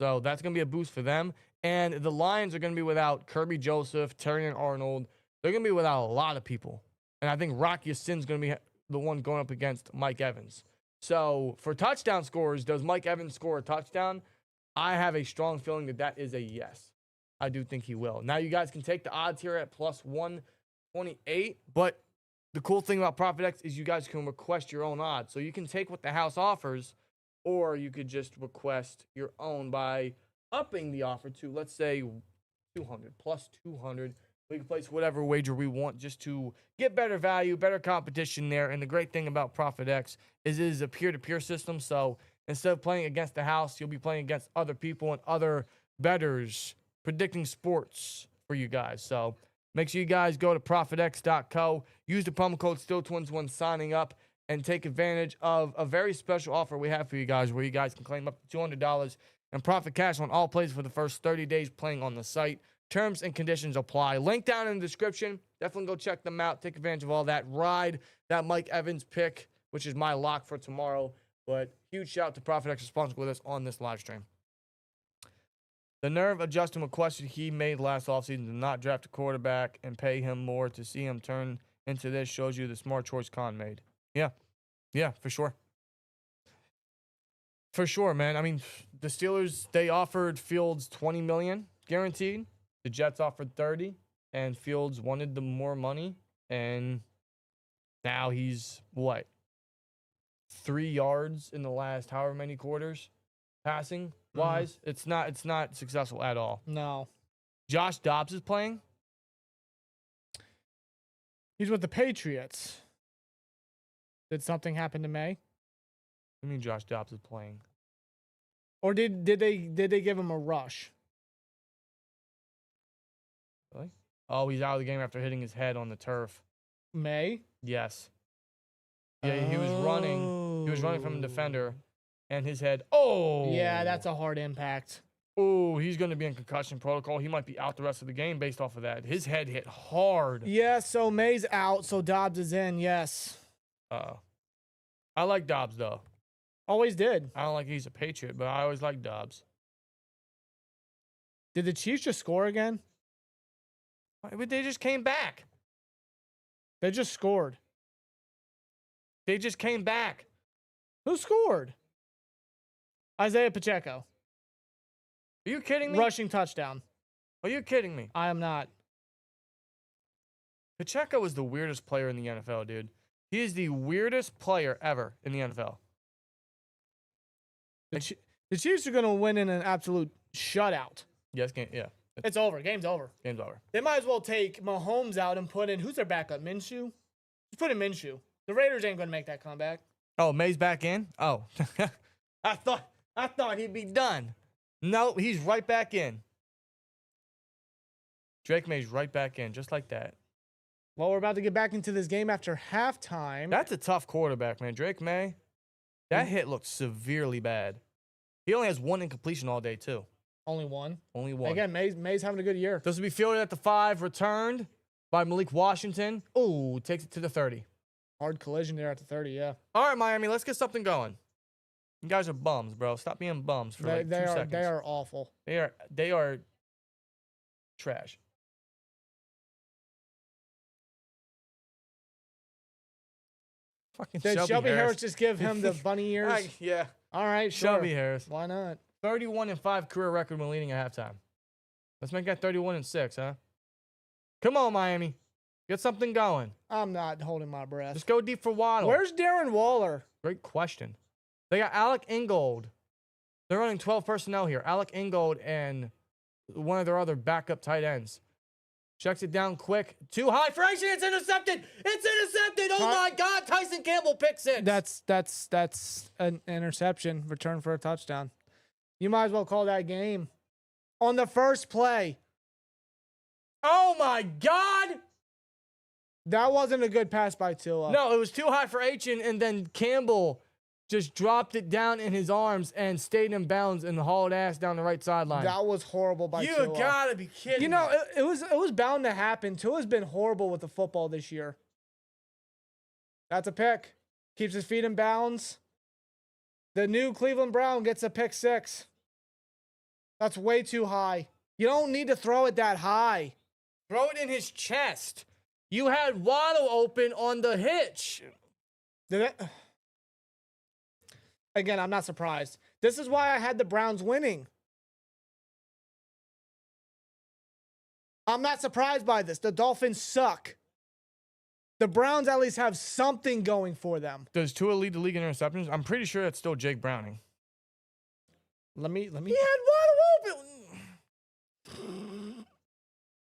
So that's going to be a boost for them. And the Lions are going to be without Kirby Joseph, Terrion Arnold. They're going to be without a lot of people. And I think Rocky Sin's going to be the one going up against Mike Evans. So for touchdown scores, does Mike Evans score a touchdown? I have a strong feeling that is a yes. I do think he will. Now you guys can take the odds here at plus 128. But the cool thing about Profit X is you guys can request your own odds. So you can take what the house offers, or you could just request your own by upping the offer to, let's say, 200, plus 200. We can place whatever wager we want just to get better value, better competition there. And the great thing about Profit X is it is a peer-to-peer system. So instead of playing against the house, you'll be playing against other people and other bettors predicting sports for you guys. So make sure you guys go to profitx.co, use the promo code SteelTwins when signing up, and take advantage of a very special offer we have for you guys where you guys can claim up to $200 and profit cash on all plays for the first 30 days playing on the site. Terms and conditions apply. Link down in the description. Definitely go check them out. Take advantage of all that. Ride that Mike Evans pick, which is my lock for tomorrow. But huge shout out to Profit X for sponsoring with us on this live stream. The nerve of Justin McQuestion he made last offseason to not draft a quarterback and pay him more to see him turn into this shows you the smart choice Khan made. Yeah, for sure. For sure, man. I mean, the Steelers, they offered Fields $20 million guaranteed. The Jets offered 30, and Fields wanted the more money. And now he's what? 3 yards in the last however many quarters passing wise. It's not successful at all. No. Josh Dobbs is playing. He's with the Patriots. Did something happen to May? I mean, Josh Dobbs is playing. Or did they give him a rush? Really? Oh, he's out of the game after hitting his head on the turf. May? Yes. Yeah, he was running. He was running from a defender, and his head. Oh. Yeah, that's a hard impact. Oh, he's going to be in concussion protocol. He might be out the rest of the game based off of that. His head hit hard. Yeah, so May's out, so Dobbs is in, yes. I like Dobbs, though. Always did. I don't like he's a Patriot, but I always like Dobbs. Did the Chiefs just score again? But they just came back. They just scored. They just came back. Who scored? Isaiah Pacheco. Are you kidding me? Rushing touchdown. Are you kidding me? I am not. Pacheco is the weirdest player in the NFL, dude. He is the weirdest player ever in the NFL. The Chiefs are going to win in an absolute shutout. Yes, yeah. It's over. Game's over. Game's over. They might as well take Mahomes out and put in, who's their backup? Minshew? Just put in Minshew. The Raiders ain't going to make that comeback. Oh, May's back in? Oh. I thought he'd be done. No, he's right back in. Drake May's right back in, just like that. Well, we're about to get back into this game after halftime. That's a tough quarterback, man. Drake May, that hit looked severely bad. He only has one incompletion all day, too. Only one. Only one. Again, May's having a good year. This will be fielded at the 5, returned by Malik Washington. Ooh, takes it to the 30. Hard collision there at the 30, yeah. All right, Miami, let's get something going. You guys are bums, bro. Stop being bums for like 2 seconds. They are awful. They are trash. Fucking Did Shelby Harris just give him the bunny ears? Yeah. All right, sure. Shelby Harris. Why not? 31-5 career record when leading at halftime. Let's make that 31-6, huh? Come on, Miami. Get something going. I'm not holding my breath. Just go deep for Waddle. Where's Darren Waller? Great question. They got Alec Ingold. They're running 12 personnel here. Alec Ingold and one of their other backup tight ends. Checks it down quick. Too high for action. It's intercepted. It's intercepted. Oh my God. Tyson Campbell picks it. That's an interception. Return for a touchdown. You might as well call that game. On the first play. Oh my God. That wasn't a good pass by Tua. No, it was too high for Achin, and then Campbell just dropped it down in his arms and stayed in bounds and hauled ass down the right sideline. That was horrible by Tua. You gotta be kidding me. You know, it was bound to happen. Tua's been horrible with the football this year. That's a pick. Keeps his feet in bounds. The new Cleveland Brown gets a pick 6. That's way too high. You don't need to throw it that high. Throw it in his chest. You had Waddle open on the hitch. Again, I'm not surprised. This is why I had the Browns winning. I'm not surprised by this. The Dolphins suck. The Browns at least have something going for them. Does Tua lead the league in interceptions? I'm pretty sure it's still Jake Browning. Let me. He had Waddle open.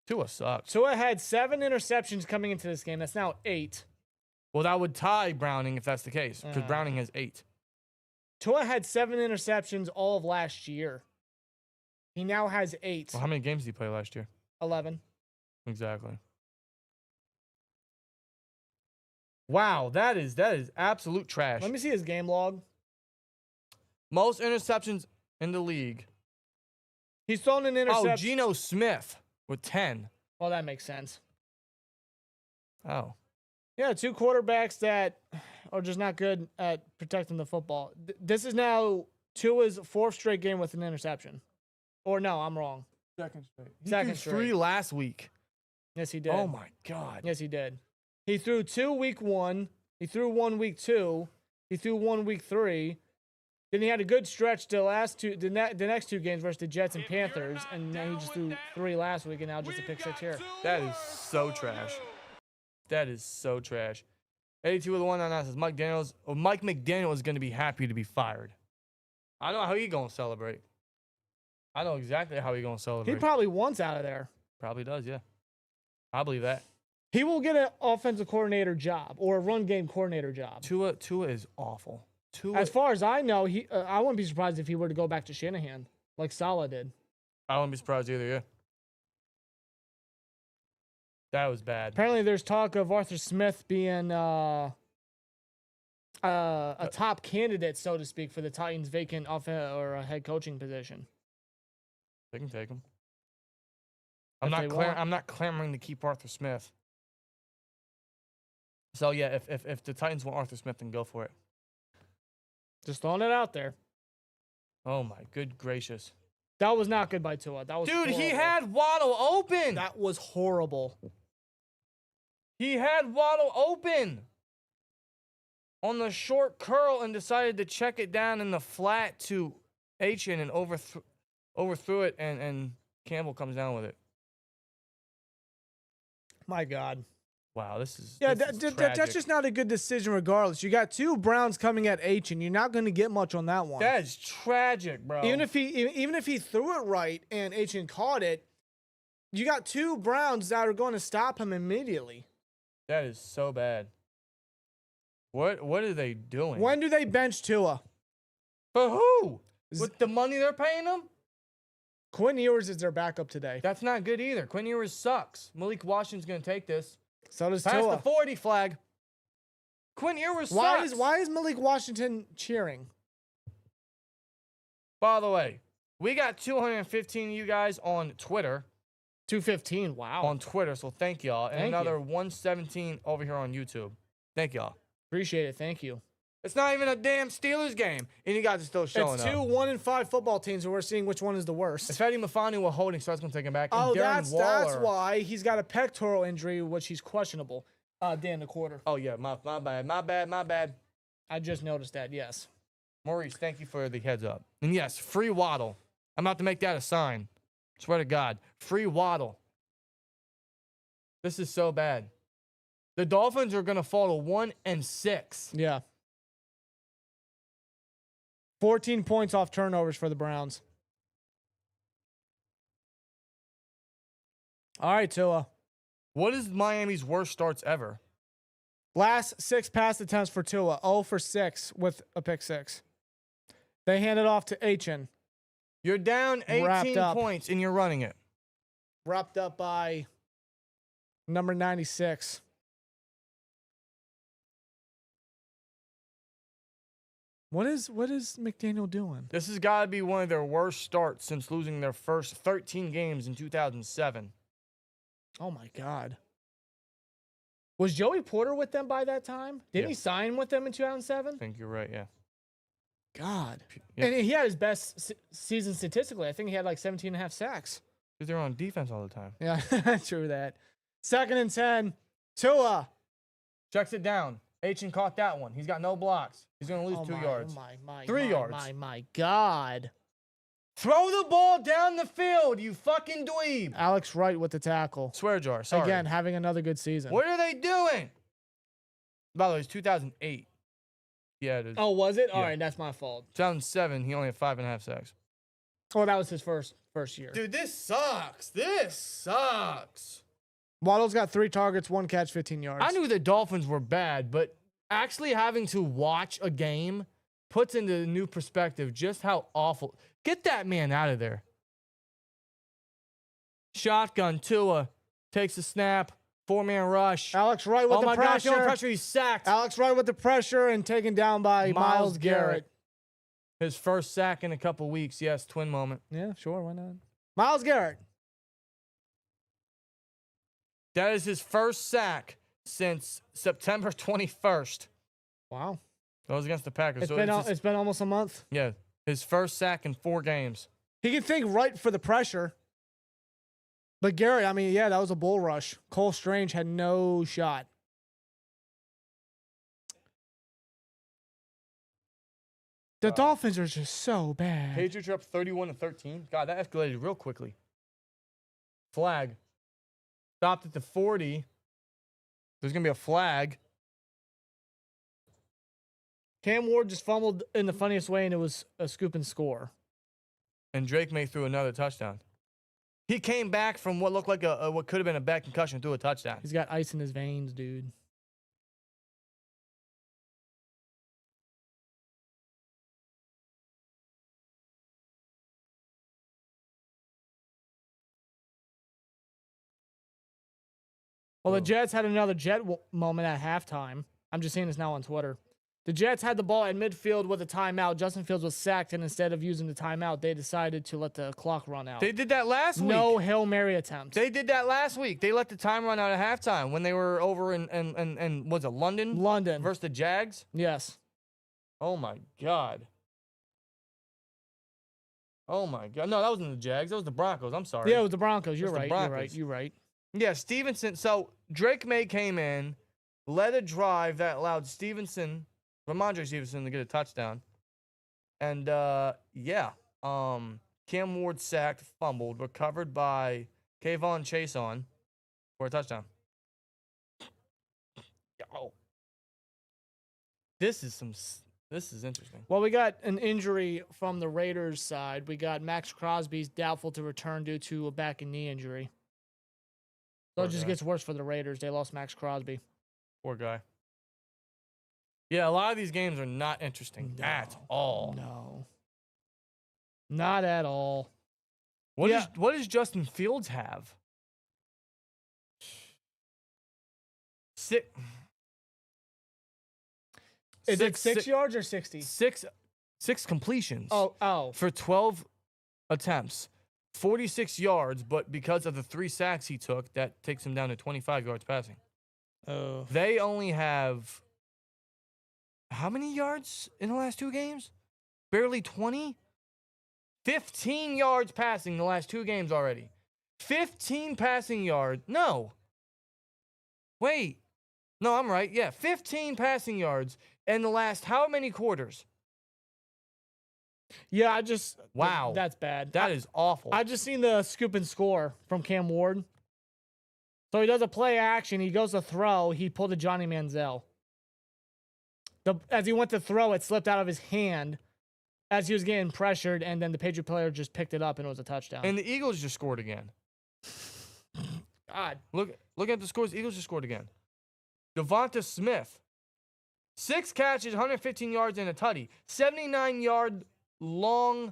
Tua sucks. Tua had 7 interceptions coming into this game. That's now 8. Well, that would tie Browning if that's the case, because Browning has 8. Tua had 7 interceptions all of last year. He now has 8. Well, how many games did he play last year? 11. Exactly. Wow, that is absolute trash. Let me see his game log. Most interceptions in the league. He's thrown an interception. Oh, Geno Smith with 10. Well, that makes sense. Oh. Yeah, 2 quarterbacks that are just not good at protecting the football. This is now Tua's 4th straight game with an interception. Or no, I'm wrong. Second straight. Second threw straight. 3 last week. Yes, he did. Oh, my God. Yes, he did. He threw 2 week 1. He threw 1 week 2. He threw 1 week 3. Then he had a good stretch the next two games versus the Jets and Panthers, and then he just threw 3 last week, and now just a pick 6 here. That is so trash. That is so trash. 82 with the 199 says Mike McDaniel is going to be happy to be fired. I know how he going to celebrate. I know exactly how he going to celebrate. He probably wants out of there. Probably does, yeah. I believe that. He will get an offensive coordinator job or a run game coordinator job. Tua is awful. As far as I know, I wouldn't be surprised if he were to go back to Shanahan, like Saleh did. I wouldn't be surprised either, yeah. That was bad. Apparently, there's talk of Arthur Smith being a top candidate, so to speak, for the Titans' vacant head coaching position. They can take him. I'm not clamoring to keep Arthur Smith. So yeah, if the Titans want Arthur Smith, then go for it. Just throwing it out there. Oh my good gracious. That was not good by Tua. That was Dude, horrible. he had Waddle open. That was horrible. He had Waddle open on the short curl and decided to check it down in the flat to H-in and overthrew it, and Campbell comes down with it. My God. Wow, this is that's just not a good decision regardless. You got 2 Browns coming at H, and you're not going to get much on that one. That is tragic, bro. Even if he threw it right and H caught it, you got 2 Browns that are going to stop him immediately. That is so bad. What are they doing? When do they bench Tua? For who? With the money they're paying him? Quinn Ewers is their backup today. That's not good either. Quinn Ewers sucks. Malik Washington's going to take this. So does Pass Tua. the 40 flag. Quinn Ewers sucks. Why is Malik Washington cheering? By the way, we got 215 of you guys on Twitter. 215, wow. On Twitter, so thank y'all. And Thank another you. 117 over here on YouTube. Thank y'all. Appreciate it, thank you. It's not even a damn Steelers game, and you guys are still showing It's up. 2 1-5 football teams, and we're seeing which one is the worst. If Eddie Mafani were holding, so that's going to take him back. And Oh, Darren that's Waller, why he's got a pectoral injury, which he's questionable. Dan the quarter. Oh, yeah, my bad. I just noticed that, yes. Maurice, thank you for the heads up. And yes, free Waddle. I'm about to make that a sign. Swear to God. Free Waddle. This is so bad. The Dolphins are going to fall to 1-6. Yeah. 14 points off turnovers for the Browns. All right, Tua. What is Miami's worst starts ever? Last 6 pass attempts for Tua. 0 for 6 with a pick 6. They handed off to H-in. You're down 18 points and you're running it. Wrapped up by number 96. What is McDaniel doing? This has got to be one of their worst starts since losing their first 13 games in 2007. Oh, my God. Was Joey Porter with them by that time? Didn't Yeah. he sign with them in 2007? I think you're right, yeah. God. Yeah. And he had his best season statistically. I think he had like 17 and a half sacks. Because they're on defense all the time. Yeah, true that. 2nd and 10. Tua. Checks it down. H-in caught that one. He's got no blocks. He's going to lose 2 yards. Oh 3 yards. My God. Throw the ball down the field, you fucking dweeb. Alex Wright with the tackle. Swear jar. Sorry. Again, having another good season. What are they doing? By the way, it's 2008. Yeah, it is. Oh, was it? Yeah. All right, that's my fault. 2007, he only had 5.5 sacks. Oh, that was his first year. Dude, this sucks. This sucks. Waddle's got 3 targets, 1 catch, 15 yards. I knew the Dolphins were bad, but actually having to watch a game puts into new perspective just how awful. Get that man out of there. Shotgun, Tua takes a snap, 4-man rush. Alex Wright with Oh the my gosh, pressure. no pressure, he's sacked. Alex Wright with the pressure and taken down by Myles Garrett. His first sack in a couple weeks. Yes, twin moment. Yeah, sure, why not? Myles Garrett. That is his first sack since September 21st. Wow. That was against the Packers. It's been almost a month. Yeah, his first sack in 4 games. He can think right for the pressure. But Garrett, I mean, yeah, that was a bull rush. Cole Strange had no shot. The Dolphins are just so bad. Patriots are up 31-13. God, that escalated real quickly. Flag. Stopped at the 40. There's going to be a flag. Cam Ward just fumbled in the funniest way, and it was a scoop and score. And Drake May threw another touchdown. He came back from what looked like what could have been a bad concussion, threw a touchdown. He's got ice in his veins, dude. Well, the Jets had another moment at halftime. I'm just seeing this now on Twitter. The Jets had the ball at midfield with a timeout. Justin Fields was sacked, and instead of using the timeout, they decided to let the clock run out. They did that last week. No Hail Mary attempt. They did that last week. They let the time run out at halftime when they were over in was it London? London. Versus the Jags? Yes. Oh, my God. Oh, my God. No, that wasn't the Jags. That was the Broncos. I'm sorry. Yeah, it was the Broncos. You're It's the right. Broncos. You're right. Yeah, Stevenson. So Drake May came in, led a drive that allowed Ramondre Stevenson to get a touchdown. And, Cam Ward sacked, fumbled, recovered by Kayvon Chason for a touchdown. Oh. This is interesting. Well, we got an injury from the Raiders side. We got Max Crosby's doubtful to return due to a back and knee injury. So Poor it just guy. gets worse for the Raiders. They lost Max Crosby. Poor guy. Yeah, a lot of these games are not interesting at all. No. Not at all. What Yeah. does Justin Fields have? Is it 6 yards or 60? Six completions. Oh. For 12 attempts, 46 yards, but because of the 3 sacks he took, that takes him down to 25 yards passing. Oh. They only have how many yards in the last 2 games? Barely 20? 15 yards passing the last 2 games already. 15 passing yards. No. Wait. No, I'm right. Yeah, 15 passing yards in the last how many quarters? Yeah, Wow. That's bad. That is awful. I just seen the scoop and score from Cam Ward. So he does a play action. He goes to throw. He pulled a Johnny Manziel. As he went to throw, it slipped out of his hand as he was getting pressured, and then the Patriot player just picked it up, and it was a touchdown. And the Eagles just scored again. God. Look at the scores. The Eagles just scored again. Devonta Smith, 6 catches, 115 yards, and a tutty. 79-yard long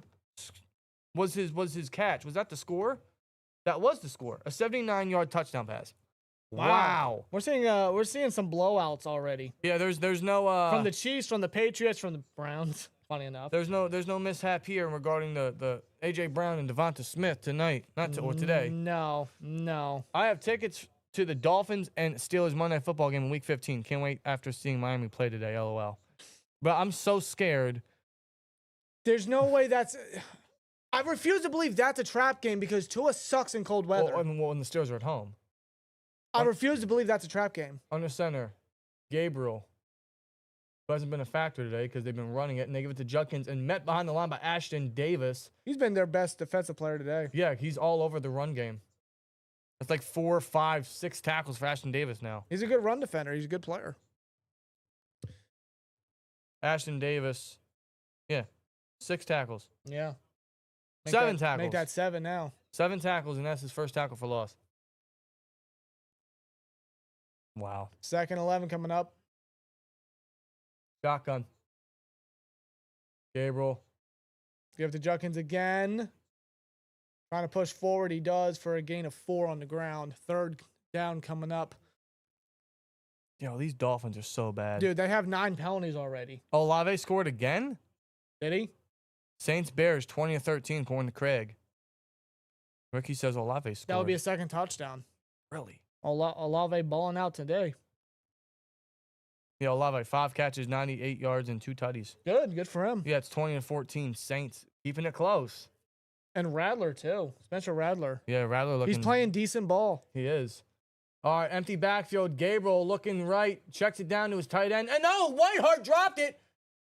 was his catch. Was that the score? That was the score. A 79-yard touchdown pass. Wow. We're seeing some blowouts already. Yeah, there's no From the Chiefs, from the Patriots, from the Browns. Funny enough. there's no mishap here regarding the AJ Brown and Devonta Smith tonight, or today. No. I have tickets to the Dolphins and Steelers Monday Night Football game in Week 15. Can't wait after seeing Miami play today. LOL. But I'm so scared. There's no way that's. I refuse to believe that's a trap game because Tua sucks in cold weather. When the Steelers are at home. I refuse to believe that's a trap game. Under center, Gabriel, who hasn't been a factor today because they've been running it, and they give it to Judkins and met behind the line by Ashton Davis. He's been their best defensive player today. Yeah, he's all over the run game. That's like 4, 5, 6 tackles for Ashton Davis now. He's a good run defender. He's a good player. Ashton Davis, 6 tackles. Yeah. 7 tackles. Make that 7 now. 7 tackles, and that's his first tackle for loss. Wow. 2nd 11 coming up. Shotgun. Gabriel. Give it to Judkins again. Trying to push forward. He does for a gain of 4 on the ground. 3rd down coming up. Yo, these Dolphins are so bad. Dude, they have 9 penalties already. Olave scored again? Did he? Saints Bears 20-13 according to Craig. Ricky says Olave scored. That would be a 2nd touchdown. Really? Olave balling out today. Yeah, Olave 5 catches, 98 yards, and 2 tutties. Good for him. Yeah, it's 20-14. Saints keeping it close. And Rattler too. Spencer Rattler. Yeah, Rattler looking. He's playing decent ball. He is. All right, empty backfield. Gabriel looking right, checks it down to his tight end, and no, Whiteheart dropped it.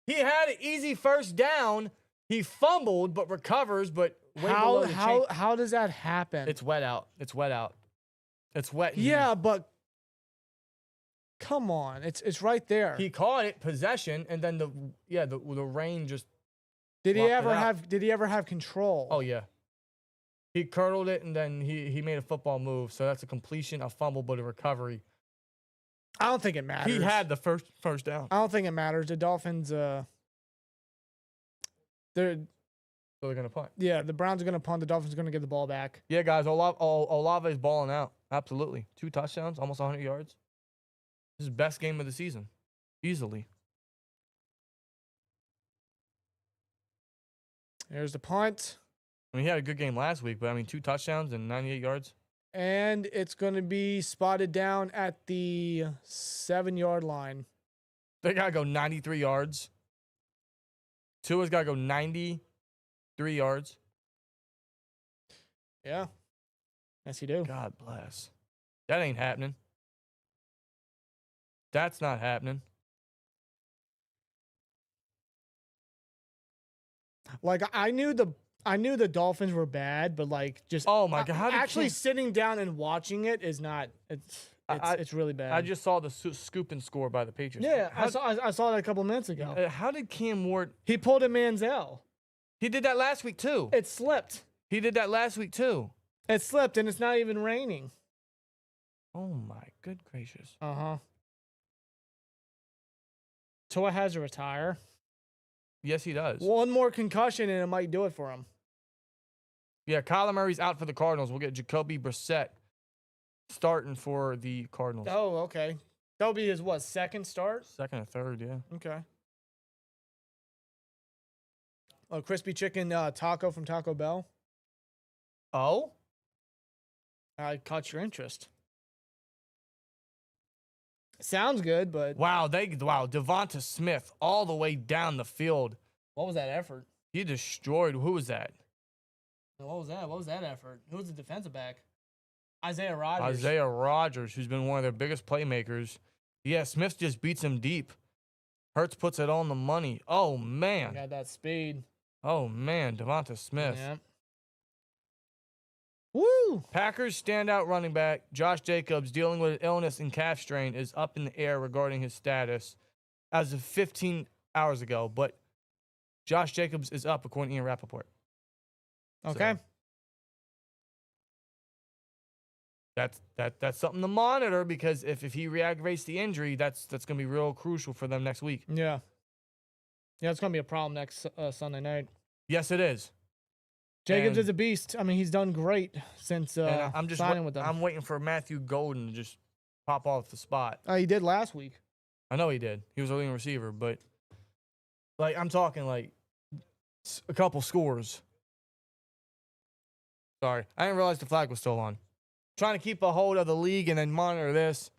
He had an easy first down. He fumbled, but recovers, but way below the chain. How does that happen? It's wet out. It's wet out. It's wet. Yeah, but come on. It's right there. He caught it, possession, and then the rain just Did he blocked it ever out. did he ever have control? Oh yeah. He curdled it and then he made a football move. So that's a completion, a fumble, but a recovery. I don't think it matters. He had the first down. I don't think it matters. The Dolphins So they're gonna punt. yeah, the Browns are gonna punt. The Dolphins are gonna get the ball back. Yeah, guys, Olave's balling out. Absolutely. 2 touchdowns, almost 100 yards. This is best game of the season. Easily. There's the punt. I mean, he had a good game last week, but I mean, 2 touchdowns and 98 yards. And it's going to be spotted down at the 7-yard line. They got to go 93 yards. Tua's got to go 93 yards. Yeah. Yes, you do. God bless. That ain't happening. That's not happening. Like, I knew the Dolphins were bad, but like just Oh my God! How did actually Cam- sitting down and watching it is not. It's really bad. I just saw the scoop and score by the Patriots. yeah, I saw that a couple minutes ago. How did Cam Ward? He pulled a Manziel. He did that last week too. It slipped. He did that last week too. It slipped, and it's not even raining. Oh my good gracious! Tua has to retire. Yes, he does. One more concussion, and it might do it for him. Yeah, Kyler Murray's out for the Cardinals. We'll get Jacoby Brissett starting for the Cardinals. Oh, okay. That'll be his second start? Second or third, yeah. Okay. A crispy chicken taco from Taco Bell. Oh? I caught your interest. Sounds good, but Wow, Devonta Smith all the way down the field. what was that effort? He destroyed. Who was that? What was that? What was that effort? Who was the defensive back? Isaiah Rodgers. Isaiah Rodgers, who's been one of their biggest playmakers. Yeah, Smith just beats him deep. Hurts puts it on the money. Oh, man. Got that speed. Oh, man. Devonta Smith. Yeah. Woo! Packers standout running back Josh Jacobs, dealing with an illness and calf strain, is up in the air regarding his status as of 15 hours ago. But Josh Jacobs is up, according to Ian Rappaport. Okay. So that's something to monitor, because if he re-aggravates the injury, that's going to be real crucial for them next week. Yeah. Yeah, it's going to be a problem next Sunday night. Yes, it is. Jacobs And- is a beast. I mean, he's done great since And I'm just signing with them. I'm waiting for Matthew Golden to just pop off the spot. He did last week. I know he did. He was a leading receiver, but like I'm talking like a couple scores. Sorry, I didn't realize the flag was still on. Trying to keep a hold of the league and then monitor this.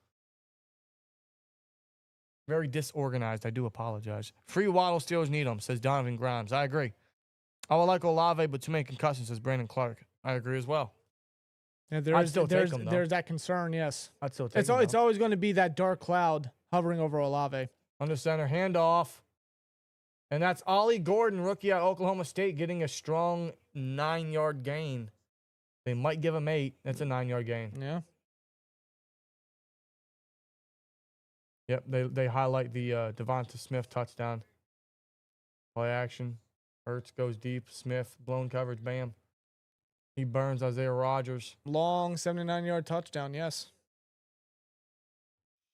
Very disorganized. I do apologize. Free Waddle, Steelers need him, says Donovan Grimes. I agree. I would like Olave, but too many concussions, says Brandon Clark. I agree as well. Yeah, I'd still take him, though. there's that concern, yes. I'd still take him, It's though. always going to be that dark cloud hovering over Olave. Under center, handoff. And that's Ollie Gordon, rookie at Oklahoma State, getting a strong 9-yard gain. They might give him 8. That's a 9-yard gain. Yeah. Yep, they highlight the Devonta Smith touchdown. Play action. Hurts goes deep. Smith, blown coverage, bam. He burns Isaiah Rodgers. Long 79-yard touchdown, yes.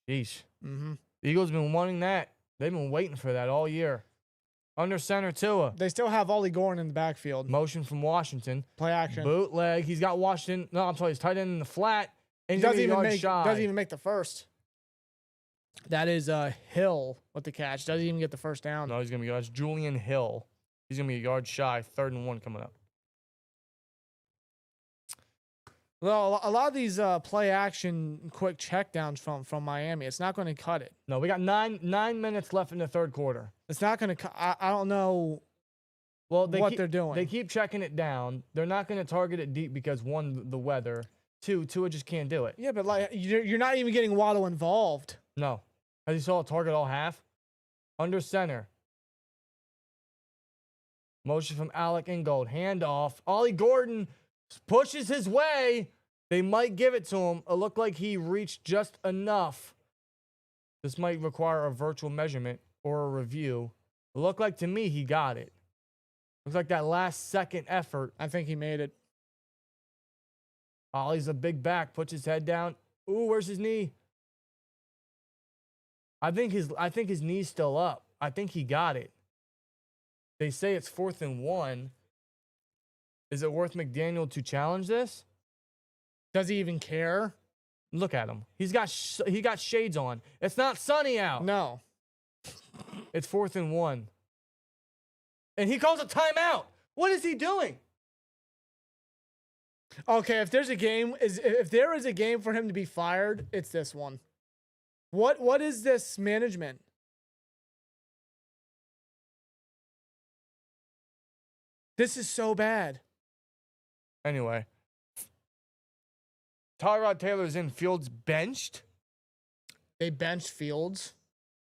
Sheesh. Mm-hmm. The Eagles been wanting that. They've been waiting for that all year. Under center, Tua. They still have Ollie Gordon in the backfield. Motion from Washington. Play action. Bootleg. He's got Washington. No, I'm sorry. He's tight end in the flat. And He he's doesn't gonna be a yard shy. doesn't even make the first. That is Hill with the catch. Doesn't even get the first down. No, he's going to be. That's Julian Hill. He's going to be a yard shy. 3rd and 1 coming up. Well, a lot of these play action quick checkdowns from Miami, it's not going to cut it. No, we got nine minutes left in the 3rd quarter. It's not going to. I don't know. Well, they're doing. They keep checking it down. They're not going to target it deep because 1, the weather. 2, Tua just can't do it. Yeah, but like you're not even getting Waddle involved. No. As you saw, a target all half. Under center. Motion from Alec Ingold. Handoff. Ollie Gordon pushes his way. They might give it to him. It looked like he reached just enough. This might require a virtual measurement or a review. It looked like to me he got it. Looks like that last second effort. I think he made it. Ollie's a big back. Puts his head down. Ooh, where's his knee? I think his knee's still up. I think he got it. They say it's 4th and 1. Is it worth McDaniel to challenge this? Does he even care? Look at him. He got shades on. It's not sunny out. No. It's 4th and 1. And he calls a timeout. What is he doing? Okay, if there is a game for him to be fired, it's this one. What is this management? This is so bad. Anyway. Tyrod Taylor's in. Fields benched. They benched Fields.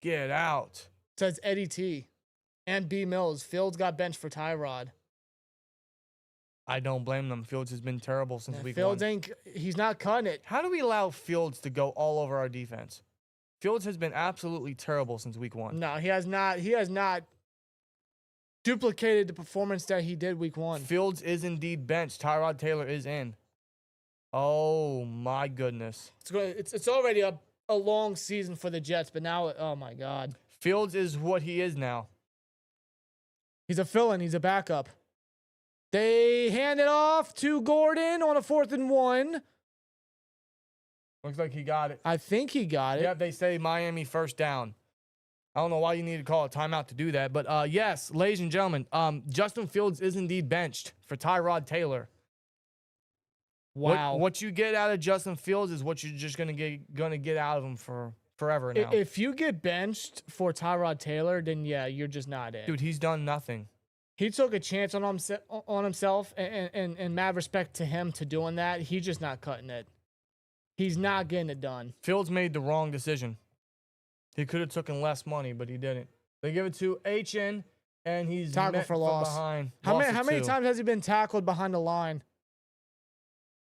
Get out. Says Eddie T. And B. Mills. Fields got benched for Tyrod. I don't blame them. Fields has been terrible since week Fields one. he's not cutting it. How do we allow Fields to go all over our defense? Fields has been absolutely terrible since week one. No, he has not duplicated the performance that he did week one. Fields is indeed benched. Tyrod Taylor is in. Oh my goodness. It's already a long season for the Jets, but now, oh my God. Fields is what he is now. He's a fill-in. He's a backup. They hand it off to Gordon on a 4th and 1. Looks like he got it. I think he got it. Yeah, they say Miami first down. I don't know why you need to call a timeout to do that, but yes, ladies and gentlemen, Justin Fields is indeed benched for Tyrod Taylor. Wow. What you get out of Justin Fields is what you're just gonna get out of him for forever now. If you get benched for Tyrod Taylor, then yeah, you're just not in. Dude, he's done nothing. He took a chance on himself, and mad respect to him to doing that. He's just not cutting it. He's not getting it done. Fields made the wrong decision. He could have taken less money, but he didn't. They give it to HN, and he's Tackle for loss. Behind. How many times has he been tackled behind the line?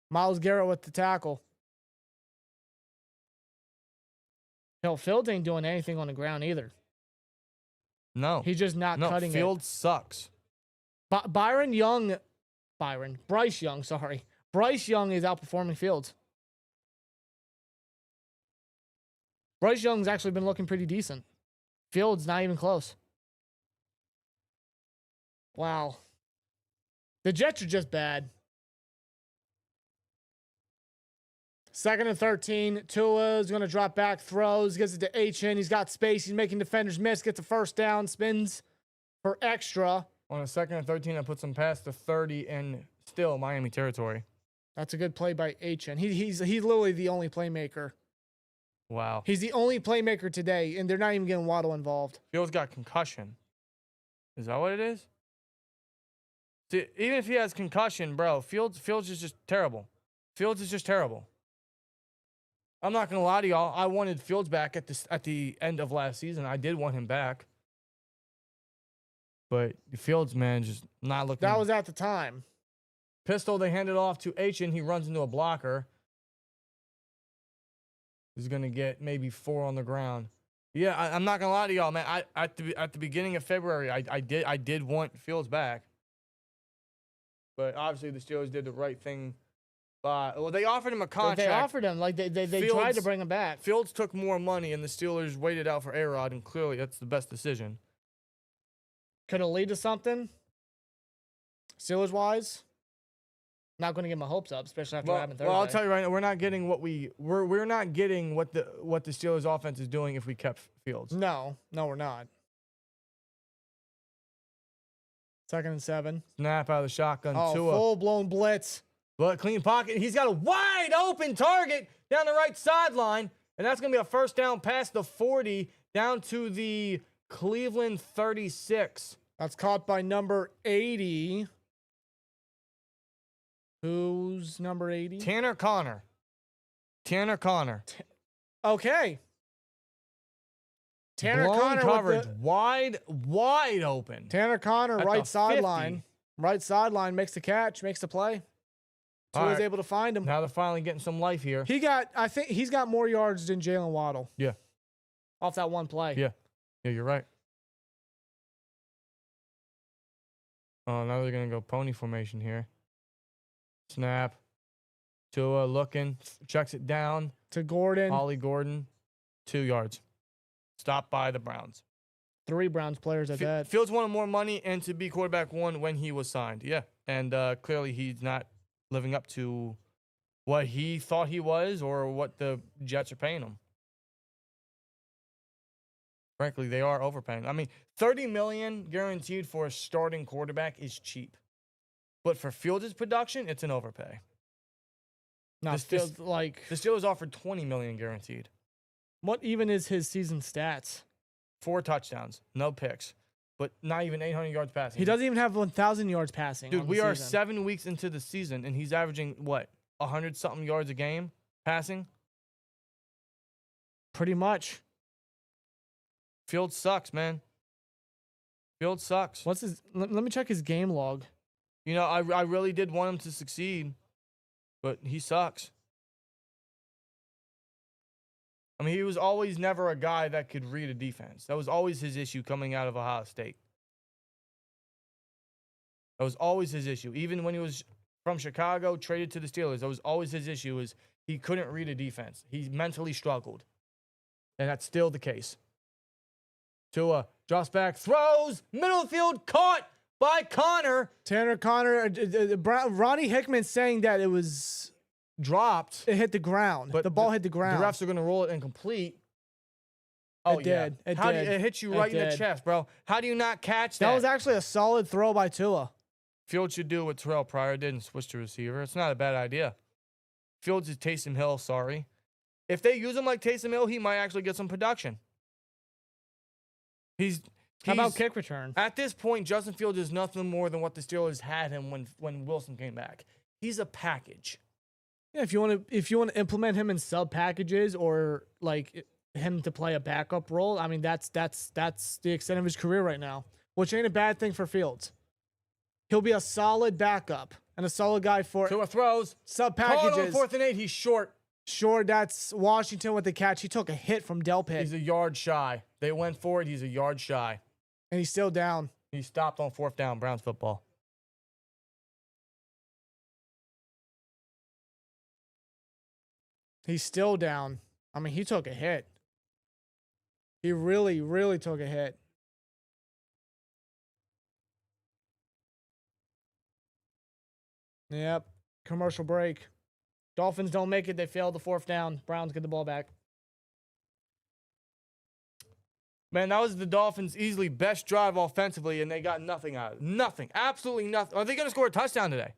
Myles Garrett with the tackle. Hell, Fields ain't doing anything on the ground either. No. He's just not cutting Fields sucks. Bryce Young, sorry. Bryce Young is outperforming Fields. Bryce Young's actually been looking pretty decent. Fields not even close. Wow. The Jets are just bad. 2nd and 13. Tua's going to drop back, throws, gets it to HN. He's got space. He's making defenders miss. Gets a first down, spins for extra. On a 2nd and 13, I put some past the 30 and still Miami territory. That's a good play by HN. He's literally the only playmaker. Wow. He's the only playmaker today, and they're not even getting Waddle involved. Fields got concussion. Is that what it is? See, even if he has concussion, bro, Fields is just terrible. Fields is just terrible. I'm not gonna lie to y'all. I wanted Fields back at the end of last season. I did want him back, but Fields, man, just not looking. That was at the time. Pistol. They hand it off to HN. He runs into a blocker. He's gonna get maybe 4 on the ground. Yeah, I'm not gonna lie to y'all, man. At the beginning of February, I did want Fields back, but obviously the Steelers did the right thing. Well, they offered him a contract. They offered him, like they tried to bring him back. Fields took more money, and the Steelers waited out for A-Rod, and clearly that's the best decision. Could it lead to something? Steelers wise, not going to get my hopes up, especially after what happened Thursday. Well, I'll tell you right now, we're not getting what we're not getting what the Steelers offense is doing if we kept Fields. No, we're not. 2nd and 7. Snap out of the shotgun. Oh, Tua. full-blown blitz. But clean pocket. He's got a wide open target down the right sideline. And that's going to be a first down past the 40 down to the Cleveland 36. That's caught by number 80. Who's number 80? Tanner Connor. Okay. Tanner Blown Connor coverage, with wide open. Tanner Connor, At right the sideline. 50. Right sideline makes the catch, makes the play. All Tua's right. able to find him. Now they're finally getting some life here. I think he's got more yards than Jalen Waddle. Yeah. Off that one play. Yeah. Yeah, you're right. Oh, now they're going to go pony formation here. Snap. Tua looking. Checks it down. To Gordon. Ollie Gordon. 2 yards. Stopped by the Browns. 3 Browns players at that. Fields wanted more money and to be quarterback 1 when he was signed. Yeah. And clearly he's not living up to what he thought he was or what the Jets are paying him. Frankly, they are overpaying. I mean, $30 million guaranteed for a starting quarterback is cheap. But for Fields' production, it's an overpay. No, This- Fields, like, The Steelers offered $20 million guaranteed. what even is his season stats? 4 touchdowns, no picks, but not even 800 yards passing. He doesn't even have 1,000 yards passing. Dude, on we the are season. 7 weeks into the season, and he's averaging, what, 100-something yards a game passing? Pretty much. Fields sucks, man. Fields sucks. What's his? Let me check his game log. You know, I really did want him to succeed, but he sucks. I mean, he was always never a guy that could read a defense. That was always his issue coming out of Ohio State. That was always his issue. Even when he was from Chicago, traded to the Steelers, that was always his issue is he couldn't read a defense. He mentally struggled. And that's still the case. Tua drops back, throws, middle of the field, caught by Connor. Tanner Connor, Ronnie Hickman saying that it hit the ground. But the ball hit the ground. The refs are going to roll it incomplete. Oh, It did. It How did. it hit you It right in the did. chest, bro. How do you not catch that? That was actually a solid throw by Tua. Fields should do what Terrell Pryor did and switch to receiver. It's not a bad idea. Fields is Taysom Hill, sorry. If they use him like Taysom Hill, he might actually get some production. How about kick return? At this point, Justin Fields is nothing more than what the Steelers had him when Wilson came back. He's a package. Yeah, if you want to implement him in sub packages or like him to play a backup role, I mean that's the extent of his career right now, which ain't a bad thing for Fields. He'll be a solid backup and a solid guy for Tua throws. sub Caught on packages. 4th and 8. He's short. Sure, that's Washington with the catch. He took a hit from Delpit, He's a yard shy. They went for it. He's a yard shy. and he's still down. He stopped on 4th down. Browns football. He's still down. I mean, he took a hit. He really, really took a hit. Yep. Commercial break. Dolphins don't make it. They fail the 4th down. Browns get the ball back. Man, that was the Dolphins' easily best drive offensively, and they got nothing out of it. Nothing. Absolutely nothing. Are they going to score a touchdown today?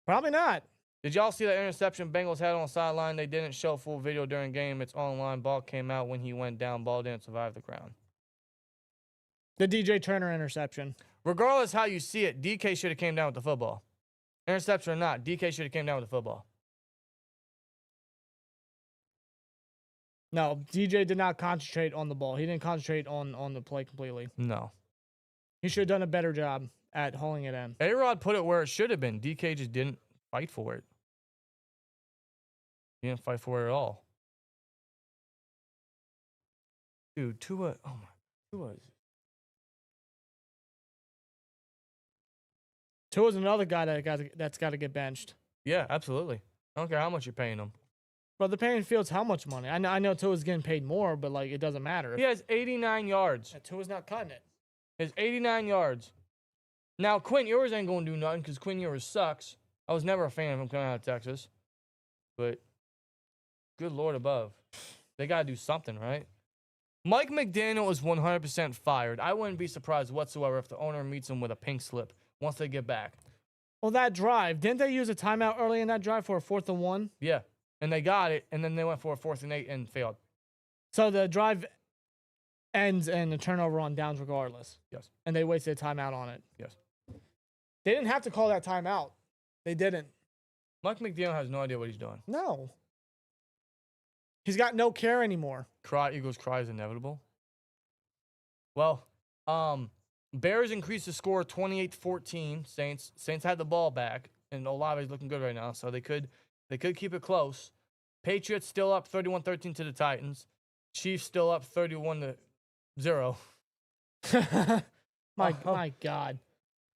Probably not. Did y'all see that interception Bengals had on the sideline? They didn't show full video during game. It's online. Ball came out when he went down. Ball didn't survive the ground. The DJ Turner interception. Regardless how you see it, DK should have came down with the football. Interception or not, DK should have came down with the football. No, DJ did not concentrate on the ball. He didn't concentrate on the play completely. No. He should have done a better job at hauling it in. A-Rod put it where it should have been. DK just didn't fight for it. He didn't fight for it at all. Dude, Tua, oh my, Tua is... Tua's another guy that's got to get benched. Yeah, absolutely. I don't care how much you're paying him. But the paying Fields how much money? I know Tua's getting paid more, but like it doesn't matter. He has 89 yards. Yeah, Tua's not cutting it. It's 89 yards. Now, Quinn Ewers ain't going to do nothing because Quinn Ewers sucks. I was never a fan of him coming out of Texas. But good Lord above. They got to do something, right? Mike McDaniel is 100% fired. I wouldn't be surprised whatsoever if the owner meets him with a pink slip once they get back. Well, that drive, didn't they use a timeout early in that drive for a 4th and 1? Yeah. And they got it, and then they went for a 4th and 8 and failed. So the drive ends in a turnover on downs regardless. Yes. And they wasted a timeout on it. Yes. They didn't have to call that timeout. They didn't. Mike McDaniel has no idea what he's doing. No. He's got no care anymore. Eagles cry is inevitable. Well, Bears increased the score 28-14. Saints had the ball back, and Olave's looking good right now, so they could keep it close. Patriots still up 31-13 to the Titans. Chiefs still up 31-0. My God.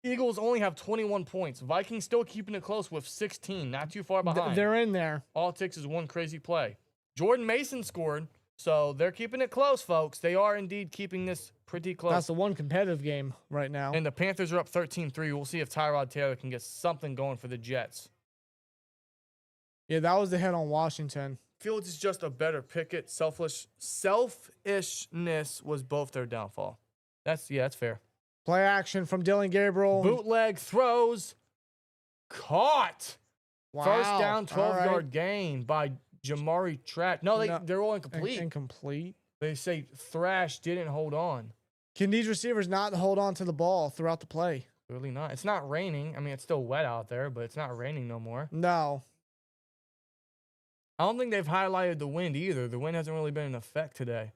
Eagles only have 21 points. Vikings still keeping it close with 16, not too far behind. They're in there. All it takes is one crazy play. Jordan Mason scored, so they're keeping it close, folks. They are indeed keeping this pretty close. That's the one competitive game right now. And the Panthers are up 13-3. We'll see if Tyrod Taylor can get something going for the Jets. Yeah, that was the hit on Washington. Fields is just a better Pickett. Selfishness was both their downfall. That's fair. Play action from Dylan Gabriel. Bootleg throws. Caught. Wow. First down, 12-yard right. gain by Jamari Track. No, they're all incomplete. Incomplete. They say Thrash didn't hold on. Can these receivers not hold on to the ball throughout the play? Really not. It's not raining. I mean, it's still wet out there, but it's not raining no more. No. I don't think they've highlighted the wind either. The wind hasn't really been in effect today.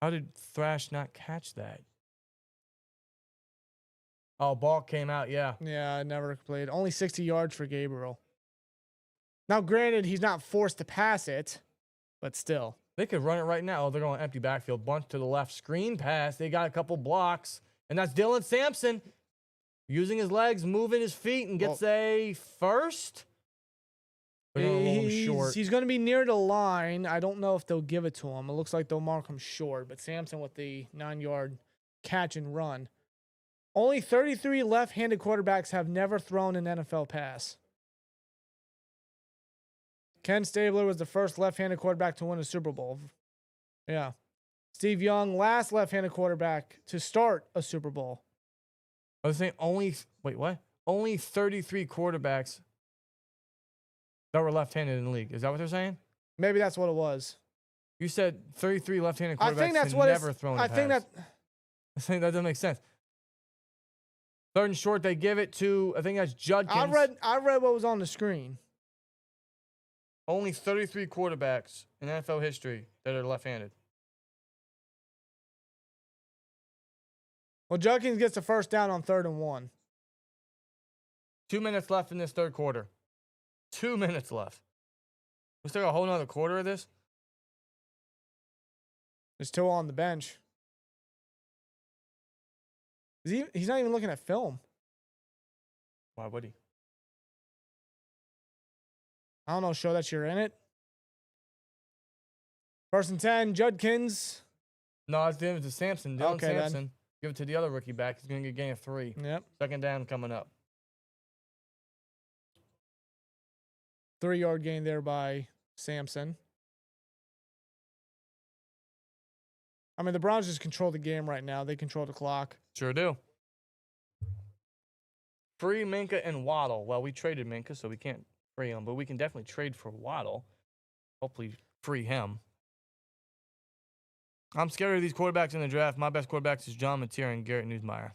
How did Thrash not catch that? Oh, ball came out, yeah. Yeah, never played. Only 60 yards for Gabriel. Now, granted, he's not forced to pass it, but still. They could run it right now. Oh, they're going empty backfield. Bunch to the left. Screen pass. They got a couple blocks. And that's Dylan Sampson using his legs, moving his feet, and gets a first. They're gonna roll him short. He's going to be near the line. I don't know if they'll give it to him. It looks like they'll mark him short, but Sampson with the 9-yard catch and run. Only 33 left-handed quarterbacks have never thrown an NFL pass. Ken Stabler was the first left-handed quarterback to win a Super Bowl. Yeah. Steve Young, last left-handed quarterback to start a Super Bowl. I was saying only 33 quarterbacks that were left-handed in the league. Is that what they're saying? Maybe that's what it was. You said 33 left-handed quarterbacks I think that's had what never thrown a pass. I think that doesn't make sense. Third and short, they give it to, I think that's Judkins. I read what was on the screen. Only 33 quarterbacks in NFL history that are left-handed. Well, Judkins gets the first down on 3rd and 1. 2 minutes left in this third quarter. 2 minutes left. We still got a whole nother quarter of this? There's two on the bench. He's not even looking at film. Why would he? I don't know. Show that you're in it. 1st and 10, Judkins. No, it's to Sampson. Dylan Okay, Sampson. then. Give it to the other rookie back. He's going to get a gain of 3. Yep. Second down coming up. 3-yard gain there by Sampson. I mean, the Browns just control the game right now. They control the clock. Sure do. Free Minka and Waddle. Well, we traded Minka, so we can't free him, but we can definitely trade for Waddle. Hopefully free him. I'm scared of these quarterbacks in the draft. My best quarterbacks is John Mateer and Garrett Newsmeyer.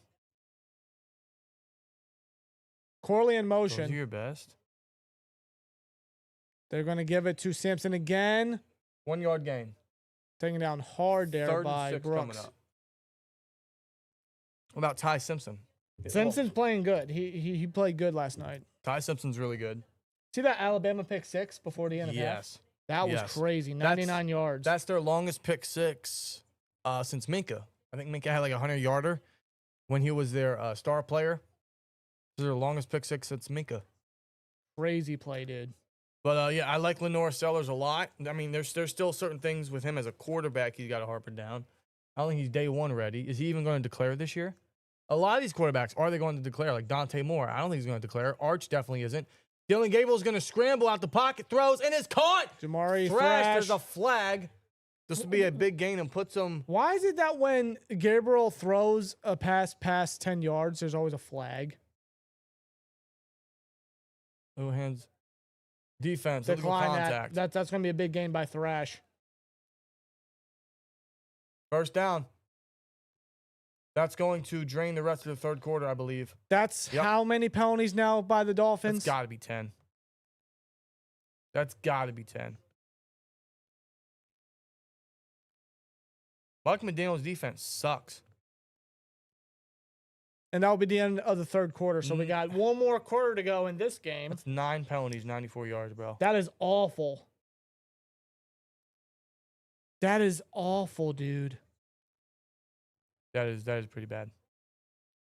Corley in Those are motion. your best. They're going to give it to Sampson again. 1 yard gain. Taken down hard there 3rd by and 6 Brooks. coming up. What about Ty Simpson? Simpson's playing good. He played good last night. Ty Simpson's really good. See that Alabama pick 6 before the end of half? Yes. That was Yes. crazy. 99 yards. That's their longest pick 6 since Minka. I think Minka had like a 100-yarder when he was their star player. This is their longest pick 6 since Minka. Crazy play, dude. But, yeah, I like Lenore Sellers a lot. I mean, there's still certain things with him as a quarterback he's got to harper down. I don't think he's day one ready. Is he even going to declare this year? A lot of these quarterbacks, are they going to declare? Like Dante Moore, I don't think he's going to declare. Arch definitely isn't. Dylan Gabriel's going to scramble out the pocket, throws, and is caught. Jamari Thrash, Thrash. there's a flag. This would be a big gain and puts him. Why is it that when Gabriel throws a pass past 10 yards, there's always a flag? Oh, hands. Defense, physical Decline contact. that's going to be a big gain by Thrash. First down. That's going to drain the rest of the third quarter, I believe. That's how many penalties now by the Dolphins? That's got to be 10. That's got to be 10. Mike McDaniel's defense sucks. And that will be the end of the third quarter. So we got one more quarter to go in this game. That's 9 penalties, 94 yards, bro. That is awful. That is awful, dude. That is pretty bad.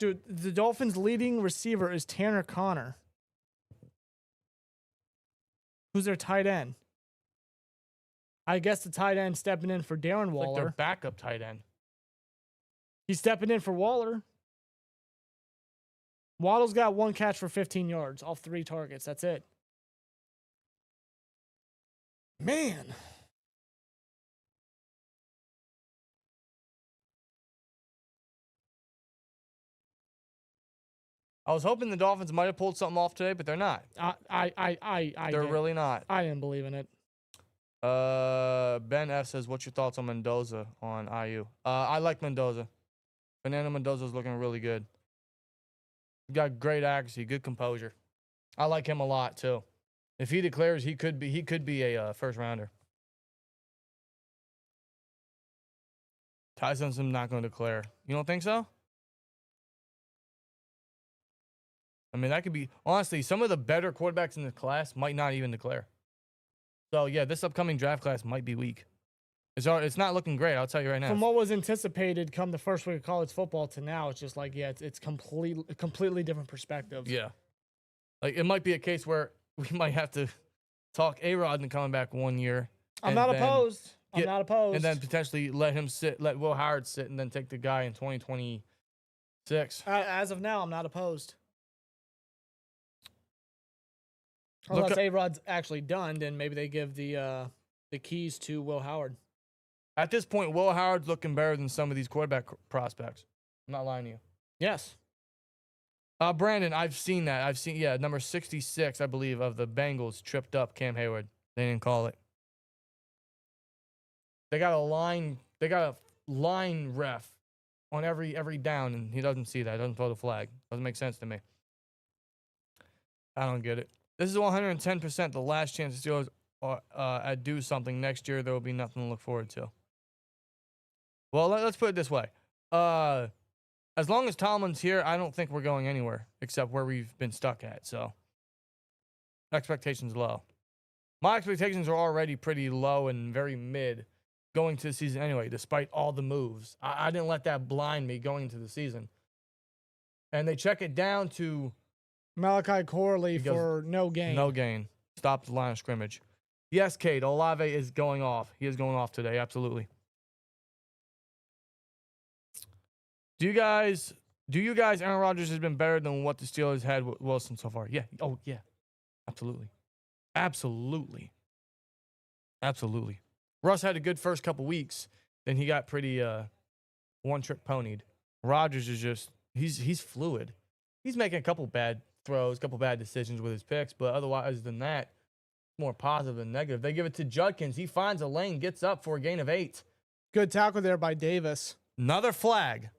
Dude, the Dolphins' leading receiver is Tanner Connor. Who's their tight end? I guess the tight end stepping in for Darren It's like Waller. their backup tight end. He's stepping in for Waller. Waddle's got 1 catch for 15 yards off 3 targets. That's it. Man. I was hoping the Dolphins might have pulled something off today, but they're not. They're Really not. I didn't believe in it. Ben F says, "What's your thoughts on Mendoza on IU?" I like Mendoza. Fernando Mendoza's looking really good. He got great accuracy, good composure. I like him a lot too. If he declares, he could be a first rounder. Tyson's not going to declare. You don't think so? I mean, that could be, honestly, some of the better quarterbacks in the class might not even declare. So, yeah, this upcoming draft class might be weak. It's not looking great, I'll tell you right now. From what was anticipated come the first week of college football to now, it's just like, yeah, it's completely different perspective. Yeah. Like, it might be a case where we might have to talk A-Rod into coming back 1 year. I'm not opposed. I'm not opposed. And then potentially let Will Howard sit, and then take the guy in 2026. As of now, I'm not opposed. Unless A-Rod's actually done, then maybe they give the keys to Will Howard. At this point, Will Howard's looking better than some of these quarterback prospects. I'm not lying to you. Yes. Brandon, I've seen that. Number 66, I believe, of the Bengals tripped up Cam Hayward. They didn't call it. They got a line ref on every down, and he doesn't see that. He doesn't throw the flag. Doesn't make sense to me. I don't get it. This is 110% the last chance the Steelers do something next year. There will be nothing to look forward to. Well, let's put it this way. As long as Tomlin's here, I don't think we're going anywhere except where we've been stuck at. So, expectations low. My expectations are already pretty low and very mid going to the season anyway, despite all the moves. I didn't let that blind me going into the season. And they check it down to Malachi Corley for no gain. No gain. Stop the line of scrimmage. Yes, Kate, Olave is going off. He is going off today, absolutely. Do you guys, Aaron Rodgers has been better than what the Steelers had with Wilson so far? Yeah. Oh, yeah. Absolutely. Absolutely. Absolutely. Russ had a good first couple weeks. Then he got pretty one-trick ponied. Rodgers is just, he's fluid. He's making a couple bad throws, a couple bad decisions with his picks, but otherwise than that, more positive than negative. They give it to Judkins. He finds a lane, gets up for a gain of 8. Good tackle there by Davis. Another flag.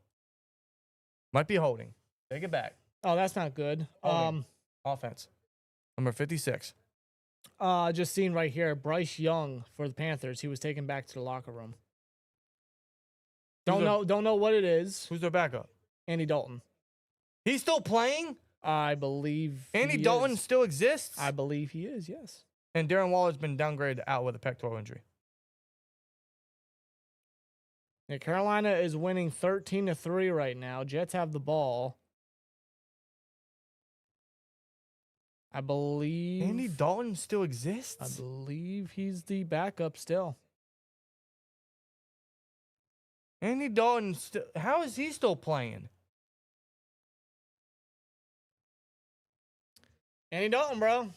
Might be holding. Take it back. Oh, that's not good. Offense. Number 56. Just seen right here, Bryce Young for the Panthers. He was taken back to the locker room. Don't know what it is. Who's their backup? Andy Dalton. He's still playing? I believe Andy Dalton still exists? I believe he is, yes. And Darren Waller's been downgraded out with a pectoral injury. Yeah, Carolina is winning 13-3 right now. Jets have the ball. I believe Andy Dalton still exists? I believe he's the backup still. Andy Dalton how is he still playing? Andy Dalton, bro.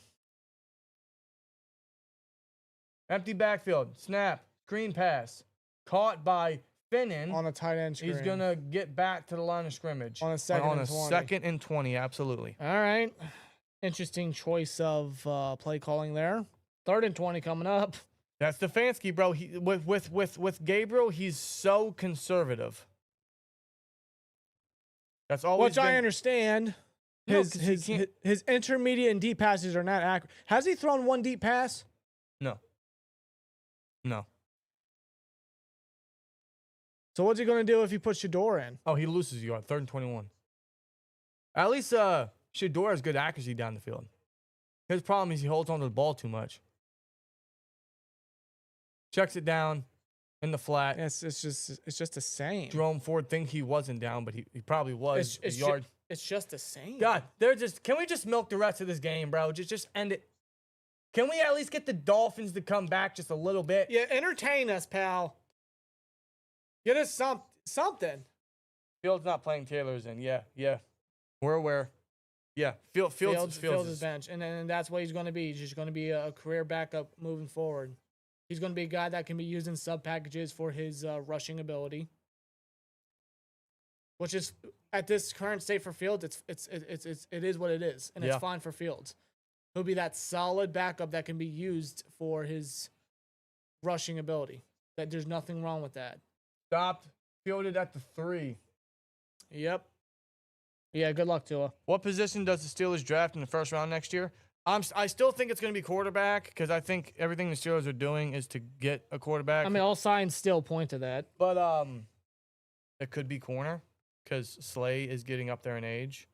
Empty backfield. Snap. Screen pass. Caught by Finnan. On a tight end screen. He's going to get back to the line of scrimmage. On a second and 20. Second and 20, absolutely. All right. Interesting choice of play calling there. 3rd and 20 coming up. That's Stefanski, bro. He, with Gabriel, he's so conservative. That's always I understand. His intermediate and deep passes are not accurate. Has he thrown one deep pass? No. So what's he going to do if he puts Shador in? Oh, he loses a yard. 3rd and 21. At least Shador has good accuracy down the field. His problem is he holds on to the ball too much. Checks it down in the flat. It's just the same. Jerome Ford think he wasn't down, but he probably was. It's a yard. It's just the same. God, can we just milk the rest of this game, bro? Just end it. Can we at least get the Dolphins to come back just a little bit? Yeah, entertain us, pal. Get us something. Fields not playing Taylor's in. Yeah. We're aware. Yeah, Fields is bench. And then that's what he's going to be. He's just going to be a career backup moving forward. He's going to be a guy that can be used in sub packages for his rushing ability. Which is, at this current state for Fields, it is what it is. And it's fine for Fields. He'll be that solid backup that can be used for his rushing ability. That there's nothing wrong with that. Stopped, fielded at the 3. Yep. Yeah, good luck, Tua. What position does the Steelers draft in the first round next year? I still think it's going to be quarterback because I think everything the Steelers are doing is to get a quarterback. I mean, all signs still point to that. But it could be corner because Slay is getting up there in age.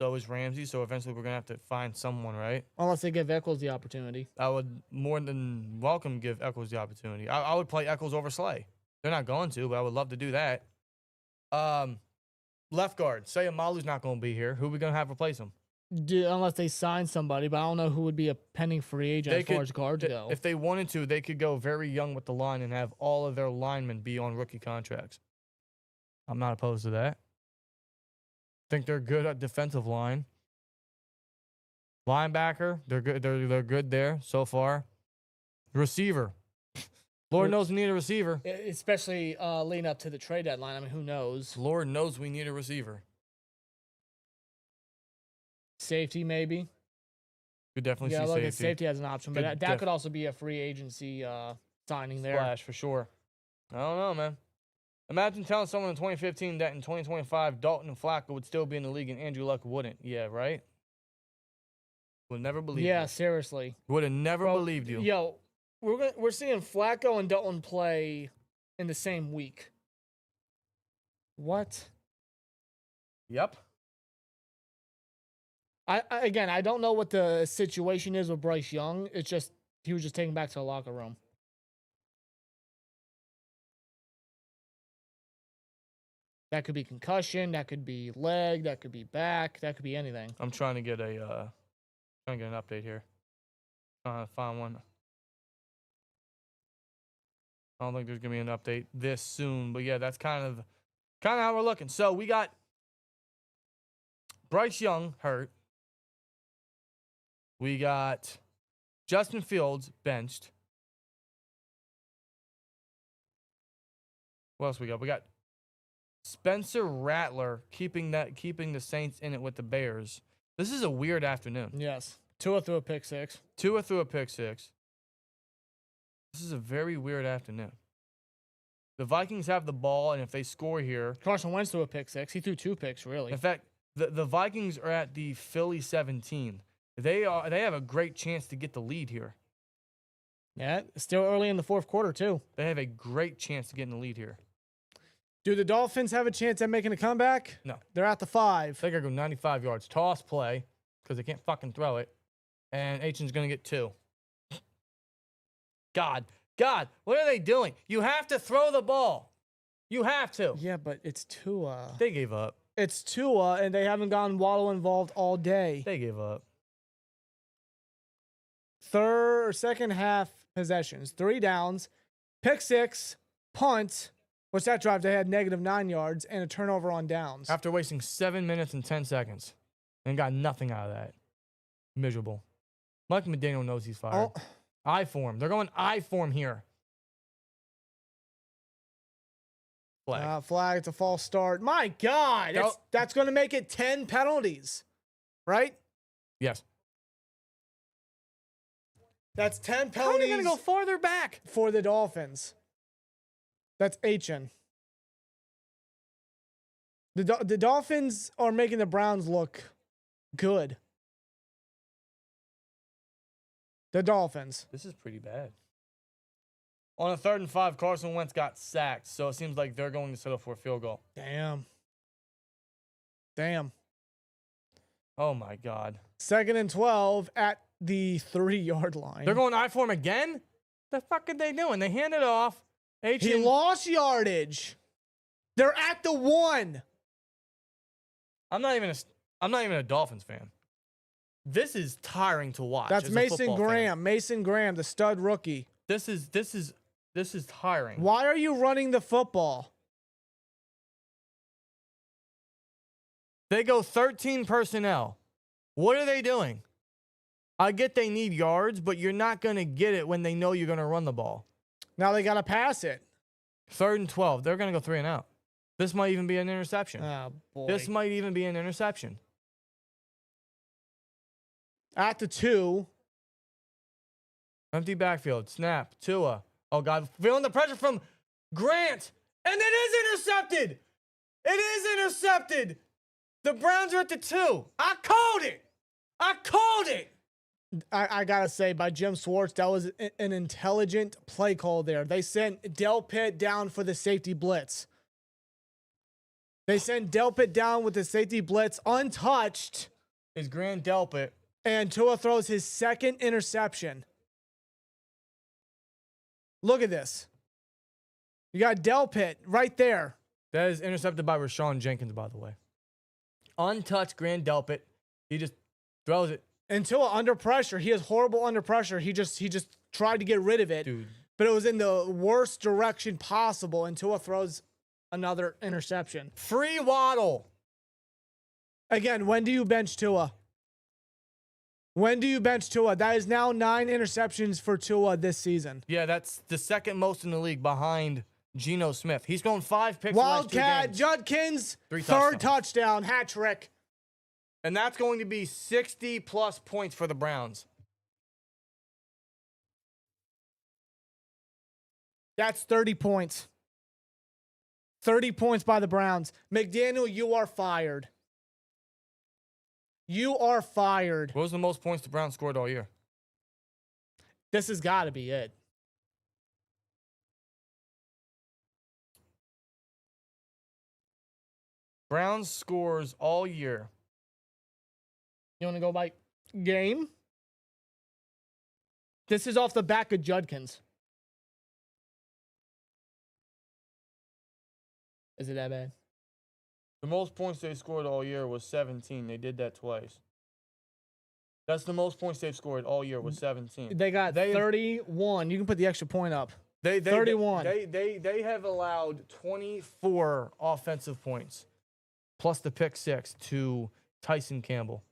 So is Ramsey. So eventually we're going to have to find someone, right? Unless they give Eccles the opportunity. I would more than welcome give Eccles the opportunity. I would play Eccles over Slay. They're not going to, but I would love to do that. Left guard. Say Amalu's not going to be here. Who are we going to have replace him? Unless they sign somebody, but I don't know who would be a pending free agent as far as guards go. If they wanted to, they could go very young with the line and have all of their linemen be on rookie contracts. I'm not opposed to that. Think they're good at defensive line. Linebacker, they're good. They're good there so far. Receiver. Lord knows we need a receiver. Especially leading up to the trade deadline. I mean, who knows? Lord knows we need a receiver. Safety, maybe. Could definitely see look, safety. Safety has an option, but that could also be a free agency signing there. Splash, for sure. I don't know, man. Imagine telling someone in 2015 that in 2025, Dalton and Flacco would still be in the league and Andrew Luck wouldn't. Yeah, right? Would never believe you. Yeah, seriously. Would have never believed you. Yo, we're seeing Flacco and Dalton play in the same week. What? Yep. I don't know what the situation is with Bryce Young. It's just he was just taken back to the locker room. That could be concussion. That could be leg. That could be back. That could be anything. I'm trying to get an update here. Trying to find one. I don't think there's gonna be an update this soon, but yeah, that's kind of how we're looking. So we got Bryce Young hurt. We got Justin Fields benched. What else we got? We got Spencer Rattler keeping the Saints in it with the Bears. This is a weird afternoon. Yes. Tua threw a pick six. This is a very weird afternoon. The Vikings have the ball, and if they score here... Carson Wentz threw a pick six. He threw 2 picks, really. In fact, the Vikings are at the Philly 17. They have a great chance to get the lead here. Yeah, still early in the fourth quarter, too. They have a great chance to get in the lead here. Do the Dolphins have a chance at making a comeback? No. They're at the 5. They got to go 95 yards. Toss play, because they can't fucking throw it. And Achen's going to get 2. God, what are they doing? You have to throw the ball. You have to. Yeah, but it's Tua. They gave up. It's Tua, and they haven't gotten Waddle involved all day. They gave up. Third or second half possessions. 3 downs, pick 6, punt, which that drive they had -9 yards, and a turnover on downs. After wasting 7 minutes and 10 seconds and got nothing out of that. Miserable. Mike McDaniel knows he's fired. Oh. I form. They're going I form here. Flag. Flag. It's a false start. My God. That's going to make it 10 penalties, right? Yes. That's 10 penalties. How are you going to go farther back? For the Dolphins. That's Achin. The Dolphins are making the Browns look good. The Dolphins. This is pretty bad. On a 3rd and 5, Carson Wentz got sacked, so it seems like they're going to settle for a field goal. Damn. Oh, my God. 2nd and 12 at the 3-yard line. They're going I for him again? The fuck are they doing? They hand it off. He lost yardage. They're at the 1. I'm not even a Dolphins fan. This is tiring to watch. That's as a Mason football Graham. fan. Mason Graham, the stud rookie. This is tiring. Why are you running the football? They go 13 personnel. What are they doing? I get they need yards, but you're not going to get it when they know you're going to run the ball. Now they got to pass it. 3rd and 12. They're going to go 3 and out. This might even be an interception. Oh, boy. This might even be an interception. At the 2. Empty backfield. Snap. Tua. Oh, God. Feeling the pressure from Grant. And it is intercepted. It is intercepted. The Browns are at the 2. I called it. I got to say, by Jim Schwartz, that was an intelligent play call there. They sent Delpit down for the safety blitz. They sent Delpit down with the safety blitz untouched. Is Grant Delpit. And Tua throws his 2nd interception. Look at this. You got Delpit right there. That is intercepted by Rashawn Jenkins, by the way. Untouched Grant Delpit. He just throws it. And Tua under pressure. He is horrible under pressure. He just tried to get rid of it. Dude. But it was in the worst direction possible. And Tua throws another interception. Free Waddle. Again, when do you bench Tua? When do you bench Tua? That is now 9 interceptions for Tua this season. Yeah, that's the 2nd most in the league behind Geno Smith. He's thrown 5 picks. Wildcat Judkins, 3 3rd touchdown, hat trick. And that's going to be 60-plus points for the Browns. That's 30 points. 30 points by the Browns. McDaniel, you are fired. You are fired. What was the most points the Browns scored all year? This has got to be it. Browns scores all year. You want to go by game? This is off the back of Judkins. Is it that bad? The most points they scored all year was 17. They did that twice. That's the most points they've scored all year was 17. They got 31. You can put the extra point up. 31. They have allowed 24 offensive points, plus the pick 6 to Tyson Campbell.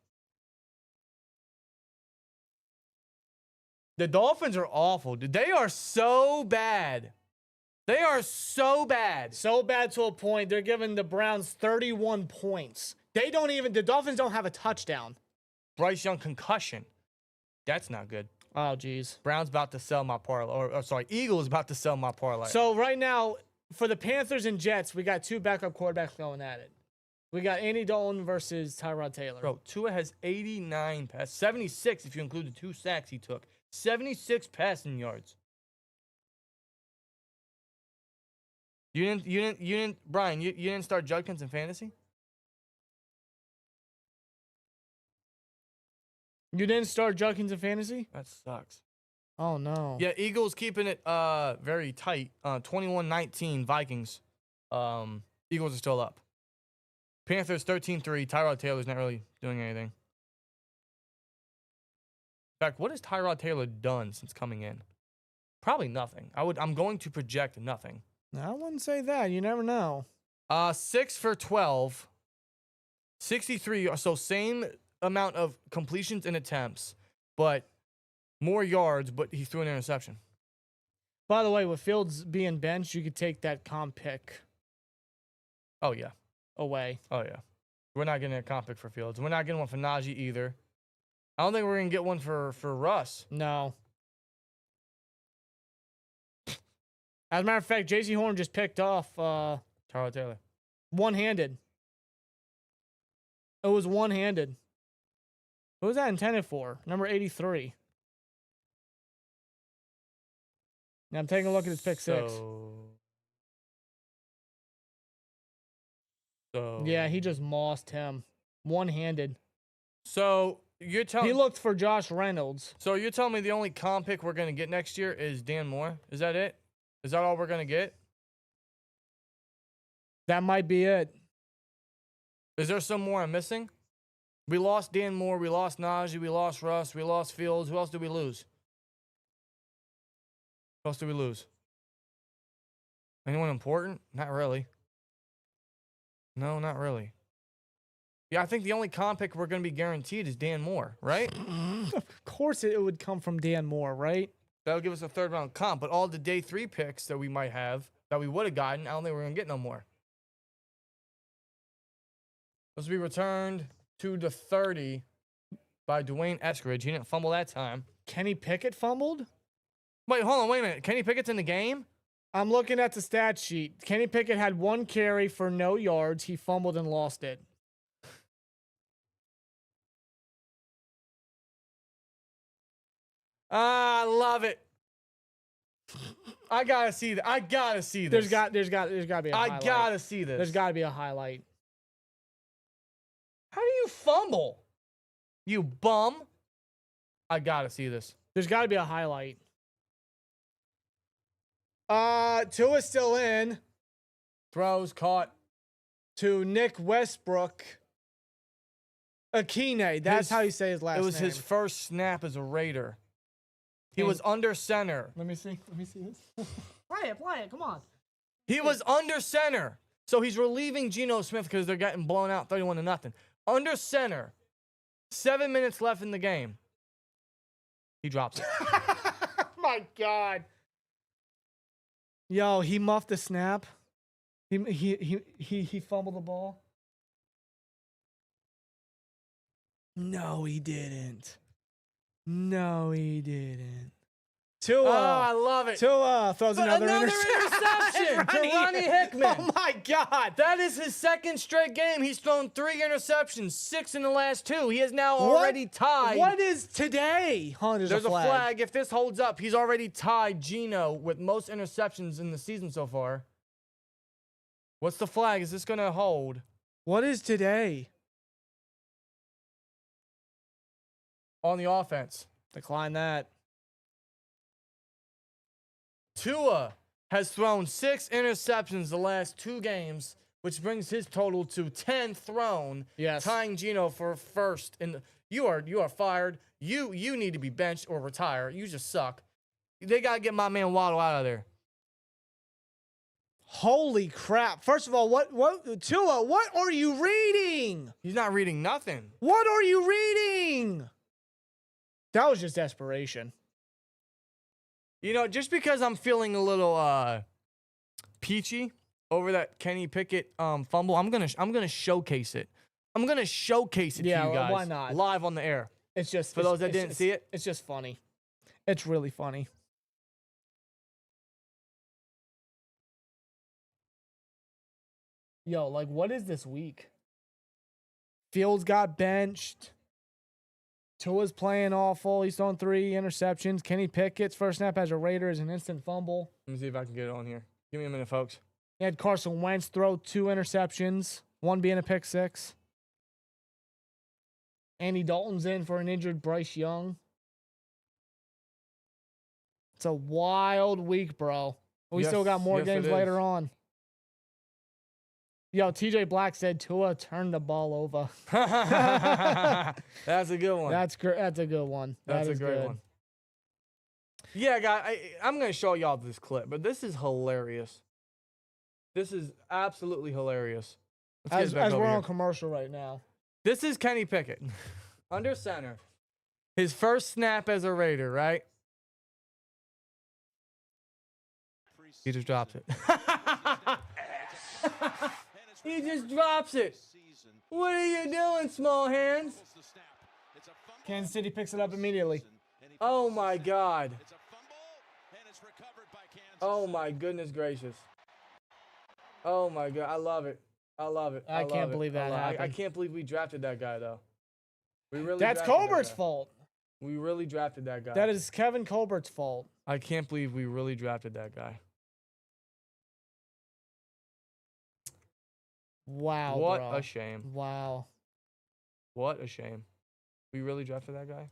The Dolphins are awful, dude. They are so bad. They are so bad. So bad to a point, they're giving the Browns 31 points. The Dolphins don't have a touchdown. Bryce Young concussion. That's not good. Oh, geez. Browns about to sell my parlay. Eagles about to sell my parlay. So right now, for the Panthers and Jets, we got 2 backup quarterbacks going at it. We got Andy Dalton versus Tyrod Taylor. Bro, Tua has 89 passes, 76 if you include the 2 sacks he took, 76 passing yards. You didn't, Brian. You didn't start Judkins in fantasy. You didn't start Judkins in fantasy? That sucks. Oh no. Yeah, Eagles keeping it very tight. 21-19 Vikings. Eagles are still up. Panthers 13-3. Tyrod Taylor's not really doing anything. In fact, what has Tyrod Taylor done since coming in? Probably nothing. I'm going to project nothing. I wouldn't say that. You never know. 6 for 12. 63. So same amount of completions and attempts, but more yards, but he threw an interception. By the way, with Fields being benched, you could take that comp pick Oh, yeah. away. Oh, yeah. We're not getting a comp pick for Fields. We're not getting one for Najee either. I don't think we're going to get one for Russ. No. As a matter of fact, J.C. Horn just picked off Tyrod Taylor. one-handed. It was one-handed. Who was that intended for? Number 83. Now I'm taking a look at his pick six. Yeah, he just mossed him. One-handed. So you're telling He looked for Josh Reynolds. So you're telling me the only comp pick we're gonna get next year is Dan Moore? Is that it? Is that all we're gonna get? That might be it. Is there some more I'm missing? We lost Dan Moore, we lost Najee, we lost Russ, we lost Fields. Who else did we lose? Who else did we lose? Anyone important? Not really. No, not really. Yeah, I think the only comp pick we're going to be guaranteed is Dan Moore, right? Of course it would come from Dan Moore, right? That'll give us a third round comp, but all the day 3 picks that we might have, that we would have gotten, I don't think we're going to get no more. This will be returned to the 30 by Dwayne Eskridge. He didn't fumble that time. Kenny Pickett fumbled? Wait, hold on, wait a minute. Kenny Pickett's in the game? I'm looking at the stat sheet. Kenny Pickett had 1 carry for no yards. He fumbled and lost it. I love it. I gotta see that. I gotta see this. There's got to be a highlight. I gotta see this. There's got to be a highlight. How do you fumble? You bum. I gotta see this. There's got to be a highlight. Tua's still in. Throws caught. To Nick Westbrook. Akine. That's how you say his last name. It was his first snap as a Raider. He was under center. Let me see this. Play it. Come on. He was under center. So he's relieving Geno Smith because they're getting blown out 31-0. Under center. 7 minutes left in the game. He drops it. My God. Yo, he muffed the snap. He fumbled the ball. No, he didn't. No, he didn't. Tua. Oh, I love it. Tua throws another interception to Ronnie Hickman. Oh, my God. That is his second straight game. He's thrown 3 interceptions, 6 in the last 2. He is now already tied. What is today? There's a flag. If this holds up, he's already tied Geno with most interceptions in the season so far. What's the flag? Is this going to hold? What is today? On the offense. Decline that. Tua has thrown 6 interceptions the last 2 games, which brings his total to 10 thrown. Yes. Tying Geno for first. You are fired. You need to be benched or retire. You just suck. They got to get my man Waddle out of there. Holy crap. First of all, Tua, what are you reading? He's not reading nothing. What are you reading? That was just desperation. You know, just because I'm feeling a little peachy over that Kenny Pickett fumble, I'm gonna showcase it. I'm gonna showcase it to you guys. Why not? Live on the air. It's just for those that didn't see it. It's just funny. It's really funny. Yo, like, what is this week? Fields got benched. Tua's playing awful. He's thrown 3 interceptions. Kenny Pickett's first snap as a Raider is an instant fumble. Let me see if I can get it on here. Give me a minute, folks. He had Carson Wentz throw 2 interceptions, 1 being a pick 6. Andy Dalton's in for an injured Bryce Young. It's a wild week, bro. We still got more games later on. Yo, TJ Black said Tua turned the ball over. That's a good one. That's a good one. That's a great one. Yeah, guys, I'm going to show y'all this clip, but this is hilarious. This is absolutely hilarious. As we're on commercial right now. This is Kenny Pickett. Under center. His first snap as a Raider, right? He just drops it. He just drops it. What are you doing, small hands? Kansas City picks it up immediately. Oh, my God. Oh, my goodness gracious. Oh, my God. I love it. I love it. I can't believe that happened. I can't believe we drafted that guy, though. We really That's drafted Cobra's that guy. fault. We really drafted that guy. That is Kevin Colbert's fault. I can't believe we really drafted that guy. Wow, What bro. a shame. Wow. What a shame. We really drafted that guy?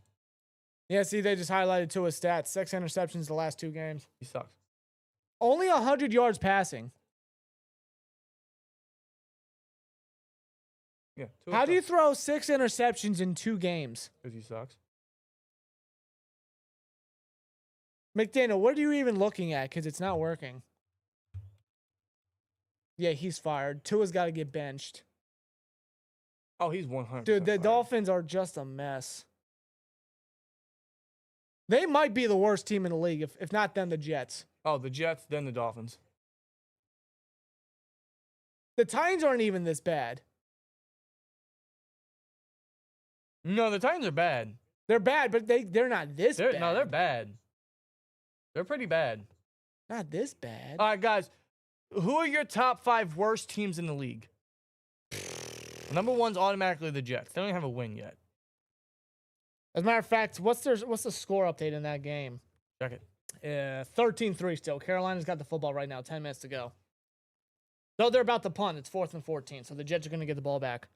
Yeah, see, they just highlighted to his stats. 6 interceptions the last 2 games. He sucks. Only 100 yards passing. Yeah. How do you throw 6 interceptions in 2 games? Because he sucks. McDaniel, what are you even looking at? Because it's not working. Yeah, he's fired. Tua's got to get benched. Oh, he's 100%. Dude, the fired. Dolphins are just a mess. They might be the worst team in the league, if not them, the Jets. Oh, the Jets, then the Dolphins. The Titans aren't even this bad. No, the Titans are bad. They're bad, but they're not this bad. No, they're bad. They're pretty bad. Not this bad. All right, guys. Who are your top 5 worst teams in the league? Number 1's automatically the Jets. They don't even have a win yet. As a matter of fact, what's the score update in that game? Check it. 13-3 still. Carolina's got the football right now. 10 minutes to go. Though they're about to punt. It's 4th and 14, so the Jets are going to get the ball back.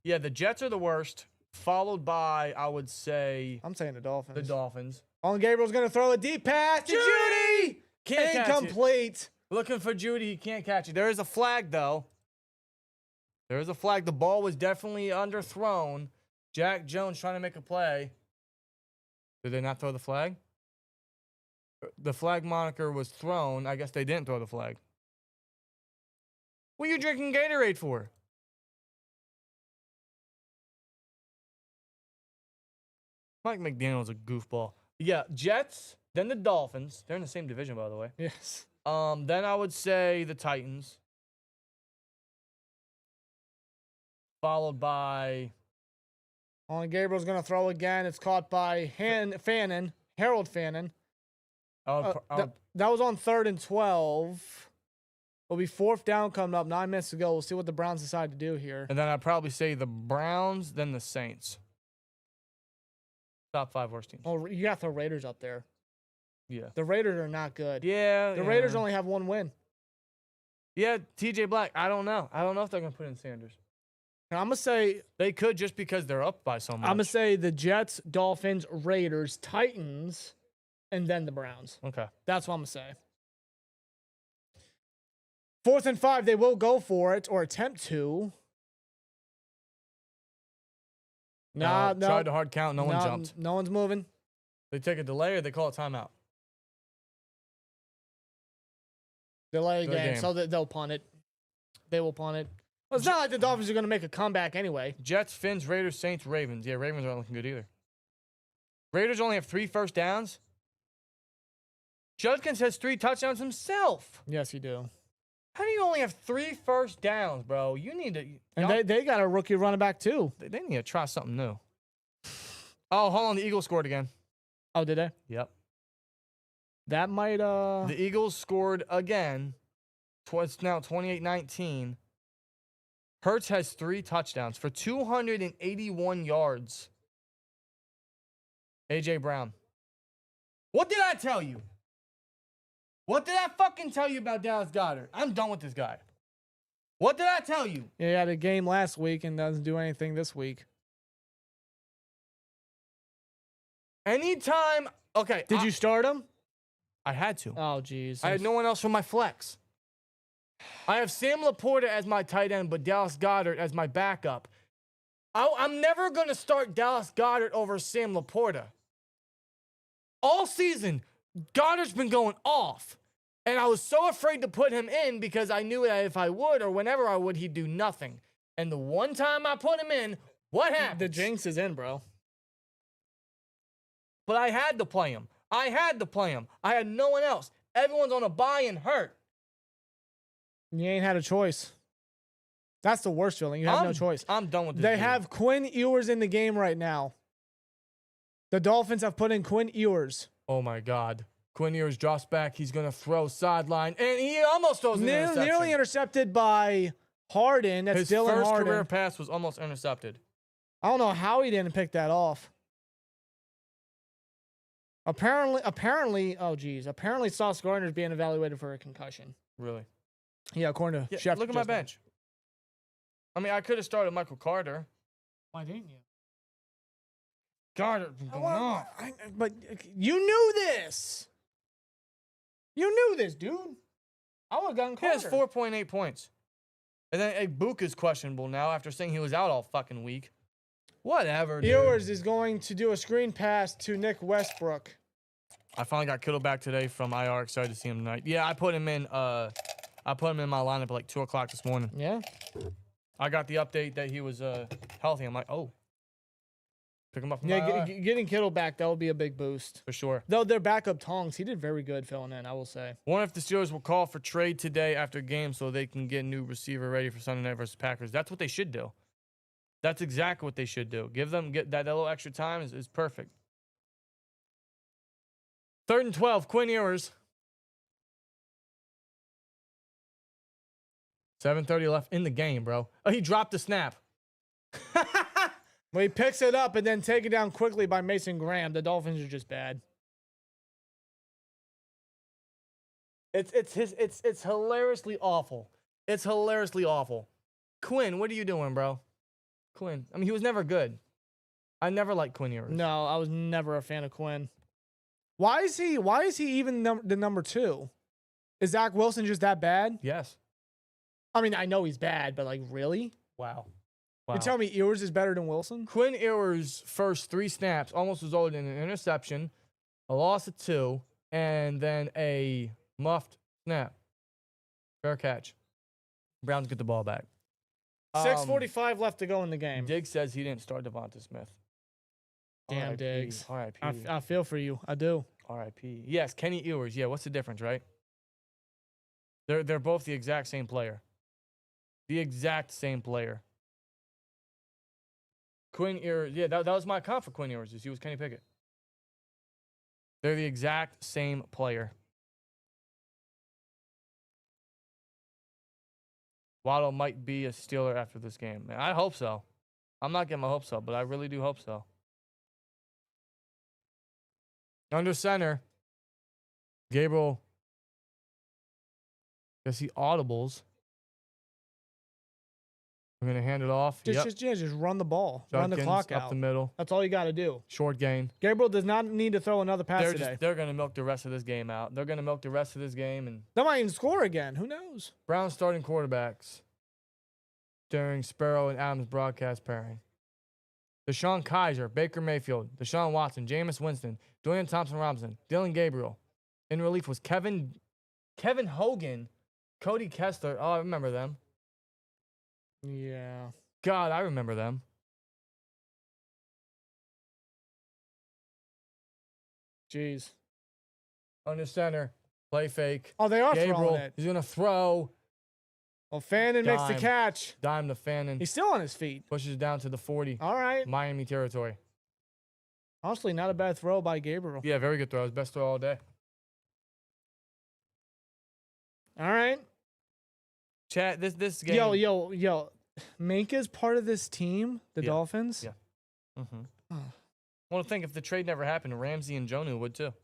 Yeah, the Jets are the worst, followed by, I would say, I'm saying the Dolphins. the Dolphins. Olin Gabriel's going to throw a deep pass to Judy. Can't catch it. Incomplete. Looking for Judy. He can't catch it. There is a flag, though. There is a flag. The ball was definitely underthrown. Jack Jones trying to make a play. Did they not throw the flag? The flag moniker was thrown. I guess they didn't throw the flag. What are you drinking Gatorade for? Mike McDaniel's a goofball. Yeah, Jets, then the Dolphins. They're in the same division, by the way. Yes. Then I would say the Titans. Followed by... Olin Gabriel's going to throw again. It's caught by Harold Fannin. That was on 3rd and 12. It'll be 4th down coming up. 9 minutes to go. We'll see what the Browns decide to do here. And then I'd probably say the Browns, then the Saints. Top 5 worst teams. Oh, you got the Raiders up there. Yeah. The Raiders are not good. Yeah. The Raiders only have 1 win. Yeah, TJ Black. I don't know. I don't know if they're going to put in Sanders. And I'm going to say... They could just because they're up by so much. I'm going to say the Jets, Dolphins, Raiders, Titans, and then the Browns. Okay. That's what I'm going to say. 4th and 5, they will go for it or attempt to. No. Tried to hard count. No one jumped. No one's moving. They take a delay or they call a timeout. Delay Delay game. game. So they'll punt it. They will punt it. Well, it's not like the Dolphins are going to make a comeback anyway. Jets, Finns, Raiders, Saints, Ravens. Yeah, Ravens aren't looking good either. Raiders only have 3 first downs. Judkins has 3 touchdowns himself. Yes, you do. How do you only have 3 first downs, bro? You need to... And they got a rookie running back, too. They need to try something new. Oh, hold on. The Eagles scored again. Oh, did they? Yep. That might... The Eagles scored again. It's now 28-19. Hurts has 3 touchdowns for 281 yards. A.J. Brown. What did I tell you? What did I fucking tell you about Dallas Goedert? I'm done with this guy. What did I tell you? Yeah, he had a game last week and doesn't do anything this week. Anytime... Okay. Did you start him? I had to. Oh, jeez. I had no one else for my flex. I have Sam Laporta as my tight end, but Dallas Goedert as my backup. I'm never going to start Dallas Goedert over Sam Laporta. All season, Goddard's been going off. And I was so afraid to put him in because I knew that if I would or whenever I would, he'd do nothing. And the one time I put him in, what happened? The jinx is in, bro. But I had to play him. I had no one else. Everyone's on a bye and hurt. You ain't had a choice. That's the worst feeling. You have no choice. I'm done with this. They dude. have Quinn Ewers in the game right now. The Dolphins have put in Quinn Ewers. Oh, my God. Quinn Ewers drops back. He's going to throw sideline. And he almost throws an interception. Nearly intercepted by Harden. That's His Dylan first Harden. career pass was almost intercepted. I don't know how he didn't pick that off. Apparently, oh geez, apparently Sauce Gardner's being evaluated for a concussion. Really? Yeah, according to Yeah, Chef. look at my just now. bench. I mean, I could have started Michael Carter. Why didn't you? Carter, going on. But you knew this. You knew this, dude. I would have gotten He has Carter. 4.8 points. And then Ibuka's questionable now after saying he was out all fucking week. Whatever, dude. Ewers is going to do a screen pass to Nick Westbrook. I finally got Kittle back today from IR. Excited to see him tonight. Yeah, I put him in my lineup at like 2 o'clock this morning. Yeah. I got the update that he was healthy. I'm like, oh. Pick him up from Yeah, IR. getting Kittle back, that would be a big boost. For sure. Though their backup Tongs, he did very good filling in, I will say. Wonder if the Steelers will call for trade today after game so they can get a new receiver ready for Sunday night versus Packers. That's what they should do. That's exactly what they should do. Get that little extra time is perfect. 3rd and 12, Quinn Ewers. 7:30 left in the game, bro. Oh, he dropped the snap. Well, he picks it up and then taken down quickly by Mason Graham. The Dolphins are just bad. It's hilariously awful. It's hilariously awful. Quinn, what are you doing, bro? Quinn. I mean, he was never good. I never liked Quinn Ewers. No, I was never a fan of Quinn. Why is he even the number 2? Is Zach Wilson just that bad? Yes. I mean, I know he's bad, but like, really? Wow. You tell me Ewers is better than Wilson? Quinn Ewers' first 3 snaps almost resulted in an interception, a loss of 2, and then a muffed snap. Fair catch. Browns get the ball back. 6:45 left to go in the game. Diggs says he didn't start Devonta Smith. Damn, R.I.P., Diggs. R.I.P. I feel for you. I do. R.I.P. Yes, Kenny Ewers. Yeah, what's the difference, right? They're both the exact same player. The exact same player. Quinn Ewers. Yeah, that was my comp for Quinn Ewers. He was Kenny Pickett. They're the exact same player. Waddle might be a Steeler after this game. Man, I hope so. I'm not getting my hopes up, but I really do hope so. Under center, Gabriel. Guess he audibles. I'm going to hand it off. Just run the ball. Run the Judkins clock up out. the middle. That's all you got to do. Short gain. Gabriel does not need to throw another pass today. They're going to milk the rest of this game out. They're going to milk the rest of this game. And They might even score again. Who knows? Browns starting quarterbacks during Sparrow and Adams broadcast pairing. Deshaun Kaiser, Baker Mayfield, Deshaun Watson, Jameis Winston, Dwayne Thompson-Robinson, Dylan Gabriel. In relief was Kevin Hogan, Cody Kessler. Oh, I remember them. Yeah. God, I remember them. Jeez. Under center, play fake. Oh, they are Gabriel, throwing it. he's going to throw. Well, Fannin makes the Dime. catch. Dime to Fannin. He's still on his feet. Pushes down to the 40. All right. Miami territory. Honestly, not a bad throw by Gabriel. Yeah, very good throw. His best throw all day. All right. Chat, this game. Yo. Minka's part of this team, the Yeah. Dolphins. Yeah. Well, think if the trade never happened, Ramsey and Jonah would too.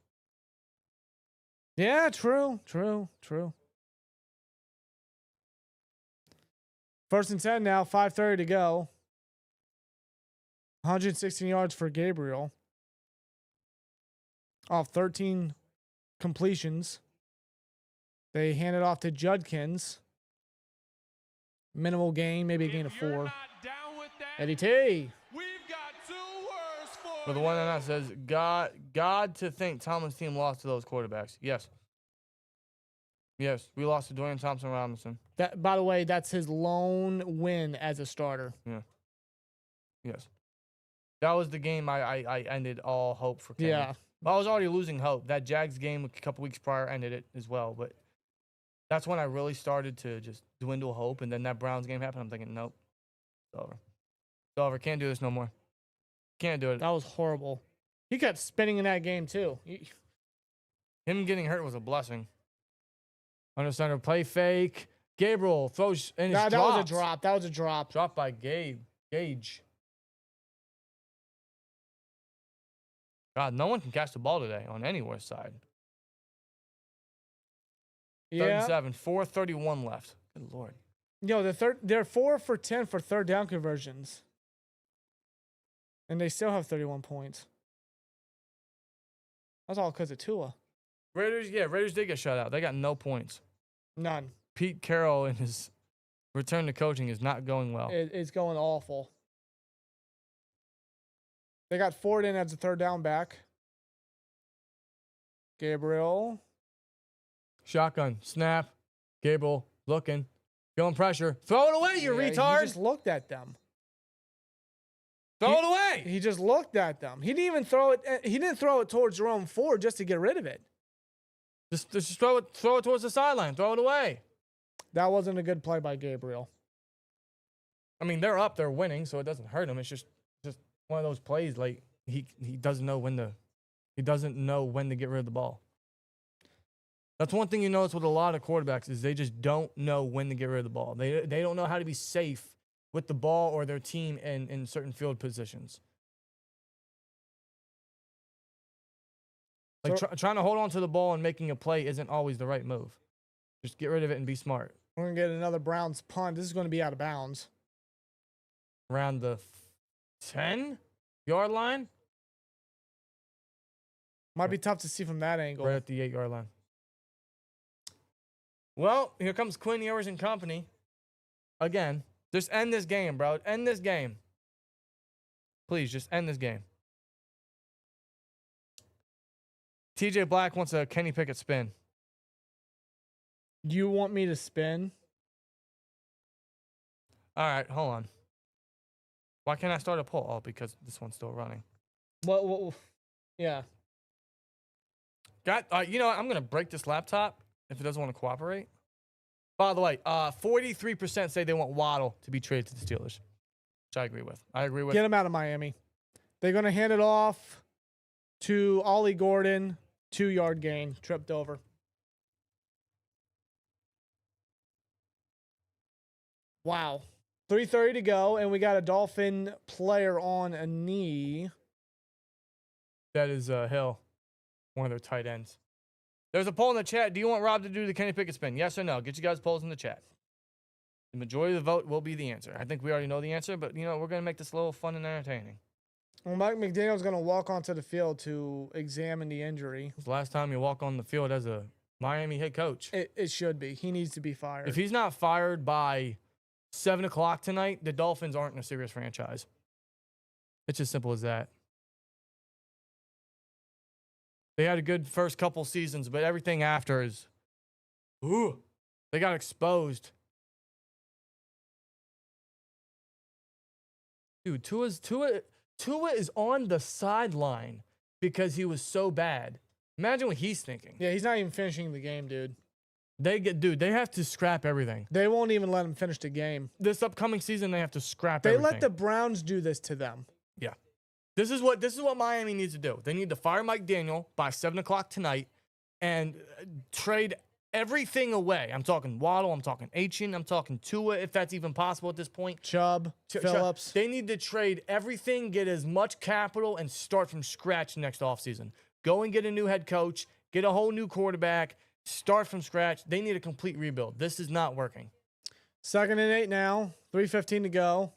Yeah, true. 1st and 10 now, 5:30 to go. 116 yards for Gabriel. Off 13 completions. They hand it off to Judkins. Minimal gain, maybe a gain of 4. Eddie T. We've got 2 words for But the one that says, God to think Tomlin's team lost to those quarterbacks. Yes. Yes, we lost to Dwayne Thompson-Robinson. That, by the way, that's his lone win as a starter. Yes. That was the game I ended all hope for Kenny. Yeah. I was already losing hope. That Jags game a couple weeks prior ended it as well. But that's when I really started to just dwindle hope. And then that Browns game happened. I'm thinking, nope. It's over. It's over. Can't do this no more. Can't do it. That was horrible. He kept spinning in that game, too. Him getting hurt was a blessing. Under center, play fake. Gabriel throws and it's That was a drop. That was a drop. Dropped by Gage. God, no one can catch the ball today on anywhere side. Yeah. 37, 4:31 left. Good Lord. Yo, they're 4 for 10 for third down conversions. And they still have 31 points. That's all because of Tua. Raiders did get shut out. They got no points. None. Pete Carroll and his return to coaching is not going well. It's going awful. They got Ford in as a third down back. Gabriel. Shotgun, snap, Gabriel looking, feeling pressure. Throw it away, you retard. He just looked at them. Throw it away. He just looked at them. He didn't even throw it. He didn't throw it towards Jerome Ford just to get rid of it. Just throw it towards the sideline. Throw it away. That wasn't a good play by Gabriel. I mean, they're up, they're winning, so it doesn't hurt him. It's just one of those plays like he doesn't know when to get rid of the ball. That's one thing you notice with a lot of quarterbacks is they just don't know when to get rid of the ball. They don't know how to be safe with the ball or their team in certain field positions. Like trying to hold on to the ball and making a play isn't always the right move. Just get rid of it and be smart. We're going to get another Browns punt. This is going to be out of bounds. Around the 10-yard line? Might be tough to see from that angle. Right at the 8-yard line. Well, here comes Quinn Ewers and company. Again, just end this game, bro. End this game. Please, just end this game. TJ Black wants a Kenny Pickett spin. You want me to spin? All right, hold on. Why can't I start a poll? Oh, because this one's still running. Well yeah. You know what? I'm going to break this laptop if it doesn't want to cooperate. By the way, 43% say they want Waddle to be traded to the Steelers, which I agree with. Get him out of Miami. They're going to hand it off to Ollie Gordon. 2-yard gain. Tripped over. Wow. 3:30 to go, and we got a Dolphin player on a knee. That is Hill, one of their tight ends. There's a poll in the chat. Do you want Rob to do the Kenny Pickett spin? Yes or no? Get you guys polls in the chat. The majority of the vote will be the answer. I think we already know the answer, but, we're going to make this a little fun and entertaining. Well, Mike McDaniel's going to walk onto the field to examine the injury. It's the last time you walk on the field as a Miami head coach. It should be. He needs to be fired. If he's not fired by 7 o'clock tonight, the Dolphins aren't in a serious franchise. It's as simple as that. They had a good first couple seasons, but everything after is, they got exposed. Dude, Tua is on the sideline because he was so bad. Imagine what he's thinking. Yeah, he's not even finishing the game, dude. They have to scrap everything. They won't even let him finish the game. This upcoming season, they have to scrap everything. They let the Browns do this to them. Yeah. This is what Miami needs to do. They need to fire Mike Daniel by 7 o'clock tonight and trade everything away. I'm talking Waddle. I'm talking Achane. I'm talking Tua, if that's even possible at this point. Chubb, Phillips. They need to trade everything, get as much capital, and start from scratch next offseason. Go and get a new head coach, get a whole new quarterback, start from scratch. They need a complete rebuild. This is not working. 2nd and 8 now. 3:15 to go.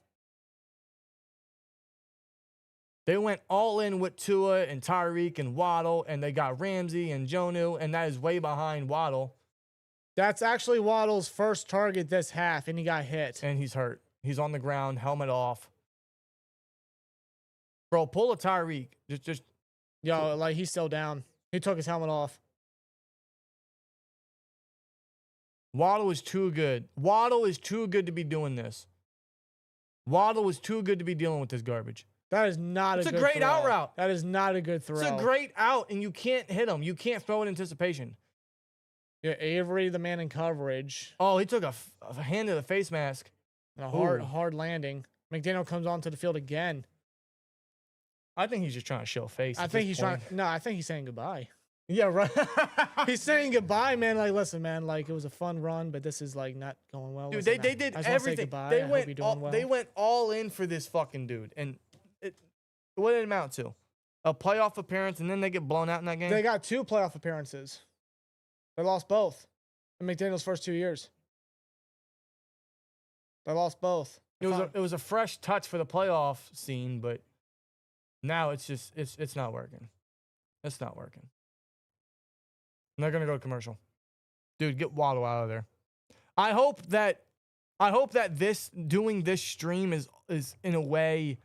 They went all in with Tua and Tyreek and Waddle, and they got Ramsey and Jonnu, and that is way behind Waddle. That's actually Waddle's first target this half, and he got hit. And he's hurt. He's on the ground, helmet off. Bro, pull a Tyreek. Just Yo, like, he's still down. He took his helmet off. Waddle is too good. Waddle is too good to be doing this. Waddle is too good to be dealing with this garbage. That is not a good throw. It's a great out route. That is not a good throw. It's a great out, and you can't hit him. You can't throw in anticipation. Yeah, Avery, the man in coverage. Oh, he took a hand to the face mask. And a hard landing. McDaniel comes onto the field again. I think he's just trying to show face. I think he's saying goodbye. Yeah, right. He's saying goodbye, man. Like, listen, man, like, it was a fun run, but this is, like, not going well. Dude, Listen, they did I just wanna say everything. goodbye. They I hope went you're doing well. they went all in for this fucking dude. And what did it amount to? a playoff appearance and then they get blown out in that game? They got 2 playoff appearances. They lost both in McDaniel's first 2 years. They lost both. It was a fresh touch for the playoff scene, but now it's just it's not working. It's not working. And they're gonna go to commercial. Dude, get Waddle out of there. I hope that doing this stream is in a way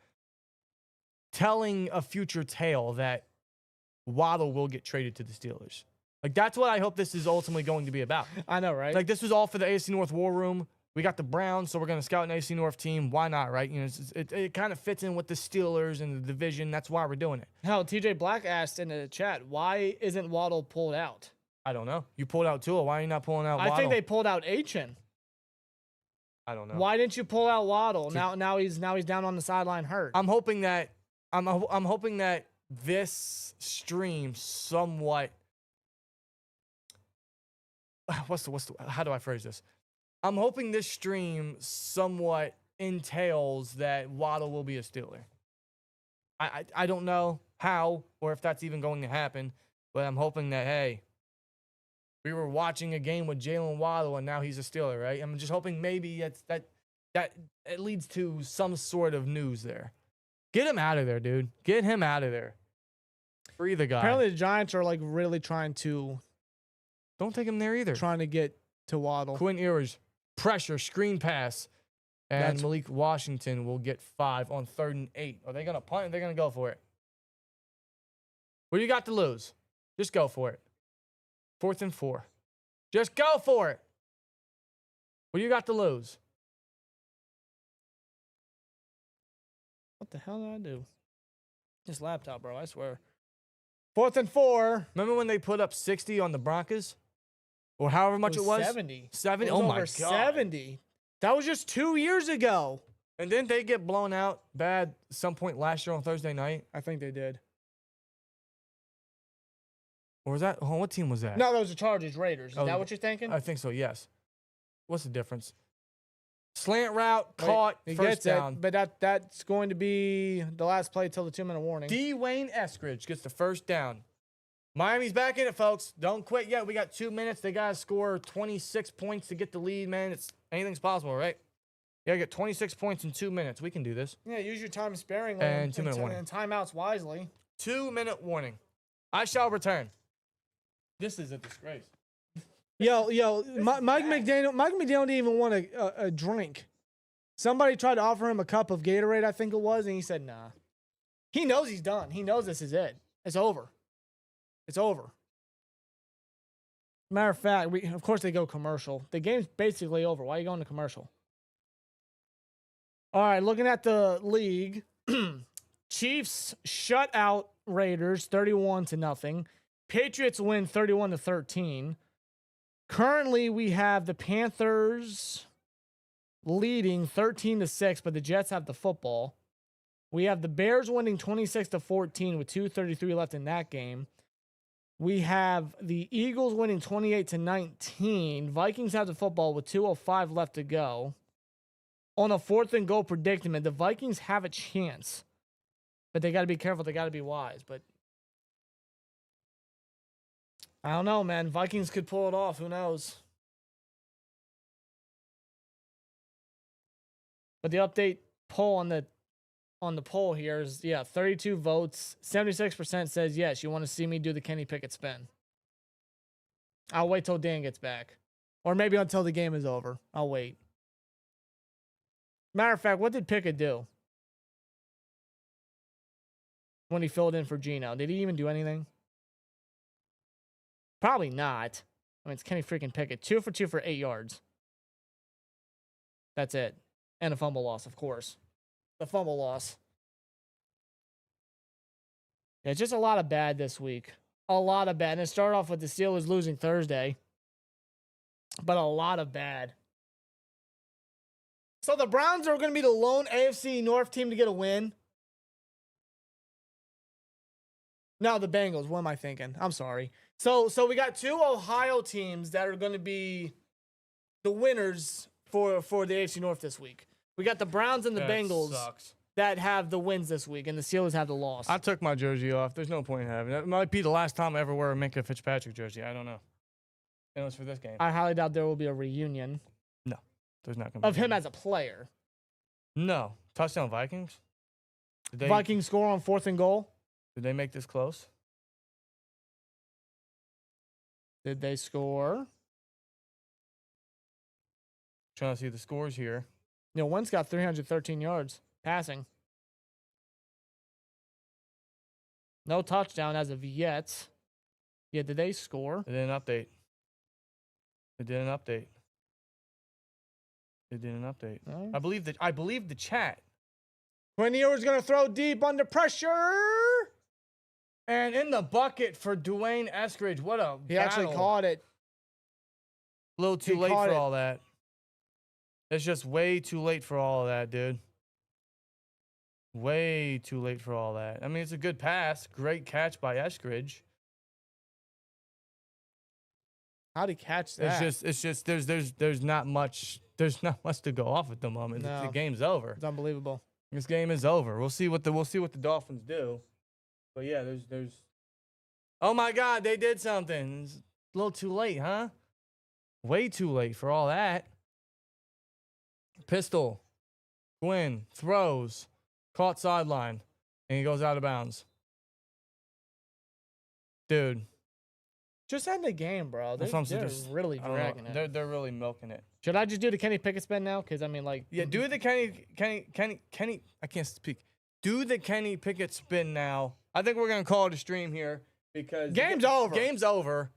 telling a future tale that Waddle will get traded to the Steelers. Like, that's what I hope this is ultimately going to be about. I know, right? Like, this was all for the AFC North War Room. We got the Browns, so we're going to scout an AFC North team. Why not, right? You know, it kind of fits in with the Steelers and the division. That's why we're doing it. Hell, TJ Black asked in the chat, why isn't Waddle pulled out? I don't know. You pulled out Tua. Why are you not pulling out Waddle? I think they pulled out Achin. I don't know. Why didn't you pull out Waddle? Now he's down on the sideline hurt. I'm hoping that this stream somewhat. How do I phrase this? I'm hoping this stream somewhat entails that Waddle will be a Steeler. I don't know how or if that's even going to happen, but I'm hoping that, hey, we were watching a game with Jalen Waddle and now he's a Steeler, right? I'm just hoping maybe that it leads to some sort of news there. Get him out of there, dude. Get him out of there. Free the guy. Apparently the Giants are like really trying to Don't take him there either. Trying to get to Waddle. Quinn Ewers, pressure, screen pass. And Malik Washington will get 5 on 3rd and 8. Are they going to punt? Or are they going to go for it? What do you got to lose? Just go for it. 4th and 4. Just go for it. What do you got to lose? What the hell did I do? This laptop, bro, I swear. 4th and 4. Remember when they put up 60 on the Broncos? Or however much it was? 70. 70? It was Oh my over God. 70. That was just 2 years ago. And didn't they get blown out bad at some point last year on Thursday night? I think they did. Or was that? Oh, what team was that? No, that was the Chargers, Raiders. Is Oh, that what you're thinking? I think so, yes. What's the difference? Slant route, Wait, caught, he first gets down. it, but that's going to be the last play till the 2-minute warning. Wayne Eskridge gets the first down. Miami's back in it, folks. Don't quit yet. We got 2 minutes. They got to score 26 points to get the lead, man. Anything's possible, right? You got to get 26 points in 2 minutes. We can do this. Yeah, use your time sparingly And 2-minute warning. And timeouts wisely. 2-minute warning. I shall return. This is a disgrace. Yo, Mike McDaniel didn't even want a drink. Somebody tried to offer him a cup of Gatorade, I think it was, and he said nah. He knows he's done. He knows this is it. It's over. It's over. Matter of fact, of course they go commercial. The game's basically over. Why are you going to commercial? All right, looking at the league, Chiefs shut out Raiders 31-0. Patriots win 31-13. Currently, we have the Panthers leading 13-6, but the Jets have the football. We have the Bears winning 26-14 with 2:33 left in that game. We have the Eagles winning 28-19. Vikings have the football with 2:05 left to go. On a 4th and goal predicament, the Vikings have a chance, but they got to be careful. They got to be wise. But I don't know, man. Vikings could pull it off. Who knows? But the update poll on the poll here is, 32 votes. 76% says, yes, you want to see me do the Kenny Pickett spin. I'll wait till Dan gets back. Or maybe until the game is over. I'll wait. Matter of fact, what did Pickett do when he filled in for Geno? Did he even do anything? Probably not. I mean, it's Kenny freaking Pickett. 2 for 2 for 8 yards. That's it. And a fumble loss, of course. The fumble loss. Yeah, just a lot of bad this week. A lot of bad. And it started off with the Steelers losing Thursday. But a lot of bad. So the Browns are going to be the lone AFC North team to get a win. No, the Bengals. What am I thinking? I'm sorry. So we got 2 Ohio teams that are going to be the winners for the AFC North this week. We got the Browns and the Bengals. Sucks. that have the wins this week, and the Steelers have the loss. I took my jersey off. There's no point in having it. It might be the last time I ever wear a Minka Fitzpatrick jersey. I don't know. And it was for this game. I highly doubt there will be a reunion No, there's not going to be. of him as a player. No. Touchdown Vikings? Vikings score on 4th and goal. Did they make this close? Did they score? Trying to see the scores here. Wentz got 313 yards passing. No touchdown as of yet. Yeah, did they score? They did an update. They did an update. They did an update. No. I believe the chat. Quinn Ewers going to throw deep under pressure. And in the bucket for Dwayne Eskridge. What a He actually battle. caught it. A little too He late caught for it. all that. It's just way too late for all of that, dude. Way too late for all that. I mean, it's a good pass. Great catch by Eskridge. How'd he catch that? It's just there's not much to go off at the moment. No. The game's over. It's unbelievable. This game is over. We'll see what the Dolphins do. But yeah, there's oh my God, they did something. It's a little too late, huh? Way too late for all that. Pistol. Gwynn throws. Caught sideline. And he goes out of bounds. Dude. Just end the game, bro. That's what I'm They're saying. really I don't know. dragging it. They're really milking it. Should I just do the Kenny Pickett spin now? Because, I mean, like... Yeah, do the Kenny, I can't speak. Do the Kenny Pickett spin now. I think we're going to call it a stream here because... Game's over. Game's over.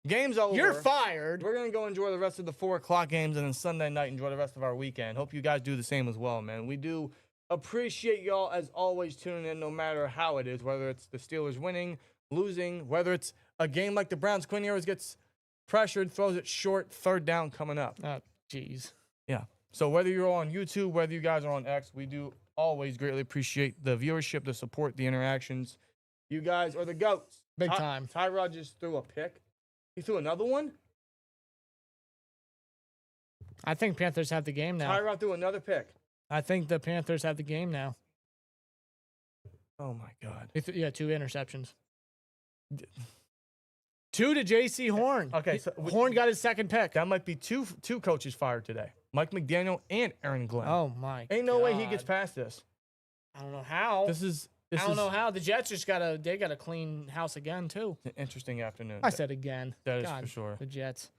Game's over. You're fired. We're going to go enjoy the rest of the 4 o'clock games and then Sunday night enjoy the rest of our weekend. Hope you guys do the same as well, man. We do appreciate y'all as always tuning in no matter how it is, whether it's the Steelers winning, losing, whether it's a game like the Browns. Quinn Ewers gets pressured, throws it short, 3rd down coming up. Oh, jeez. Yeah. So whether you're on YouTube, whether you guys are on X, we do always greatly appreciate the viewership, the support, the interactions. You guys are the GOATs. Big time. Tyrod just threw a pick. He threw another one? I think Panthers have the game now. Tyrod threw another pick. I think the Panthers have the game now. Oh, my God. Yeah, 2 interceptions. 2 to J.C. Horn. Okay, so Horn got his 2nd pick. that might be two coaches fired today. Mike McDaniel and Aaron Glenn. Oh, my Ain't no way he God. gets past this. I don't know how. I don't know how. The Jets just got to clean house again, too. An interesting afternoon. I said again. That is God, for sure. The Jets.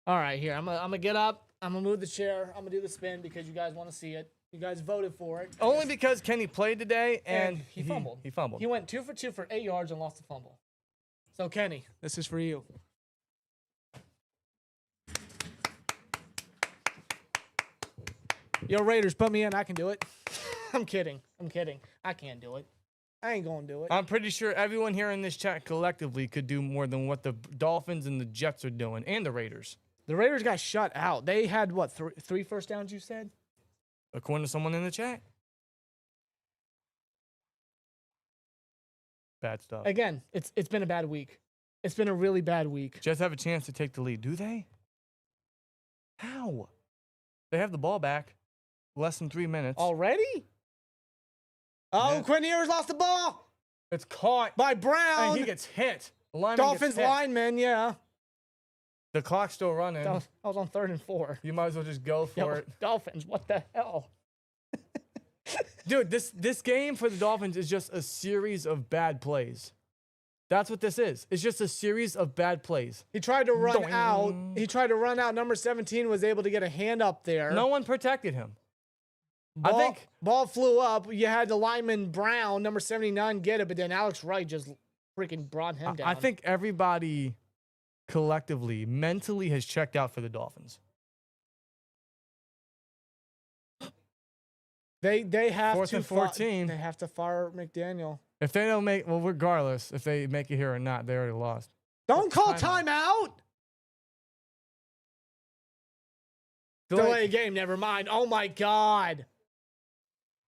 All right, here. I'm gonna get up. I'm going to move the chair. I'm going to do the spin because you guys want to see it. You guys voted for it. Only because Kenny played today and he fumbled. He fumbled. He went 2 for 2 for 8 yards and lost the fumble. So, Kenny, this is for you. Yo, Raiders, put me in. I can do it. I'm kidding. I can't do it. I ain't going to do it. I'm pretty sure everyone here in this chat collectively could do more than what the Dolphins and the Jets are doing, and the Raiders. The Raiders got shut out. They had, what, 3 first downs, you said? According to someone in the chat. Bad stuff. Again, it's been a bad week. It's been a really bad week. Jets have a chance to take the lead. Do they? How? They have the ball back. Less than 3 minutes. Already? Oh, Yeah. Quinn Ewers lost the ball It's caught. by Brown. And he gets hit. The lineman Dolphins gets hit. lineman, yeah. The clock's still running. That was on 3rd and 4. You might as well just go for Yo, it. Dolphins, what the hell? Dude, this game for the Dolphins is just a series of bad plays. That's what this is. It's just a series of bad plays. He tried to run Doing. out. He tried to run out. Number 17 was able to get a hand up there. No one protected him. Ball, I think ball flew up. You had the lineman Brown, number 79, get it, but then Alex Wright just freaking brought him down. I think everybody collectively, mentally has checked out for the Dolphins. they have 4th to and 14. They have to fire McDaniel. If they don't make, well, regardless, if they make it here or not, they already lost. Don't call Timeout. timeout. Delay game. Never mind. Oh my God.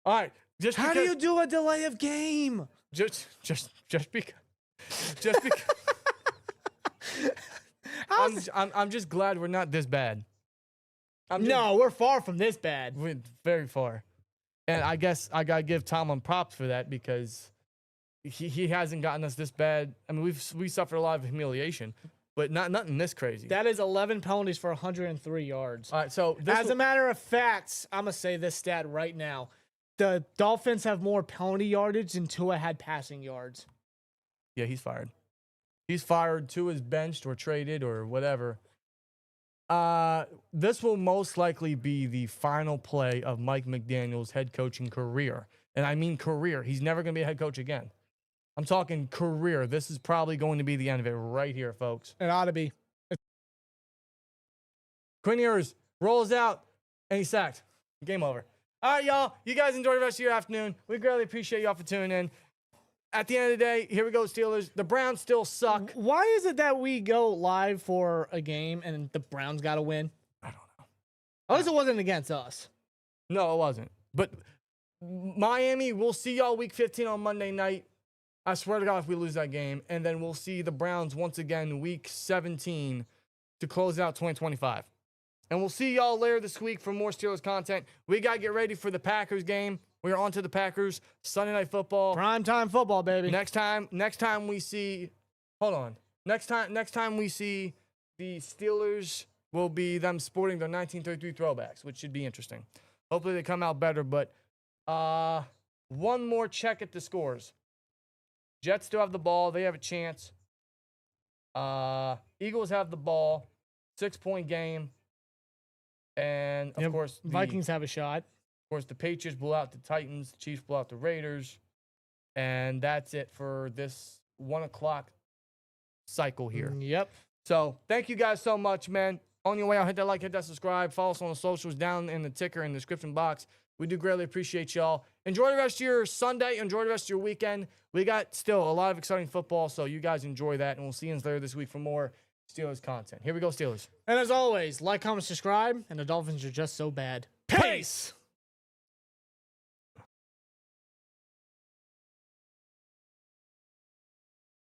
All right. Just How do because- you do a delay of game? just because I'm just glad we're not this bad. No, we're far from this bad. We're very far. And I guess I got to give Tomlin props for that because he hasn't gotten us this bad. I mean, we suffered a lot of humiliation, but nothing this crazy. That is 11 penalties for 103 yards. All right, so As a matter of fact, I'm going to say this stat right now. The Dolphins have more penalty yardage than Tua had passing yards. Yeah, he's fired. He's fired. Tua's benched or traded or whatever. This will most likely be the final play of Mike McDaniel's head coaching career. And I mean career. He's never going to be a head coach again. I'm talking career. This is probably going to be the end of it right here, folks. It ought to be. Quinn Ewers rolls out, and he's sacked. Game over. All right, y'all. You guys enjoy the rest of your afternoon. We greatly appreciate y'all for tuning in. At the end of the day, here we go, Steelers. The Browns still suck. Why is it that we go live for a game and the Browns got to win? I don't know. At least it wasn't against us. No, it wasn't. But Miami, we'll see y'all week 15 on Monday night. I swear to God, if we lose that game. And then we'll see the Browns once again week 17 to close out 2025. And we'll see y'all later this week for more Steelers content. We got to get ready for the Packers game. We're on to the Packers. Sunday Night Football. Primetime football, baby. Next time we see, hold on. Next time we see the Steelers will be them sporting their 1933 throwbacks, which should be interesting. Hopefully they come out better, but one more check at the scores. Jets still have the ball. They have a chance. Eagles have the ball. 6-point game. And, of course, the Vikings have a shot. Of course, the Patriots blew out the Titans. The Chiefs blew out the Raiders. And that's it for this 1 o'clock cycle here. Yep. So, thank you guys so much, man. On your way out, hit that like, hit that subscribe. Follow us on the socials down in the ticker in the description box. We do greatly appreciate y'all. Enjoy the rest of your Sunday. Enjoy the rest of your weekend. We got still a lot of exciting football, so you guys enjoy that. And we'll see you later this week for more Steelers content. Here we go, Steelers. And as always, like, comment, subscribe, and the Dolphins are just so bad. Peace!